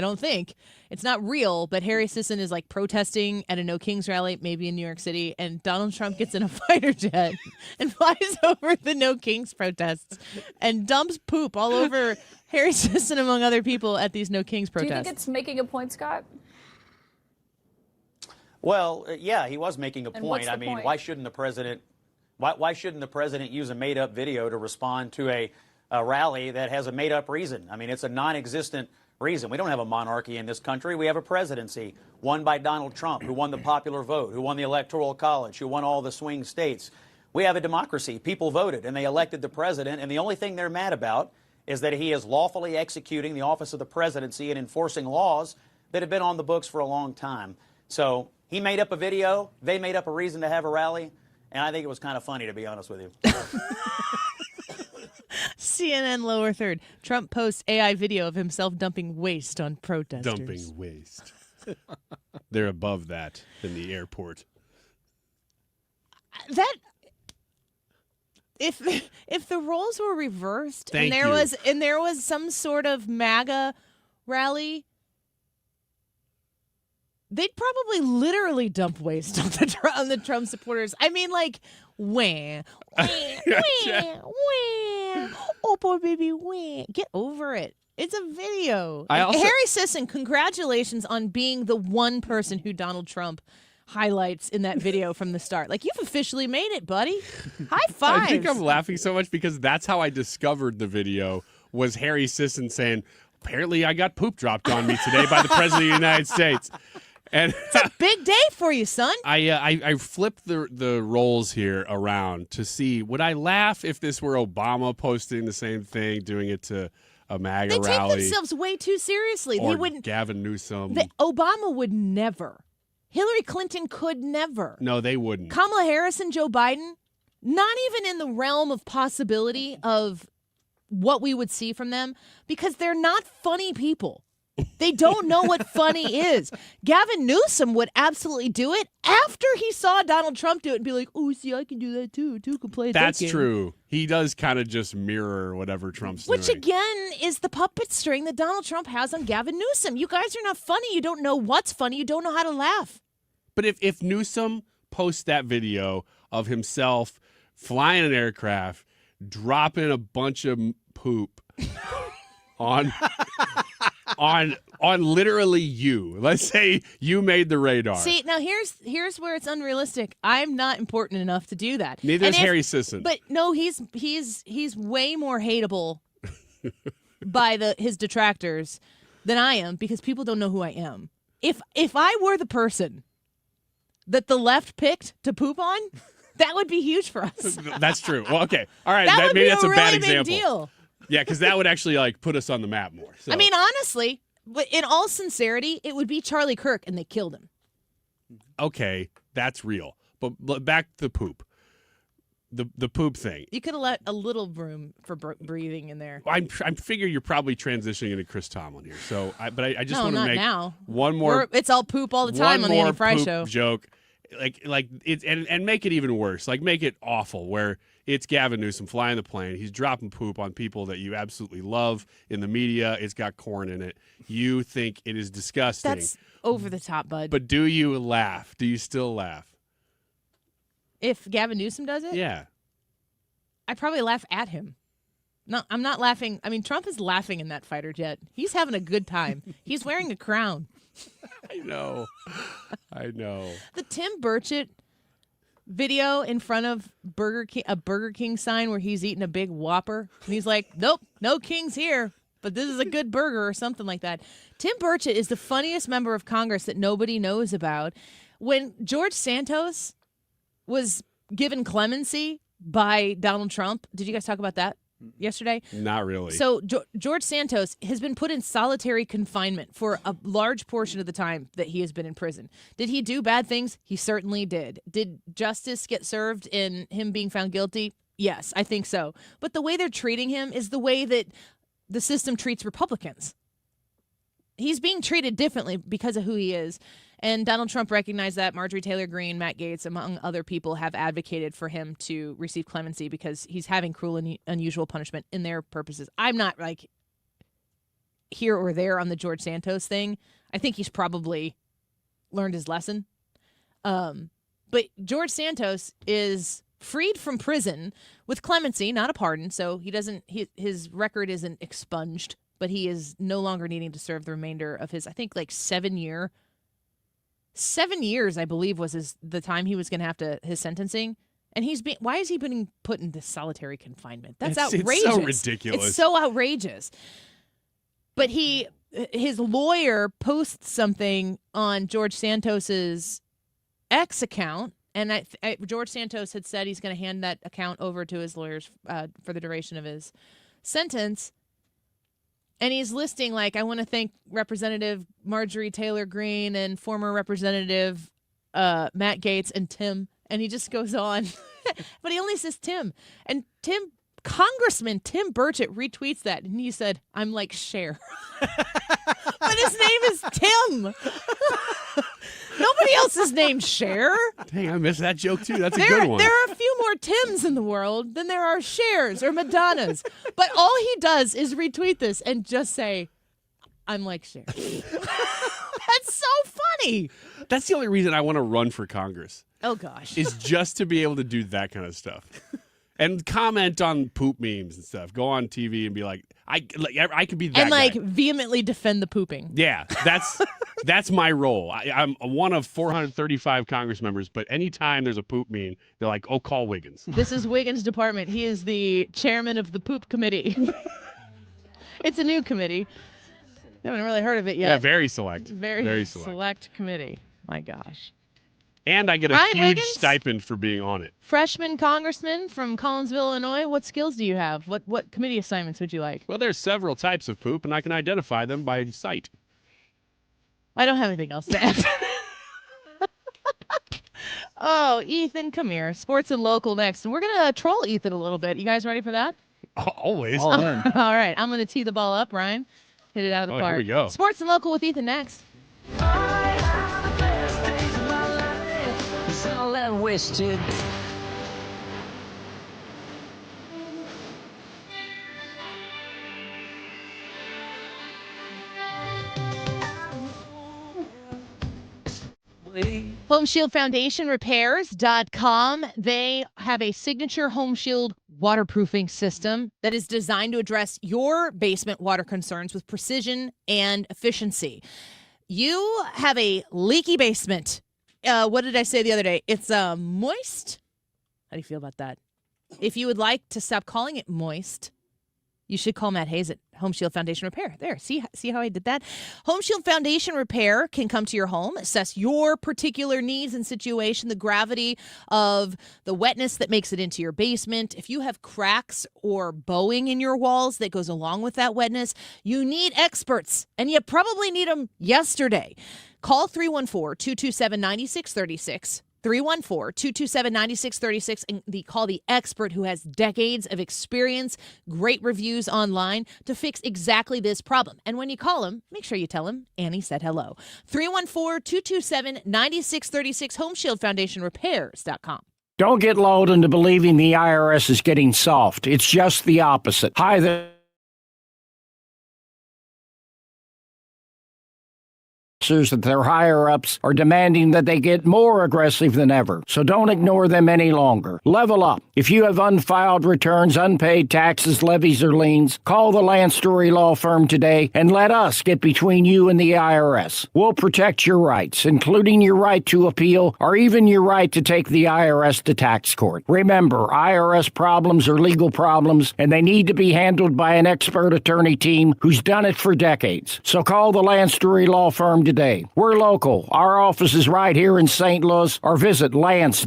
don't think it's not real, but Harry Sisson is like protesting at a No Kings rally, maybe in New York City, and Donald Trump gets in a fighter jet and flies over the No Kings protests and dumps poop all over Harry Sisson, among other people, at these No Kings protests. Do you think it's making a point, Scott? Well, yeah, he was making a And point. what's the I mean, point? why shouldn't the president? Why shouldn't the president use a made-up video to respond to a rally that has a made-up reason? I mean, it's a non-existent reason. We don't have a monarchy in this country. We have a presidency won by Donald Trump, who won the popular vote, who won the Electoral College, who won all the swing states. We have a democracy. People voted, and they elected the president, and the only thing they're mad about is that he is lawfully executing the office of the presidency and enforcing laws that have been on the books for a long time. So he made up a video. They made up a reason to have a rally, and I think it was kind of funny, to be honest with you. CNN lower third. Trump posts AI video of himself dumping waste on protesters. Dumping waste. They're above that in the airport. That if the roles were reversed Thank and there was some sort of MAGA rally, they'd probably literally dump waste on the Trump supporters. I mean, like, wah, wah, wah, wah. Oh, poor baby, wah. Get over it. It's a video. Harry Sisson, congratulations on being the one person who Donald Trump highlights in that video from the start. Like, you've officially made it, buddy. High five. I think I'm laughing so much because that's how I discovered the video, was Harry Sisson saying, apparently I got poop dropped on me today by the President of the United States. And it's a big day for you, son. I flipped the roles here around to see, would I laugh if this were Obama posting the same thing, doing it to a MAGA rally? They take themselves way too seriously. Or They wouldn't. Gavin Newsom. Obama would never. Hillary Clinton could never. No, they wouldn't. Kamala Harris and Joe Biden, not even in the realm of possibility of what we would see from them, because they're not funny people. They don't know what funny is. Gavin Newsom would absolutely do it after he saw Donald Trump do it and be like, oh, see, I can do that too. Two can play That's that game. true. He does kind of just mirror whatever Trump's doing. Which, again, is the puppet string that Donald Trump has on Gavin Newsom. You guys are not funny. You don't know what's funny. You don't know how to laugh. But if Newsom posts that video of himself flying an aircraft, dropping a bunch of poop on literally you. Let's say you made the radar. See, now here's where it's unrealistic. I'm not important enough to do that. Neither is Harry Sisson. But no, he's way more hateable by his detractors than I am, because people don't know who I am. If I were the person that the left picked to poop on, that would be huge for us. That's true. Well, okay. All right. That would maybe be that's a a really bad big example. deal. Yeah, because that would actually put us on the map more. So. I mean, honestly, but in all sincerity, it would be Charlie Kirk, and they killed him. Okay, that's real. But back to the poop. The poop thing. You could have let a little room for breathing in there. I figure you're probably transitioning into Chris Tomlin here. So, I just No, want to not make now. one more. It's all poop all the time on the Andy Fry Show. Joke, like it, and make it even worse. Like, make it awful, where it's Gavin Newsom flying the plane. He's dropping poop on people that you absolutely love in the media. It's got corn in it. You think it is disgusting. That's over the top, bud. But do you laugh? Do you still laugh? If Gavin Newsom does it? Yeah. I probably laugh at him. No, I'm not laughing. I mean, Trump is laughing in that fighter jet. He's having a good time. He's wearing a crown. I know. The Tim Burchett video in front of a Burger King sign where he's eating a big Whopper. And he's like, nope, no kings here, but this is a good burger or something like that. Tim Burchett is the funniest member of Congress that nobody knows about. When George Santos was given clemency by Donald Trump, did you guys talk about that yesterday? Not really. So George Santos has been put in solitary confinement for a large portion of the time that he has been in prison. Did he do bad things? He certainly did. Did justice get served in him being found guilty? Yes, I think so. But the way they're treating him is the way that the system treats Republicans. He's being treated differently because of who he is. And Donald Trump recognized that. Marjorie Taylor Greene, Matt Gaetz, among other people, have advocated for him to receive clemency because he's having cruel and unusual punishment in their purposes. I'm not like here or there on the George Santos thing. I think he's probably learned his lesson. But George Santos is freed from prison with clemency, not a pardon. So his record isn't expunged, but he is no longer needing to serve the remainder of his, I think, like 7 years, I believe, was the time he was going to have his sentencing. And why is he being put into solitary confinement? That's outrageous. It's so ridiculous. It's so outrageous. But he his lawyer posts something on George Santos's X account, and George Santos had said he's going to hand that account over to his lawyers for the duration of his sentence. And he's listing, like, I want to thank Representative Marjorie Taylor Greene and former Representative Matt Gaetz and Tim. And he just goes on. But he only says Tim. And Congressman Tim Burchett retweets that. And he said, I'm like Cher. But his name is Tim. Nobody else is named Cher. Dang, I missed that joke too. That's a good one. There are a few more Tims in the world than there are Chers or Madonnas. But all he does is retweet this and just say, I'm like Cher. That's so funny. That's the only reason I want to run for Congress. Oh, gosh. Is just to be able to do that kind of stuff. And comment on poop memes and stuff. Go on TV and be like, I could be that and like guy. vehemently defend the pooping. Yeah, that's my role. I'm one of 435 Congress members, but anytime there's a poop meme, they're like, oh, call Wiggins. This is Wiggins' department. He is the chairman of the poop committee. It's a new committee. I haven't really heard of it yet. Yeah, very select. Very select committee. My gosh. And I get a Ryan huge Wiggins? stipend for being on it. Freshman congressman from Collinsville, Illinois. What skills do you have? What committee assignments would you like? Well, there's several types of poop, and I can identify them by sight. I don't have anything else to add. Oh, Ethan, come here. Sports and local next. And we're going to troll Ethan a little bit. You guys ready for that? Always. All in. All right. I'm going to tee the ball up, Ryan. Hit it out of the park. Here we go. Sports and local with Ethan next. All I wasted. Home Shield Foundation Repairs.com. They have a signature Home Shield waterproofing system that is designed to address your basement water concerns with precision and efficiency. You have a leaky basement. What did I say the other day? It's moist. How do you feel about that? If you would like to stop calling it moist, you should call Matt Hayes at Home Shield Foundation Repair. There, see how I did that? Home Shield Foundation Repair can come to your home, assess your particular needs and situation, the gravity of the wetness that makes it into your basement. If you have cracks or bowing in your walls that goes along with that wetness, you need experts, and you probably need them yesterday. Call 314-227-9636. 314-227-9636 and call the expert who has decades of experience, great reviews online to fix exactly this problem. And when you call him, make sure you tell him Annie said hello. 314-227-9636, HomeshieldFoundationRepairs.com. Don't get lulled into believing the IRS is getting soft. It's just the opposite. Hi there. That their higher-ups are demanding that they get more aggressive than ever. So don't ignore them any longer. Level up. If you have unfiled returns, unpaid taxes, levies, or liens, call the Land Story Law Firm today and let us get between you and the IRS. We'll protect your rights, including your right to appeal or even your right to take the IRS to tax court. Remember, IRS problems are legal problems, and they need to be handled by an expert attorney team who's done it for decades. So call the Land Story Law Firm today. We're local. Our office is right here in St. Louis, or visit law.com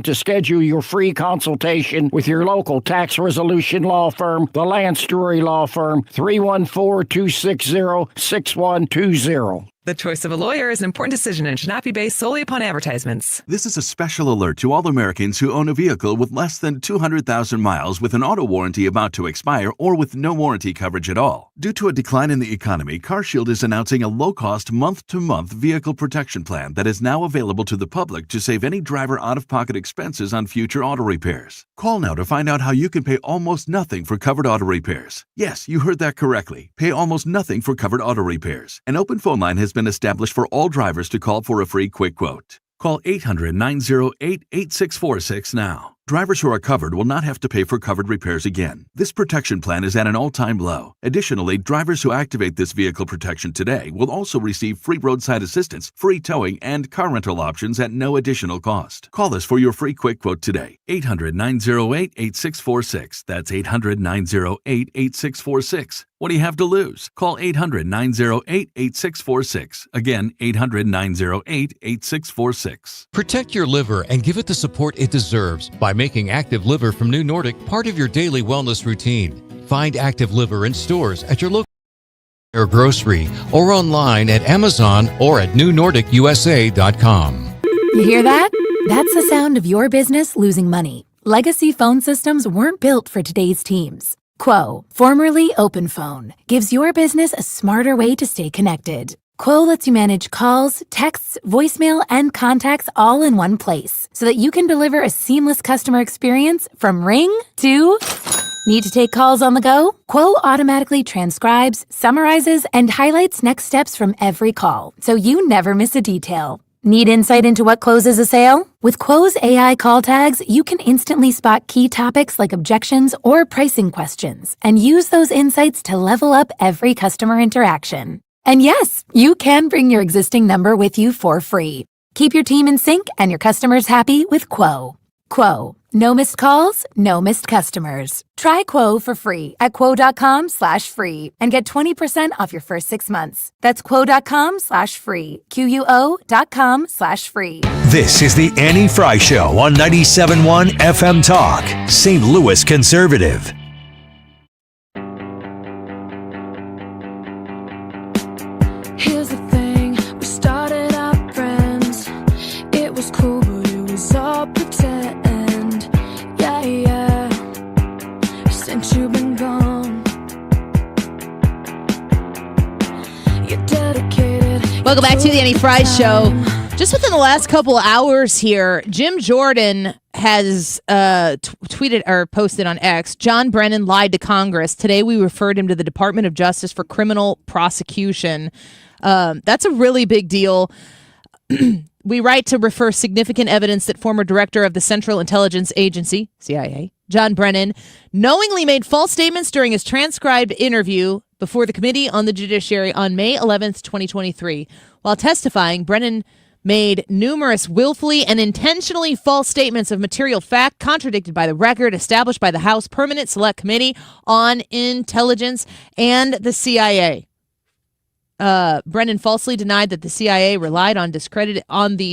to schedule your free consultation with your local tax resolution law firm, the Land Story Law Firm, 314-260-6120. The choice of a lawyer is an important decision and should not be based solely upon advertisements. This is a special alert to all Americans who own a vehicle with less than 200,000 miles with an auto warranty about to expire or with no warranty coverage at all. Due to a decline in the economy, CarShield is announcing a low-cost month-to-month vehicle protection plan that is now available to the public to save any driver out-of-pocket expenses on future auto repairs. Call now to find out how you can pay almost nothing for covered auto repairs. Yes, you heard that correctly. Pay almost nothing for covered auto repairs. An open phone line has been established for all drivers to call for a free quick quote. Call 800-908-8646 now. Drivers who are covered will not have to pay for covered repairs again. This protection plan is at an all-time low. Additionally, drivers who activate this vehicle protection today will also receive free roadside assistance, free towing, and car rental options at no additional cost. Call us for your free quick quote today. 800-908-8646. That's 800-908-8646. What do you have to lose? Call 800-908-8646. Again, 800-908-8646. Protect your liver and give it the support it deserves by making Active Liver from New Nordic part of your daily wellness routine. Find Active Liver in stores at your local or grocery or online at Amazon or at newnordicusa.com. You hear that? That's the sound of your business losing money. Legacy phone systems weren't built for today's teams. Quo, formerly OpenPhone, gives your business a smarter way to stay connected. Quo lets you manage calls, texts, voicemail, and contacts all in one place so that you can deliver a seamless customer experience from ring to... Need to take calls on the go? Quo automatically transcribes, summarizes, and highlights next steps from every call, so you never miss a detail. Need insight into what closes a sale? With Quo's AI call tags, you can instantly spot key topics like objections or pricing questions and use those insights to level up every customer interaction. And yes, you can bring your existing number with you for free. Keep your team in sync and your customers happy with Quo. Quo. No missed calls, no missed customers. Try Quo for free at quo.com/free and get 20% off your first 6 months. That's quo.com/free. QUO.com/free. This is the Annie Fry Show on 97.1 FM Talk, St. Louis Conservative. Here's the thing, we started out friends. It was cool, but it was all pretend. Yeah, since you've been gone, you're dedicated. Welcome back to the Annie Fry Show. Just within the last couple hours here, Jim Jordan has tweeted or posted on X, John Brennan lied to Congress. Today we referred him to the Department of Justice for criminal prosecution. That's a really big deal. We write to refer significant evidence that former director of the Central Intelligence Agency, CIA, John Brennan, knowingly made false statements during his transcribed interview before the Committee on the Judiciary on May 11th, 2023. While testifying, Brennan made numerous willfully and intentionally false statements of material fact contradicted by the record established by the House Permanent Select Committee on Intelligence and the CIA. Brennan falsely denied that the CIA relied on the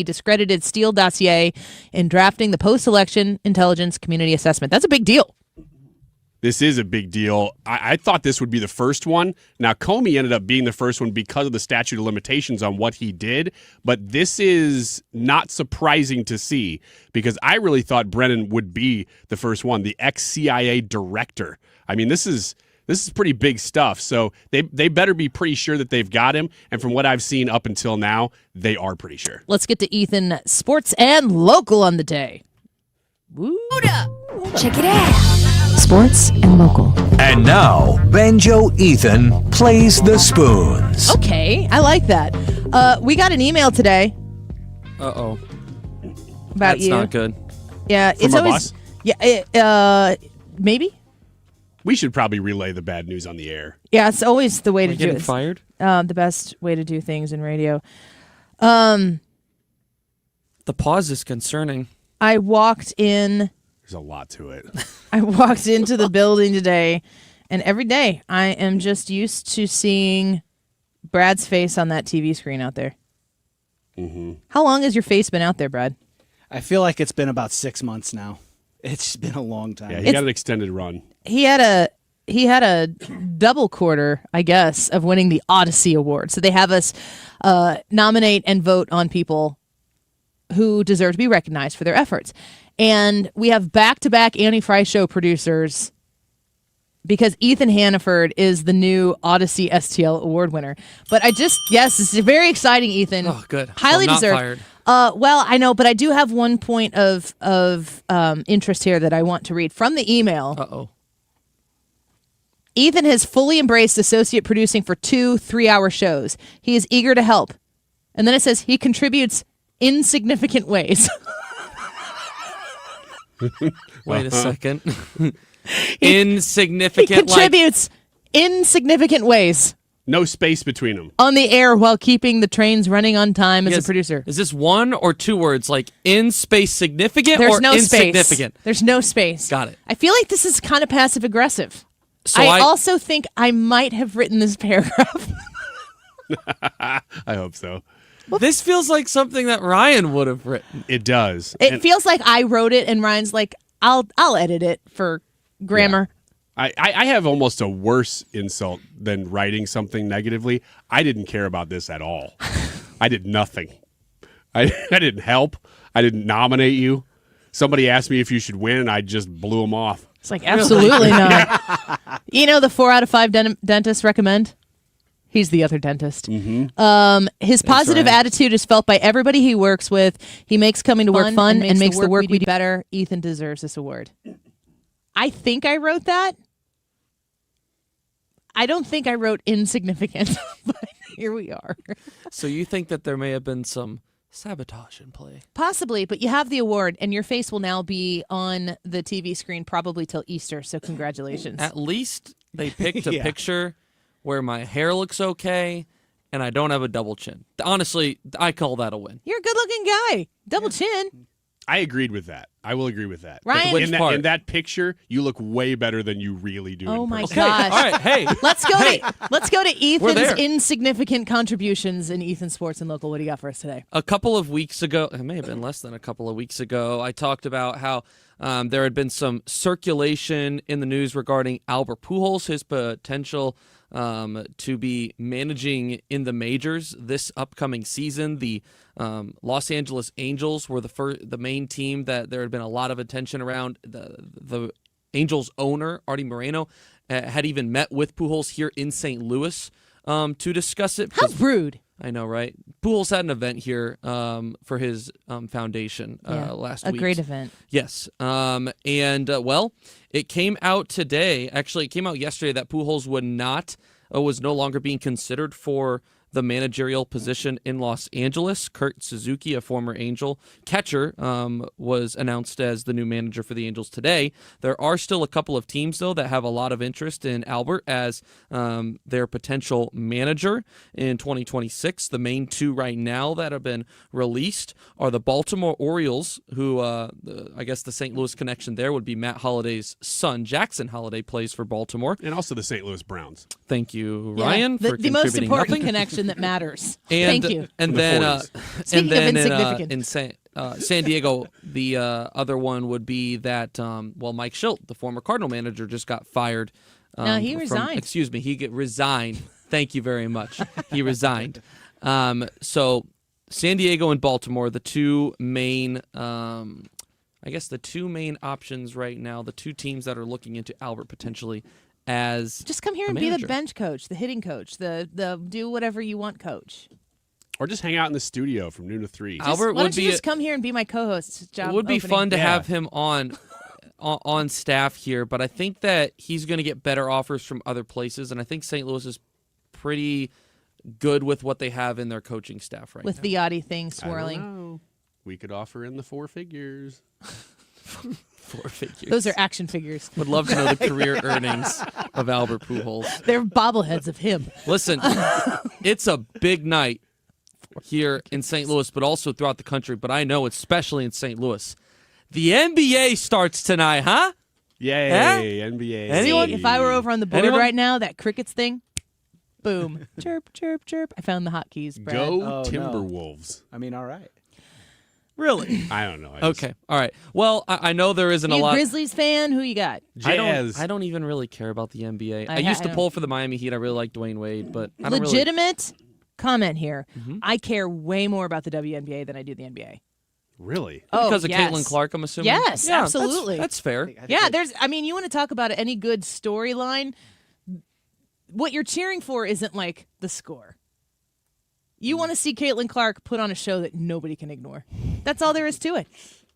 discredited Steele dossier in drafting the post-election intelligence community assessment. That's a big deal. This is a big deal. I thought this would be the first one. Now, Comey ended up being the first one because of the statute of limitations on what he did, but this is not surprising to see because I really thought Brennan would be the first one, the ex-CIA director. I mean, this is pretty big stuff, so they better be pretty sure that they've got him, and from what I've seen up until now, they are pretty sure. Let's get to Ethan, sports and local on the day. Woo. Check it out. Sports and local. And now, Banjo Ethan plays the spoons. Okay, I like that. We got an email today. Uh-oh. About That's you. not good. Yeah, From it's our always... boss? Yeah, maybe? We should probably relay the bad news on the air. Yeah, it's always the way to do Getting it. fired? The best way to do things in radio. The pause is concerning. I walked in. There's a lot to it. I walked into the building today, and every day I am just used to seeing Brad's face on that TV screen out there. Mm-hmm. How long has your face been out there, Brad? I feel like it's been about 6 months now. It's been a long time. Yeah, he got an extended run. He had a double quarter, I guess, of winning the Odyssey Award. So they have us nominate and vote on people who deserve to be recognized for their efforts. And we have back-to-back Annie Fry Show producers because Ethan Hannaford is the new Odyssey STL Award winner. But yes, this is very exciting, Ethan. Oh, good. Highly I'm not deserved. fired. Well, I know, but I do have one point of interest here that I want to read from the email. Uh-oh. Ethan has fully embraced associate producing for 2 3-hour shows. He is eager to help. And then it says he contributes in significant ways. Wait a second. Insignificant. He contributes in significant ways. No space between them. On the air while keeping the trains running on time as a producer. Is this 1 or 2 words, like in space significant There's or no insignificant? Space. There's no space. Got it. I feel like this is kind of passive aggressive. I also think I might have written this paragraph. I hope so. This feels like something that Ryan would have written. It does. It feels like I wrote it, and Ryan's like, I'll edit it for grammar. I have almost a worse insult than writing something negatively. I didn't care about this at all. I did nothing. I didn't help. I didn't nominate you. Somebody asked me if you should win, and I just blew them off. It's like, absolutely not. You know, the 4 out of 5 dentists recommend? He's the other dentist. Mm-hmm. His positive attitude is felt by everybody he works with. He makes coming to work fun and makes the work we do better. Ethan deserves this award. I think I wrote that. I don't think I wrote insignificant, but here we are. So you think that there may have been some sabotage in play? Possibly, but you have the award, and your face will now be on the TV screen probably till Easter, so congratulations. At least they picked a picture where my hair looks okay and I don't have a double chin. Honestly, I call that a win. You're a good-looking guy. Double chin. I agreed with that. I will agree with that. Ryan? In that picture, you look way better than you really do. Oh in my person. gosh! All right, hey, let's go to We're there. Ethan's insignificant contributions in Ethan Sports and Local. What do you got for us today? A couple of weeks ago, it may have been less than a couple of weeks ago, I talked about how there had been some circulation in the news regarding Albert Pujols, his potential to be managing in the majors this upcoming season. The Los Angeles Angels were the main team that there had been a lot of attention around. The Angels owner, Artie Moreno, had even met with Pujols here in St. Louis to discuss it. How rude. I know, right? Pujols had an event here for his foundation last week. A great event. Yes. Well, it came out today. Actually, it came out yesterday that Pujols was no longer being considered for the managerial position in Los Angeles. Kurt Suzuki, a former Angel catcher, was announced as the new manager for the Angels today. There are still a couple of teams, though, that have a lot of interest in Albert as their potential manager in 2026. The main two right now that have been released are the Baltimore Orioles, who I guess the St. Louis connection there would be Matt Holliday's son. Jackson Holliday plays for Baltimore. And also the St. Louis Browns. Thank you, Ryan, for the most contributing important nothing. connection that matters. And, Thank you. And then, Speaking of insignificant. in San Diego, the other one would be that Mike Schilt, the former Cardinal manager, just got fired. No, he resigned. Excuse me, resigned. Thank you very much. He resigned. So San Diego and Baltimore, the two main, the two main options right now, the two teams that are looking into Albert potentially as just come here and be the bench coach, the hitting coach, the do whatever you want coach. Or just hang out in the studio from noon to 3. Albert Why don't you just come here and be my co-host? It would be fun to have him on staff here, but I think that he's going to get better offers from other places, and I think St. Louis is pretty good with what they have in their coaching staff right now. With the Yachty thing I don't swirling. know. We could offer in the 4 figures. 4 figures. Those are action figures. Would love to know the career earnings of Albert Pujols. They're bobbleheads of him. Listen, it's a big night here in St. Louis, but also throughout the country. But I know especially in St. Louis. The NBA starts tonight, huh? Yay, NBA. Anyone? If I were over on the board right now, that crickets thing, boom. Chirp, chirp, chirp. I found the hotkeys, Brad. Go Timberwolves. I mean, all right. Really? I don't know. Okay. All right. Well, I know there isn't a You lot. Grizzlies fan? Who you got? Jazz. I don't even really care about the NBA. I used to pull for the Miami Heat. I really like Dwayne Wade, but I don't Legitimate comment here. Mhm. I care way more about the WNBA than I do the NBA. Really? Because of yes. Caitlin Clark, I'm assuming? Yes, Yeah, absolutely. That's fair. Yeah, you want to talk about any good storyline, what you're cheering for isn't like the score. You want to see Caitlin Clark put on a show that nobody can ignore. That's all there is to it.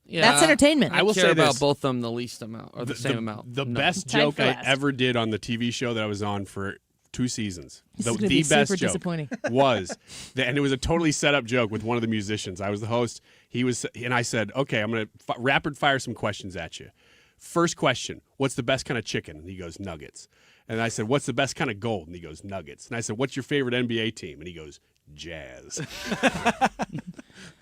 Yeah, That's entertainment. I will say care about this. both of them the least amount, or the same amount. The No. best Tied joke for I last. ever did on the TV show that I was on for 2 seasons. This The, is gonna the be best super joke disappointing. was, and it was a totally set up joke with one of the musicians. I was the host. And I said, okay, I'm going to rapid fire some questions at you. First question, what's the best kind of chicken? And he goes, nuggets. And I said, what's the best kind of gold? And he goes, nuggets. And I said, what's your favorite NBA team? And he goes, Jazz.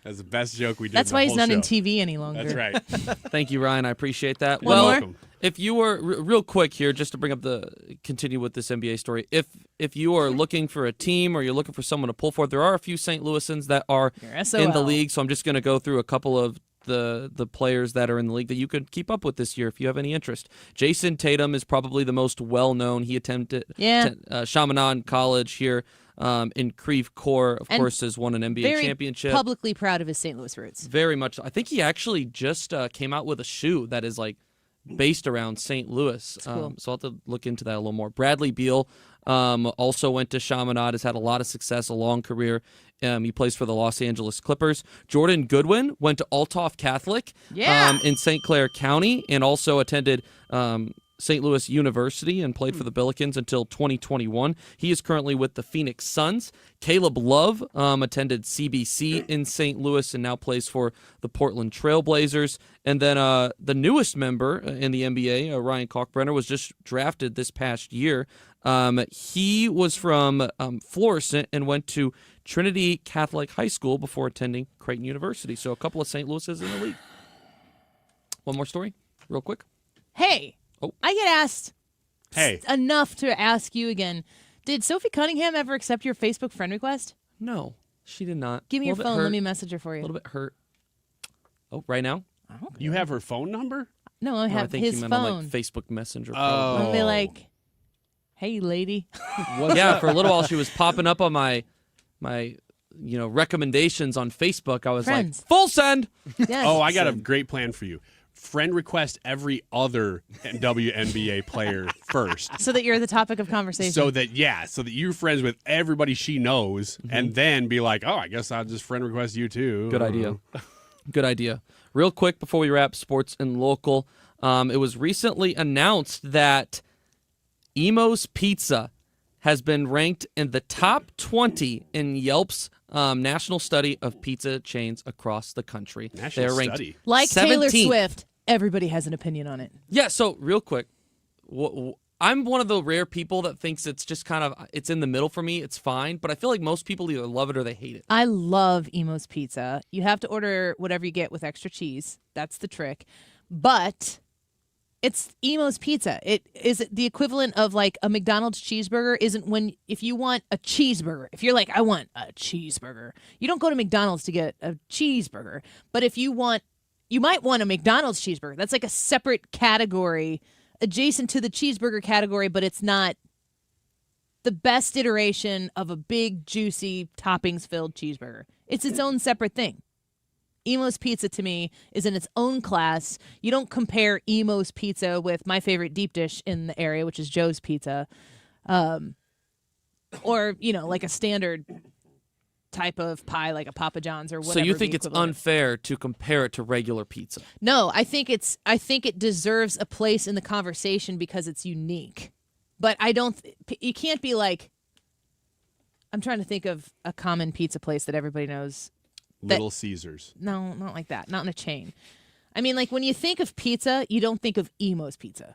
That's the best joke we did. That's in the why he's whole not in show. TV any longer. That's right. Thank you, Ryan. I appreciate that. One well, more? welcome. If you were real quick here, just to continue with this NBA story, if you are looking for a team or you're looking for someone to pull for, there are a few St. Louisans that are in the league. So I'm just going to go through a couple of the players that are in the league that you could keep up with this year if you have any interest. Jason Tatum is probably the most well-known. He attended Chaminade College here in Creve Coeur, of course, has won an NBA championship. Publicly proud of his St. Louis roots. Very much. I think he actually just came out with a shoe that is like based around St. Louis. Cool. So I'll have to look into that a little more. Bradley Beal also went to Chaminade, has had a lot of success, a long career. He plays for the Los Angeles Clippers. Jordan Goodwin went to Althoff Catholic in St. Clair County and also attended St. Louis University and played for the Billikens until 2021. He is currently with the Phoenix Suns. Caleb Love attended CBC in St. Louis and now plays for the Portland Trail Blazers. And then the newest member in the NBA, Ryan Kalkbrenner, was just drafted this past year. He was from Florissant and went to Trinity Catholic High School before attending Creighton University. So a couple of St. Louis's in the league. One more story, real quick. Hey. I get asked enough to ask you again. Did Sophie Cunningham ever accept your Facebook friend request? No, she did not. Give me your phone. Let me message her for you. A little bit hurt. Oh, right now? You have her phone number? No, I have I think his he meant phone. on like Facebook Messenger. Oh. I'll be like, hey, lady. For a little while she was popping up on my recommendations on Facebook. I was Friends. like, full send. Yes. Oh, I got a great plan for you. Friend request every other WNBA player first. So that you're the topic of conversation. So that you're friends with everybody she knows, and then be like, oh, I guess I'll just friend request you too. Good idea. Good idea. Real quick before we wrap sports and local, it was recently announced that Emo's Pizza has been ranked in the top 20 in Yelp's national study of pizza chains across the country. National ranked study? Like 17th. Taylor Swift, everybody has an opinion on it. Yeah, so real quick, I'm one of the rare people that thinks it's just kind of, it's in the middle for me. It's fine, but I feel like most people either love it or they hate it. I love Emo's Pizza. You have to order whatever you get with extra cheese. That's the trick. But it's Emo's Pizza. It is the equivalent of like a McDonald's cheeseburger. If you want a cheeseburger, if you're like, I want a cheeseburger, you don't go to McDonald's to get a cheeseburger. But if you might want a McDonald's cheeseburger. That's like a separate category adjacent to the cheeseburger category, but it's not the best iteration of a big, juicy, toppings-filled cheeseburger. It's its own separate thing. Emo's Pizza, to me, is in its own class. You don't compare Emo's Pizza with my favorite deep dish in the area, which is Joe's Pizza, or, like a standard type of pie, like a Papa John's or whatever. So you think it's equivalent. unfair to compare it to regular pizza? No, I think it deserves a place in the conversation because it's unique. But you can't be like, I'm trying to think of a common pizza place that everybody knows. Little Caesars. No, not like that. Not in a chain. I mean, like when you think of pizza, you don't think of Emo's Pizza.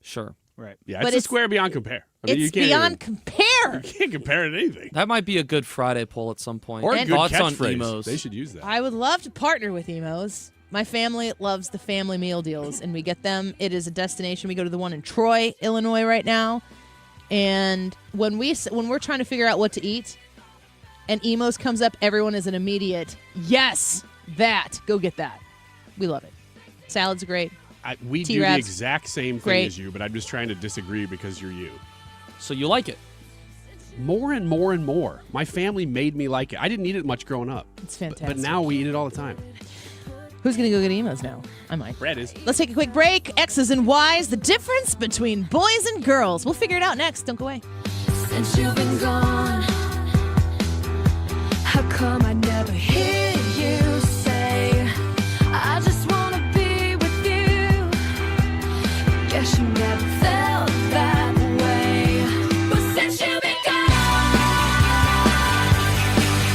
Sure. Right. Yeah, But it's a square beyond compare. I mean, It's beyond compare. You can't compare it to anything. That might be a good Friday poll at some point. Or a good Thoughts on catchphrase. Emo's? They should use that. I would love to partner with Emo's. My family loves the family meal deals, and we get them. It is a destination. We go to the one in Troy, Illinois right now. And when we're trying to figure out what to eat, and Emo's comes up, everyone is an immediate, yes, that. Go get that. We love it. Salad's great. We do the exact same thing Great. as you, but I'm just trying to disagree because you're you. So you like it? More and more and more. My family made me like it. I didn't eat it much growing up. It's fantastic. But now we eat it all the time. Who's going to go get Emo's now? I might. Brad is. Let's take a quick break. X's and Y's, the difference between boys and girls. We'll figure it out next. Don't go away. Since you've been gone, how come I never hear you say, I just want to be with you? Guess you never felt that way. But since you've been gone,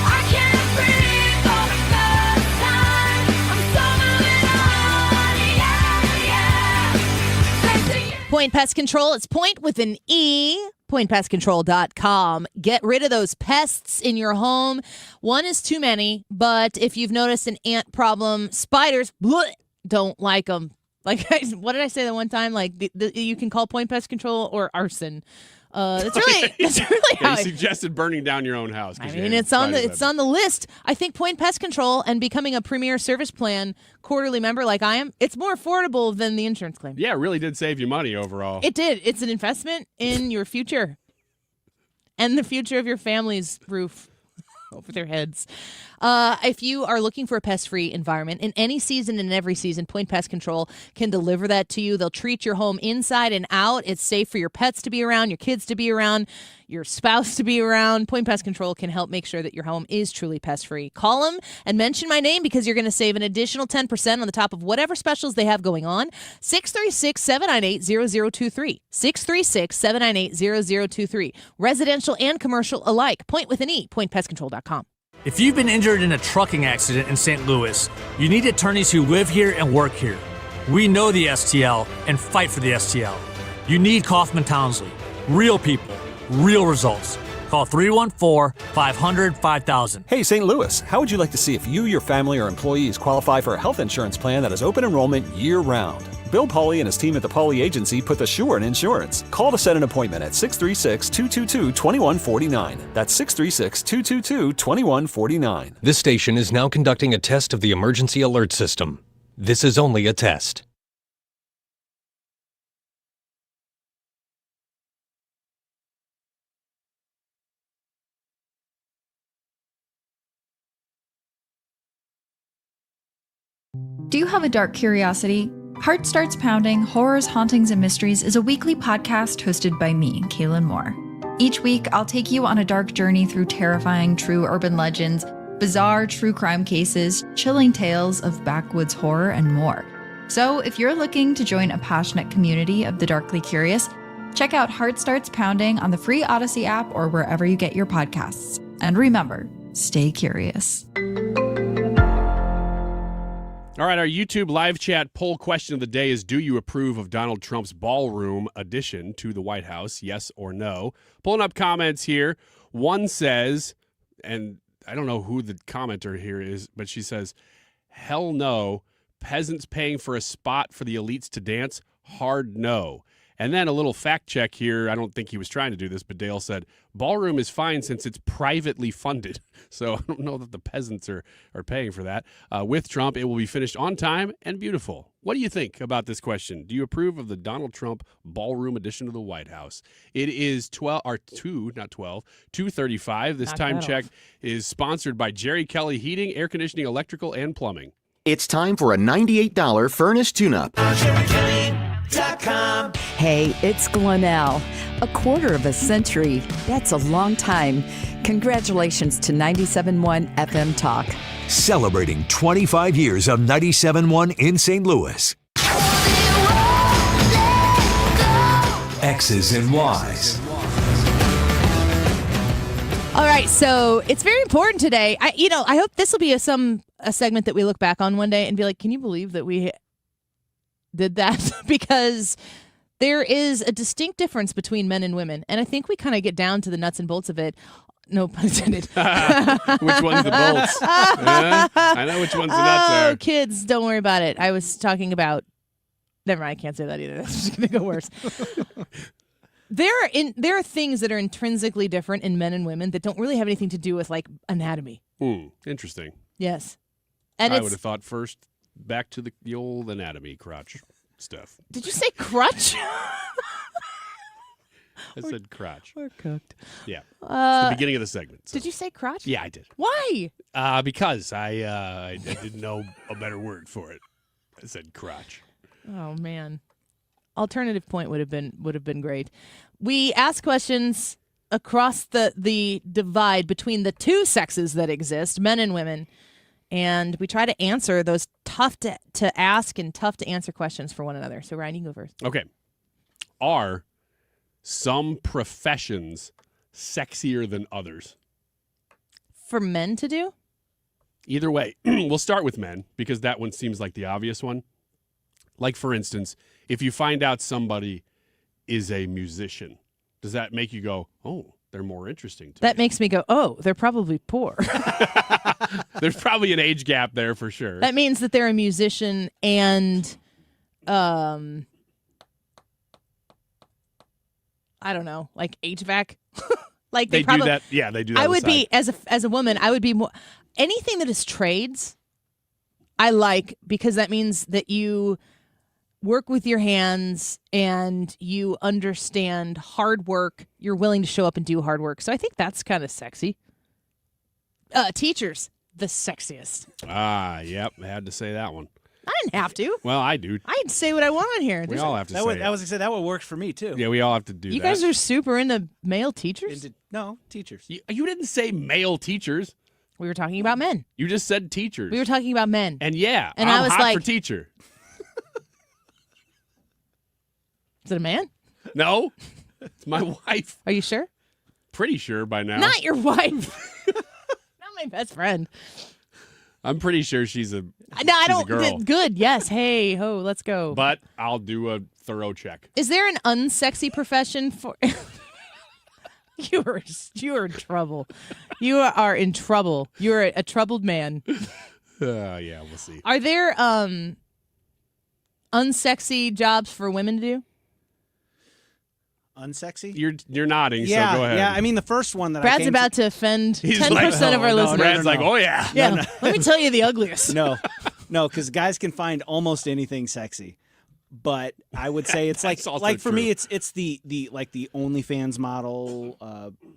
I can't breathe for the first time. I'm so moving on, yeah. Point Pest Control. It's point with an E. PointPestControl.com. Get rid of those pests in your home. One is too many, but if you've noticed an ant problem, spiders don't like them. Like, what did I say the one time? Like, you can call Point Pest Control or arson. That's really Yeah, how you suggested burning down your own house. I mean, it's on the list. I think Point Pest Control and becoming a Premier Service Plan quarterly member like I am, it's more affordable than the insurance claim. Yeah, it really did save you money overall. It did. It's an investment in your future and the future of your family's roof over their heads. If you are looking for a pest-free environment in any season and every season, Point Pest Control can deliver that to you. They'll treat your home inside and out. It's safe for your pets to be around, your kids to be around, your spouse to be around. Point Pest Control can help make sure that your home is truly pest-free. Call them and mention my name because you're going to save an additional 10% on the top of whatever specials they have going on. 636-798-0023. 636-798-0023. Residential and commercial alike. Point with an E. PointPestControl.com. If you've been injured in a trucking accident in St. Louis, you need attorneys who live here and work here. We know the STL and fight for the STL. You need Kaufman Townsley. Real people, real results. Call 314-500-5000. Hey, St. Louis, how would you like to see if you, your family, or employees qualify for a health insurance plan that has open enrollment year-round? Bill Pauly and his team at the Pauly Agency put the sure in insurance. Call to set an appointment at 636-222-2149. That's 636-222-2149. This station is now conducting a test of the emergency alert system. This is only a test. Do you have a dark curiosity? Heart Starts Pounding, Horrors, Hauntings, and Mysteries is a weekly podcast hosted by me, Kaylin Moore. Each week, I'll take you on a dark journey through terrifying true urban legends, bizarre true crime cases, chilling tales of backwoods horror, and more. So if you're looking to join a passionate community of the darkly curious, check out Heart Starts Pounding on the free Odyssey app or wherever you get your podcasts. And remember, stay curious. All right, our YouTube live chat poll question of the day is, do you approve of Donald Trump's ballroom addition to the White House, yes or no? Pulling up comments here. One says, and I don't know who the commenter here is, but she says, hell no. Peasants paying for a spot for the elites to dance? Hard no. And then a little fact check here. I don't think he was trying to do this, but Dale said, ballroom is fine since it's privately funded. So I don't know that the peasants are paying for that. With Trump, it will be finished on time and beautiful. What do you think about this question? Do you approve of the Donald Trump ballroom addition to the White House? It is 2:35. This time check is sponsored by Jerry Kelly Heating, Air Conditioning, Electrical, and Plumbing. It's time for a $98 furnace tune-up. Hey, it's Glenelle. A quarter of a century. That's a long time. Congratulations to 97.1 FM Talk. Celebrating 25 years of 97.1 in St. Louis. X's and Y's. All right, so it's very important today. I hope this will be a segment that we look back on one day and be like, can you believe that we did that? Because there is a distinct difference between men and women, and I think we kind of get down to the nuts and bolts of it. No pun intended. Which one's the bolts? I know which one's the nuts are. Oh, kids, don't worry about it. I was talking about. Never mind, I can't say that either. That's just going to go worse. There are things that are intrinsically different in men and women that don't really have anything to do with like anatomy. Interesting. Yes, and I would have thought first back to the old anatomy crotch stuff. Did you say crutch? I said crotch. We're cooked. Yeah. It's the beginning of the segment. So. Did you say crotch? Yeah, I did. Why? Because I didn't know a better word for it. I said crotch. Oh man. Alternative point would have been great. We ask questions across the divide between the two sexes that exist, men and women, and we try to answer those tough to ask and tough to answer questions for one another. So Ryan, you go first. Okay. Are some professions sexier than others? For men to do? Either way, we'll start with men because that one seems like the obvious one. Like, for instance, if you find out somebody is a musician, does that make you go, oh, they're more interesting to That makes me go, oh, they're probably poor. There's probably an age gap there for sure. That means that they're a musician and I don't know, like HVAC. Like They probably do that. Yeah, they do that. I on the would be side. as a woman, I would be more anything that is trades. I like because that means that you work with your hands and you understand hard work. You're willing to show up and do hard work. So I think that's kind of sexy. Teachers, the sexiest. Yep. I had to say that one. I didn't have to. Well, I do. I can say what I want on here. We all have to say That it. was that would work for me too. Yeah, we all have to do You that. guys are super into male teachers? No, teachers. You didn't say male teachers. We were talking about men. You just said teachers. We were talking about men. And yeah, And I'm I was hot like- for teacher. Is it a man? No, it's my wife. Are you sure? Pretty sure by now. Not your wife. Not my best friend. I'm pretty sure she's a. No, I she's don't. A girl. Good. Yes. Hey, ho, let's go. But I'll do a thorough check. Is there an unsexy profession for? You are in trouble. You are in trouble. You're a troubled man. Yeah, we'll see. Are there unsexy jobs for women to do? Unsexy? You're nodding, Yeah, so go ahead. yeah. I mean, the first one that Brad's I came about to offend He's 10% like, of our listeners. Brad's like, oh yeah. Yeah. Let me tell you the ugliest. No, because guys can find almost anything sexy. But I would say it's That's also like for me, true. it's the like the OnlyFans model,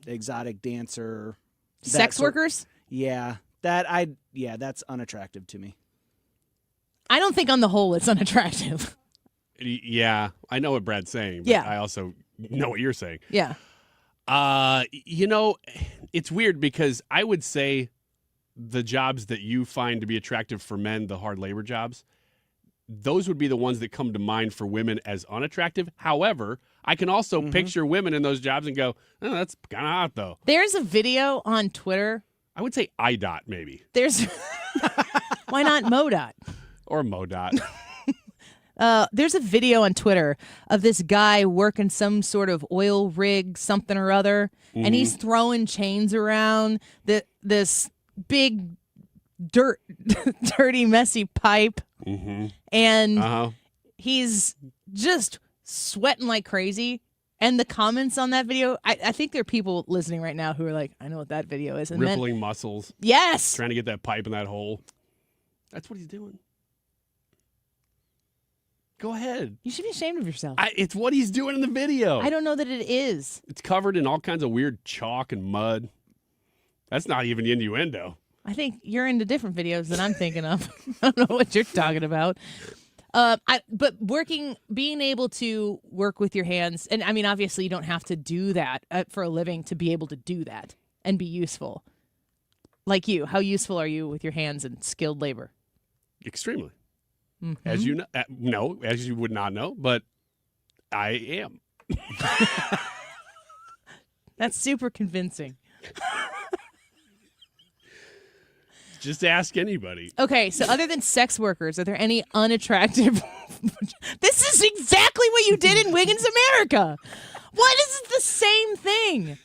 exotic dancer, that Sex sort- workers? Yeah, that's unattractive to me. I don't think on the whole it's unattractive. Yeah, I know what Brad's saying. But Yeah. I also know what you're saying. Yeah. It's weird because I would say the jobs that you find to be attractive for men, the hard labor jobs, those would be the ones that come to mind for women as unattractive. However, I can also picture women in those jobs and go, oh, that's kind of hot, though. There's a video on Twitter. I would say IDOT, maybe. There's why not MoDOT? Or MoDOT. There's a video on Twitter of this guy working some sort of oil rig, something or other, and he's throwing chains around this big, dirty, messy pipe, and he's just sweating like crazy. And the comments on that video, I think there are people listening right now who are like, I know what that video is. And Rippling muscles. Yes. Trying to get that pipe in that hole. That's what he's doing. Go ahead. You should be ashamed of yourself. It's what he's doing in the video. I don't know that it is. It's covered in all kinds of weird chalk and mud. That's not even innuendo. I think you're into different videos than I'm thinking of. I don't know what you're talking about. But being able to work with your hands, and I mean, obviously you don't have to do that for a living to be able to do that and be useful. Like you, how useful are you with your hands and skilled labor? Extremely. Mm-hmm. As you know, no, as you would not know, but I am. That's super convincing. Just ask anybody. Okay, so other than sex workers, are there any unattractive? This is exactly what you did in Wiggins America. What is the same thing?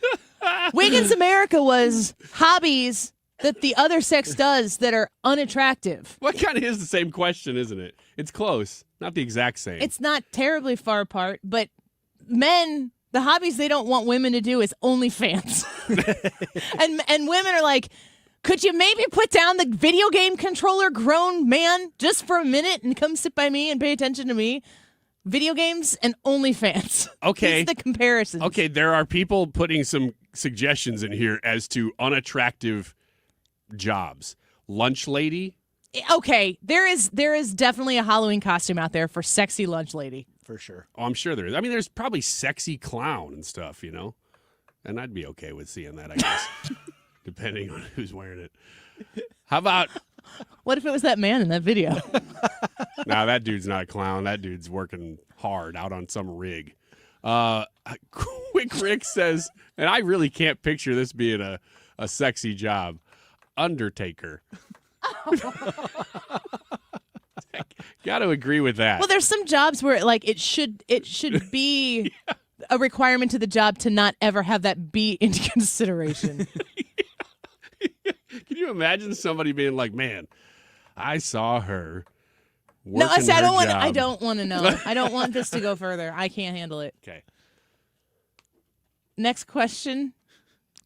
Wiggins America was hobbies that the other sex does that are unattractive. What kind of is the same question, isn't it? It's close. Not the exact same. It's not terribly far apart, but men, the hobbies they don't want women to do is OnlyFans. and women are like, could you maybe put down the video game controller, grown man, just for a minute and come sit by me and pay attention to me? Video games and OnlyFans. Okay. That's the comparison. Okay, there are people putting some suggestions in here as to unattractive jobs. Lunch lady. Okay, there is definitely a Halloween costume out there for sexy lunch lady. For sure. Oh, I'm sure there is. I mean, there's probably sexy clown and stuff, and I'd be okay with seeing that, I guess, depending on who's wearing it. How about? What if it was that man in that video? Nah, that dude's not a clown. That dude's working hard out on some rig. Quick Rick says, and I really can't picture this being a sexy job. Undertaker. Got to agree with that. Well, there's some jobs where it should be a requirement to the job to not ever have that be into consideration. Can you imagine somebody being like, man, I saw her No, I Working said I her don't want. job. I don't want to know. I don't want this to go further. I can't handle it. Okay. Next question,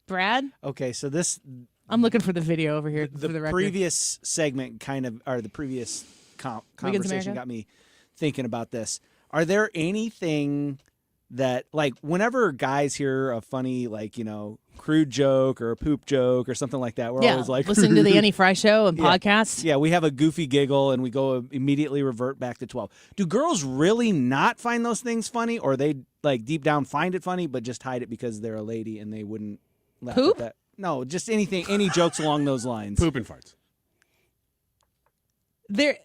Brad. Okay, so this I'm looking for the video over here the for the record. previous segment the previous conversation America? got me thinking about this. Are there anything that, like, whenever guys hear a funny, like, crude joke or a poop joke or something like that, we're always like, listening to the Annie Fry Show and Yeah. podcasts. Yeah, we have a goofy giggle and we go immediately revert back to 12. Do girls really not find those things funny, or they, like, deep down find it funny but just hide it because they're a lady and they wouldn't laugh Poop? at that? No, just anything, any jokes along those lines. Poop and farts. There.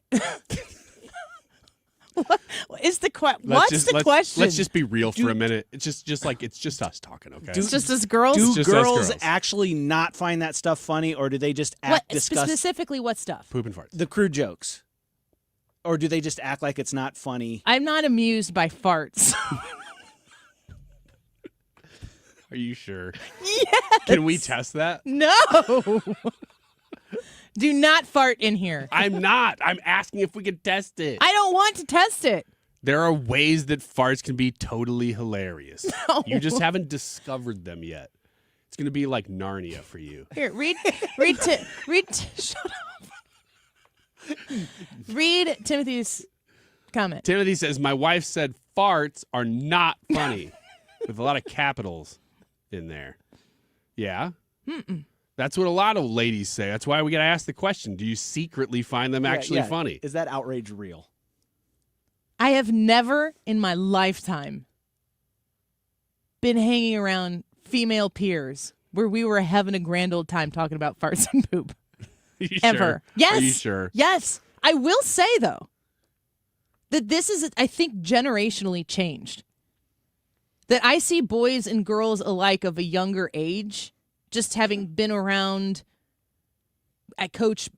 What is the question? Let's What's the question? Let's just be real for a minute. It's just us talking, okay? It's just us girls. Do It's just us girls girls. actually not find that stuff funny, or do they just What act disgust? specifically? What stuff? Poop and farts. The crude jokes, or do they just act like it's not funny? I'm not amused by farts. Are you sure? Yes. Can we test that? No. Do not fart in here. I'm not. I'm asking if we can test it. I don't want to test it. There are ways that farts can be totally hilarious. No. You just haven't discovered them yet. It's going to be like Narnia for you. Here, shut up. Read Timothy's comment. Timothy says, my wife said farts are not funny with a lot of capitals in there. Yeah? Mm-mm. That's what a lot of ladies say. That's why we got to ask the question. Do you secretly find them actually funny? Is that outrage real? I have never in my lifetime been hanging around female peers where we were having a grand old time talking about farts and poop. You Ever. Sure? Yes. Are you sure? Yes. I will say, though, that this is, I think, generationally changed. That I see boys and girls alike of a younger age, just having been around. I've coached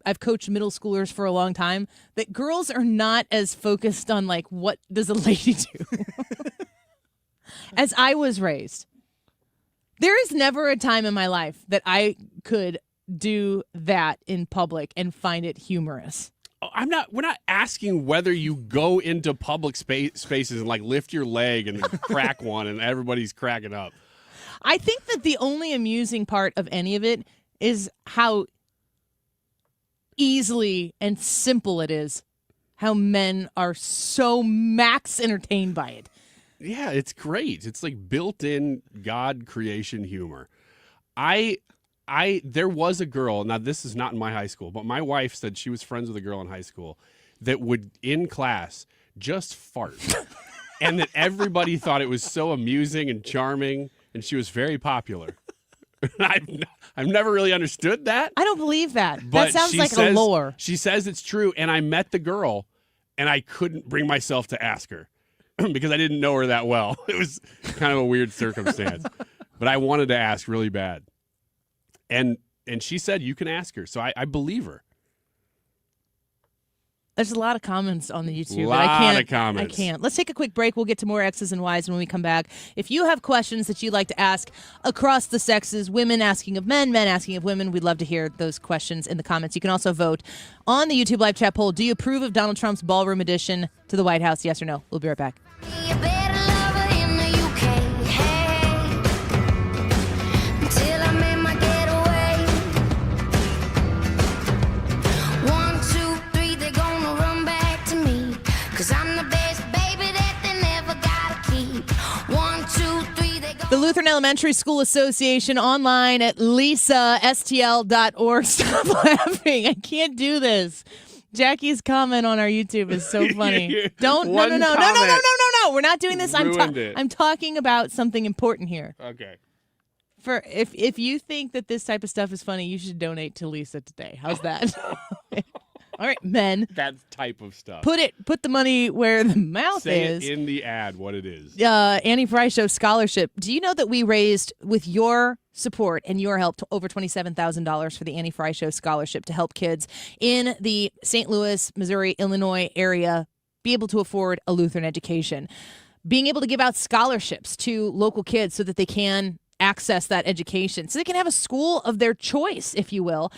middle schoolers for a long time, that girls are not as focused on, like, what does a lady do as I was raised. There is never a time in my life that I could do that in public and find it humorous. We're not asking whether you go into public spaces and like lift your leg and crack one and everybody's cracking up. I think that the only amusing part of any of it is how easily and simple it is, how men are so max entertained by it. Yeah, it's great. It's like built-in God creation humor. There was a girl, now this is not in my high school, but my wife said she was friends with a girl in high school that would, in class, just fart. And that everybody thought it was so amusing and charming, and she was very popular. I've never really understood that. I don't believe that. But That sounds she like says, a lore. She says it's true, and I met the girl, and I couldn't bring myself to ask her because I didn't know her that well. It was kind of a weird circumstance. But I wanted to ask really bad. And she said, you can ask her. So I believe her. There's a lot of comments on the YouTube. Lot but I can't, of comments. I can't. Let's take a quick break. We'll get to more X's and Y's when we come back. If you have questions that you'd like to ask across the sexes, women asking of men, men asking of women, we'd love to hear those questions in the comments. You can also vote on the YouTube live chat poll. Do you approve of Donald Trump's ballroom addition to the White House? Yes or no? We'll be right back. The Lutheran Elementary School Association online at lisastl.org. Stop laughing. I can't do this. Jackie's comment on our YouTube is so funny. Don't. No. We're not doing this. I'm talking about something important here. Okay. For if you think that this type of stuff is funny, you should donate to Lisa today. How's that? All right, men. That type of stuff. Put the money where the mouth Say is. it in the ad what it is. Annie Fry Show Scholarship. Do you know that we raised, with your support and your help, to over $27,000 for the Annie Fry Show Scholarship to help kids in the St. Louis, Missouri, Illinois area be able to afford a Lutheran education? Being able to give out scholarships to local kids so that they can access that education, so they can have a school of their choice, if you will.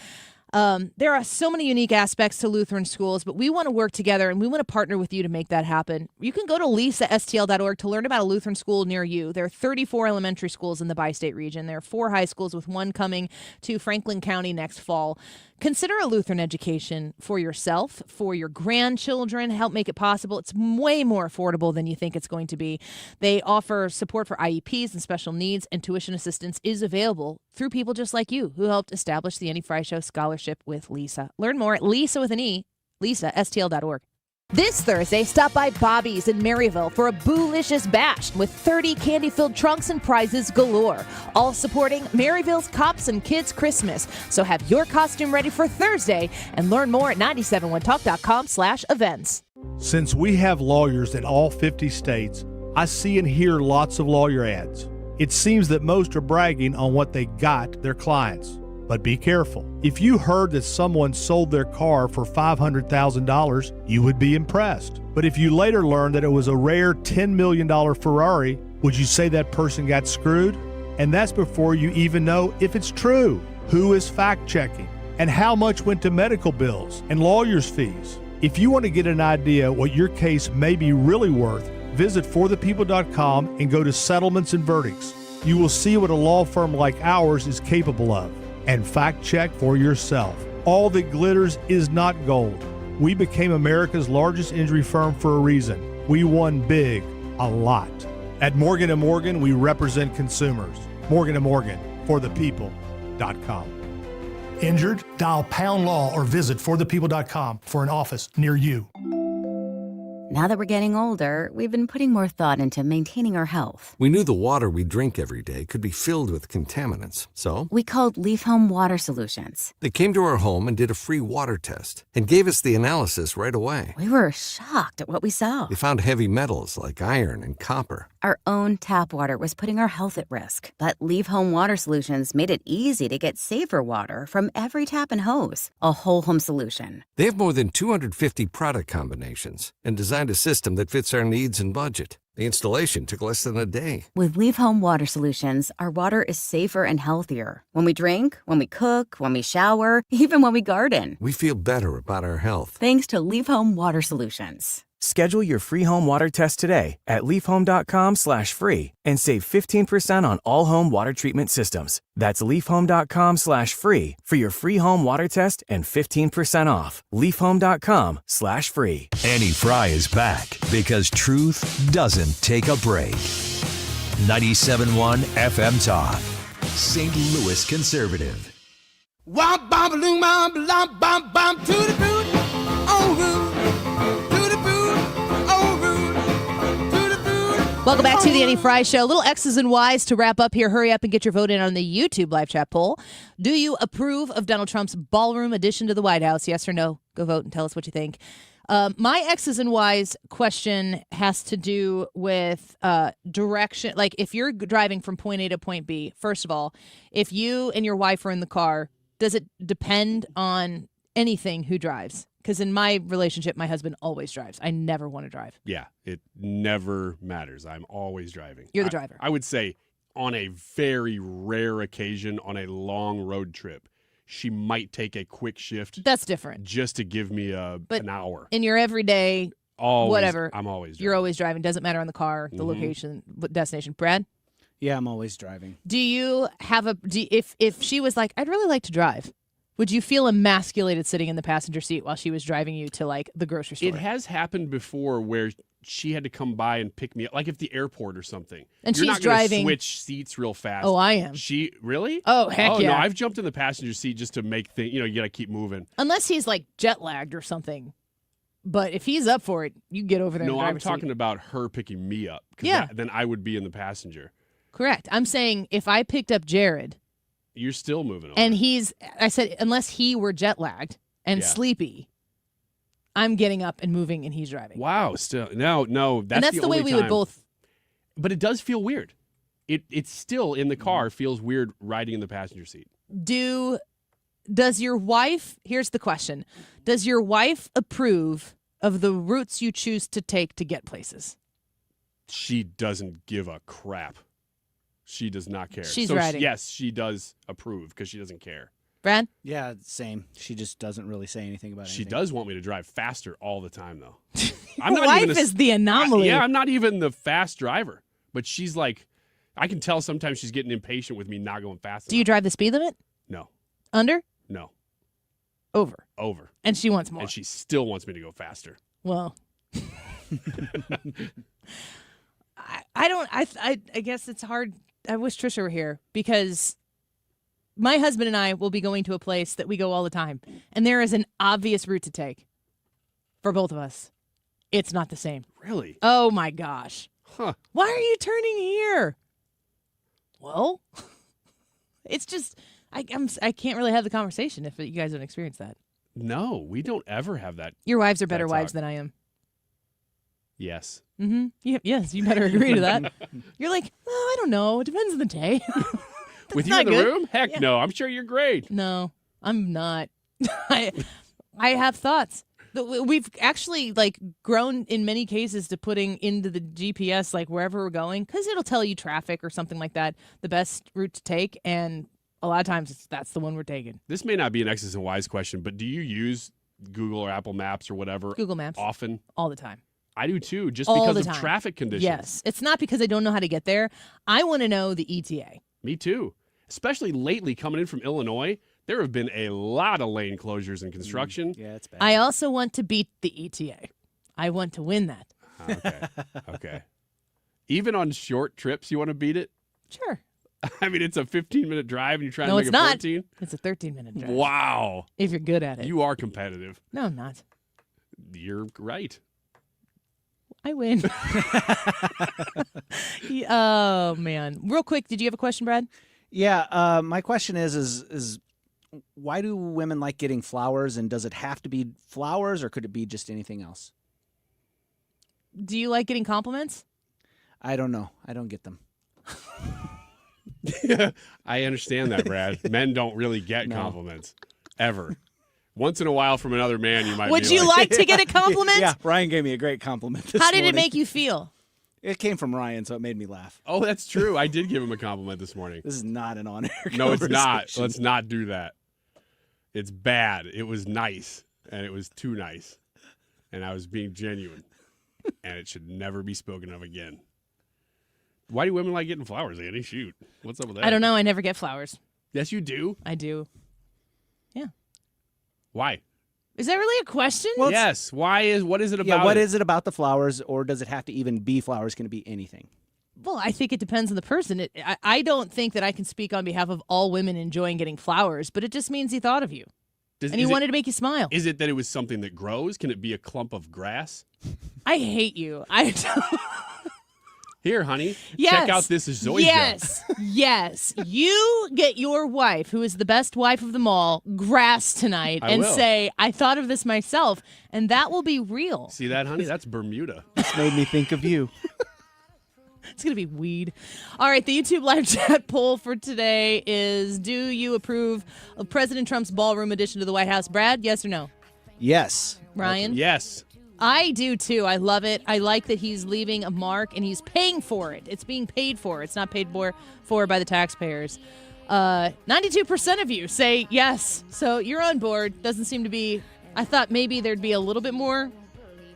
There are so many unique aspects to Lutheran schools, but we want to work together and we want to partner with you to make that happen. You can go to lisastl.org to learn about a Lutheran school near you. There are 34 elementary schools in the bi-state region. There are 4 high schools, with one coming to Franklin County next fall. Consider a Lutheran education for yourself, for your grandchildren. Help make it possible. It's way more affordable than you think it's going to be. They offer support for IEPs and special needs, and tuition assistance is available through people just like you who helped establish the Annie Fry Show Scholarship with Lisa. Learn more at Lisa with an E, lisastl.org. This Thursday, stop by Bobby's in Maryville for a boolicious bash with 30 candy-filled trunks and prizes galore, all supporting Maryville's Cops and Kids Christmas. So have your costume ready for Thursday and learn more at 971talk.com/events. Since we have lawyers in all 50 states, I see and hear lots of lawyer ads. It seems that most are bragging on what they got their clients. But be careful. If you heard that someone sold their car for $500,000, you would be impressed. But if you later learned that it was a rare $10 million Ferrari, would you say that person got screwed? And that's before you even know if it's true. Who is fact-checking? And how much went to medical bills and lawyers' fees? If you want to get an idea what your case may be really worth, visit forthepeople.com and go to Settlements and Verdicts. You will see what a law firm like ours is capable of. And fact check for yourself. All that glitters is not gold. We became America's largest injury firm for a reason. We won big, a lot. At Morgan & Morgan, we represent consumers. Morgan & Morgan, forthepeople.com. Injured? Dial pound law or visit forthepeople.com for an office near you. Now that we're getting older, we've been putting more thought into maintaining our health. We knew the water we drink every day could be filled with contaminants, so We called Leaf Home Water Solutions. they came to our home and did a free water test and gave us the analysis right away. We were shocked at what we saw. They found heavy metals like iron and copper. Our own tap water was putting our health at risk, but Leaf Home Water Solutions made it easy to get safer water from every tap and hose. A whole home solution. They have more than 250 product combinations and designed a system that fits our needs and budget. The installation took less than a day. With Leaf Home Water Solutions, our water is safer and healthier. When we drink, when we cook, when we shower, even when we garden. We feel better about our health. Thanks to Leaf Home Water Solutions. Schedule your free home water test today at leafhome.com/free and save 15% on all home water treatment systems. That's leafhome.com/free for your free home water test and 15% off. leafhome.com/free. Annie Fry is back because truth doesn't take a break. 97.1 FM Talk, St. Louis Conservative. Womp bom balloon bom bom bom bom to the boot. Oh, root. Welcome back to the Annie Fry Show. Little X's and Y's to wrap up here. Hurry up and get your vote in on the YouTube live chat poll. Do you approve of Donald Trump's ballroom addition to the White House? Yes or no? Go vote and tell us what you think. My X's and Y's question has to do with direction. Like if you're driving from point A to point B, first of all, if you and your wife are in the car, does it depend on anything who drives? Because in my relationship, my husband always drives. I never want to drive. Yeah, it never matters. I'm always driving. You're the driver. I would say on a very rare occasion on a long road trip, she might take a quick shift. That's different. Just to give me an hour. In your everyday, Always, whatever, I'm always driving. You're always driving. Doesn't matter on the car, the location, destination. Brad? Yeah, I'm always driving. Do you have if she was like, I'd really like to drive, would you feel emasculated sitting in the passenger seat while she was driving you to like the grocery store? It has happened before where she had to come by and pick me up, like at the airport or something. And You're she's not gonna driving. switch seats real fast. Oh, I am. She really? Oh, heck yeah. No, I've jumped in the passenger seat just to make things. You got to keep moving. Unless he's like jet lagged or something. But if he's up for it, you get over there. No, in the I'm driver's seat. talking about her picking me up. 'Cause Yeah. then I would be in the passenger. Correct. I'm saying if I picked up Jared. You're still moving on. And I said, unless he were jet lagged and sleepy, I'm getting up and moving and he's driving. Wow. Still, no. That's And that's the way only we would time. both. But it does feel weird. It's still in the car feels weird riding in the passenger seat. Does your wife, here's the question, does your wife approve of the routes you choose to take to get places? She doesn't give a crap. She does not care. She's riding. Yes, she does approve because she doesn't care. Brad? Yeah, same. She just doesn't really say anything about anything. She does want me to drive faster all the time, though. Your wife is the anomaly. I'm not even the fast driver, but she's like, I can tell sometimes she's getting impatient with me not going fast Do you drive the speed limit? No. Under? No. Over. Over. And she wants more. And she still wants me to go faster. Well, I guess it's hard. I wish Trisha were here because my husband and I will be going to a place that we go all the time, and there is an obvious route to take for both of us. It's not the same. Really? Oh my gosh. Huh. Why are you turning here? Well, it's just I can't really have the conversation if you guys don't experience that. No, we don't ever have that. Your wives are better that wives talk. than I am. Yes. Mm-hmm. Yes, you better agree to that. You're like, oh, I don't know. It depends on the day. With you in the room? Heck no. I'm sure you're great. No, I'm not. I have thoughts. We've actually grown in many cases to putting into the GPS wherever we're going because it'll tell you traffic or something like that, the best route to take, and a lot of times that's the one we're taking. This may not be an X's and Y's question, but do you use Google or Apple Maps or whatever Google Maps often? All the time. I do too, just All because the of time. traffic conditions. Yes, it's not because I don't know how to get there. I want to know the ETA. Me too. Especially lately coming in from Illinois, there have been a lot of lane closures and construction. Yeah, it's bad. I also want to beat the ETA. I want to win that. Okay. Okay. Even on short trips, you want to beat it? Sure. I mean, it's a 15-minute drive and you're trying No, to make it's it not. 14? It's a 13-minute drive. Wow. If you're good at it. You are competitive. No, I'm not. You're right. I win. Oh, man. Real quick, did you have a question, Brad? Yeah, my question is why do women like getting flowers, and does it have to be flowers, or could it be just anything else? Do you like getting compliments? I don't know. I don't get them. I understand that, Brad. Men don't really get No. compliments ever. Once in a while from another man, you might Would be you like to get a compliment? Yeah, Ryan gave me a great compliment this How did it morning. make you feel? It came from Ryan, so it made me laugh. Oh, that's true. I did give him a compliment this morning. This is not an on-air No, it's not. conversation. Let's not do that. It's bad. It was nice, and it was too nice. And I was being genuine. And it should never be spoken of again. Why do women like getting flowers, Andy? Shoot. What's up with that? I don't know. I never get flowers. Yes, you do. I do. Yeah. Why? Is that really a question? Yes. What is it about? Yeah, what is it about the flowers, or does it have to even be flowers? Can it be anything? Well, I think it depends on the person. I don't think that I can speak on behalf of all women enjoying getting flowers, but it just means he thought of you. And he wanted to make you smile. Is it that it was something that grows? Can it be a clump of grass? I hate you. Here, honey, Yes. check out this zoysia. Yes. You get your wife, who is the best wife of them all, grass tonight I and will. say, I thought of this myself, and that will be real. See that, honey? That's Bermuda. This made me think of you. It's going to be weed. All right, the YouTube live chat poll for today is, do you approve of President Trump's ballroom addition to the White House? Brad, yes or no? Yes. Ryan? Yes. I do too. I love it. I like that he's leaving a mark and he's paying for it. It's being paid for. It's not paid for by the taxpayers. 92% of you say yes. So you're on board. Doesn't seem to be. I thought maybe there'd be a little bit more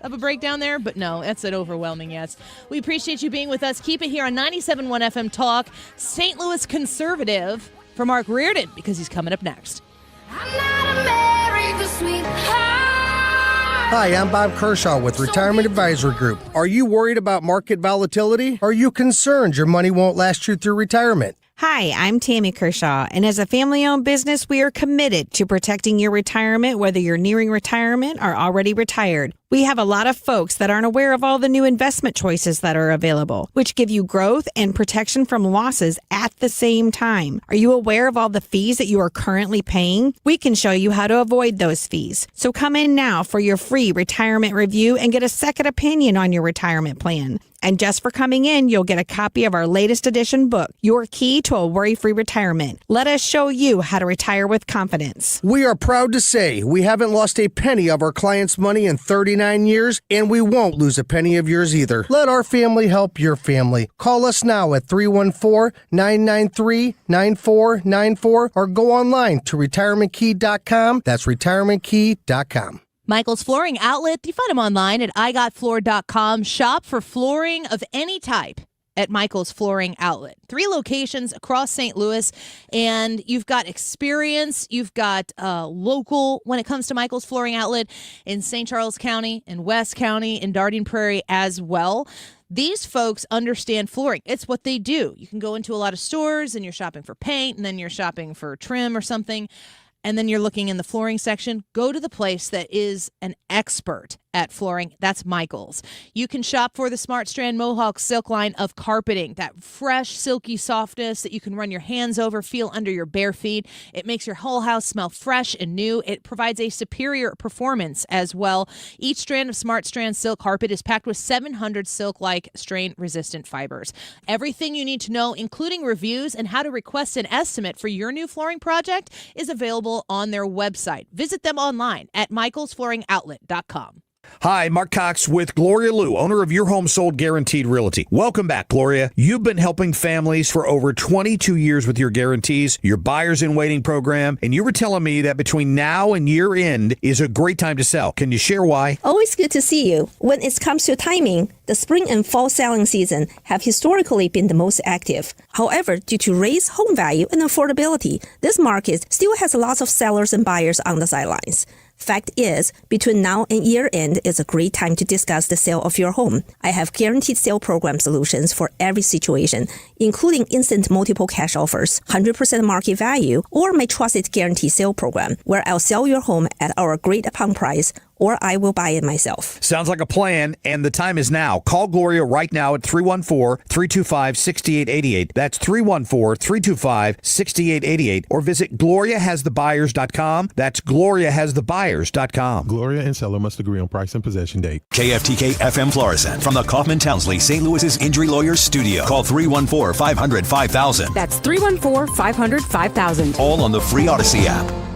of a breakdown there, but no, that's an overwhelming yes. We appreciate you being with us. Keep it here on 97.1 FM Talk. St. Louis conservative for Mark Reardon, because he's coming up next. Hi, I'm Bob Kershaw with Retirement Advisory Group. Are you worried about market volatility? Are you concerned your money won't last you through retirement? Hi, I'm Tammy Kershaw, and as a family-owned business, we are committed to protecting your retirement, whether you're nearing retirement or already retired. We have a lot of folks that aren't aware of all the new investment choices that are available, which give you growth and protection from losses at the same time. Are you aware of all the fees that you are currently paying? We can show you how to avoid those fees. So come in now for your free retirement review and get a second opinion on your retirement plan. And just for coming in, you'll get a copy of our latest edition book, Your Key to a Worry-Free Retirement. Let us show you how to retire with confidence. We are proud to say we haven't lost a penny of our clients' money in 39 59 years, and we won't lose a penny of yours either. Let our family help your family. Call us now at 314-993-9494 or go online to retirementkey.com. That's retirementkey.com. Michael's Flooring Outlet. You find them online at igotfloor.com. Shop for flooring of any type at Michael's Flooring Outlet. 3 locations across St. Louis, and you've got experience. You've got local when it comes to Michael's Flooring Outlet in St. Charles County, in West County, in Darien Prairie as well. These folks understand flooring. It's what they do. You can go into a lot of stores and you're shopping for paint, and then you're shopping for trim or something, and then you're looking in the flooring section. Go to the place that is an expert at flooring. That's Michael's. You can shop for the Smart Strand Mohawk Silk line of carpeting, that fresh, silky softness that you can run your hands over, feel under your bare feet. It makes your whole house smell fresh and new. It provides a superior performance as well. Each strand of Smart Strand silk carpet is packed with 700 silk-like strain-resistant fibers. Everything you need to know, including reviews and how to request an estimate for your new flooring project, is available on their website. Visit them online at michaelsflooringoutlet.com. Hi, Mark Cox with Gloria Liu, owner of Your Home Sold Guaranteed Realty. Welcome back, Gloria. You've been helping families for over 22 years with your guarantees, your buyers in waiting program, and you were telling me that between now and year end is a great time to sell. Can you share why? Always good to see you. When it comes to timing, the spring and fall selling season have historically been the most active. However, due to raised home value and affordability, this market still has lots of sellers and buyers on the sidelines. Fact is, between now and year end is a great time to discuss the sale of your home. I have guaranteed sale program solutions for every situation, including instant multiple cash offers, 100% market value, or my trusted guarantee sale program, where I'll sell your home at our agreed upon price, or I will buy it myself. Sounds like a plan, and the time is now. Call Gloria right now at 314-325-6888. That's 314-325-6888. Or visit GloriaHasTheBuyers.com. That's GloriaHasTheBuyers.com. Gloria and seller must agree on price and possession date. KFTK FM Florissant from the Kaufman Townsley St. Louis's Injury Lawyers Studio. Call 314-500-5000. That's 314-500-5000. All on the free Odyssey app.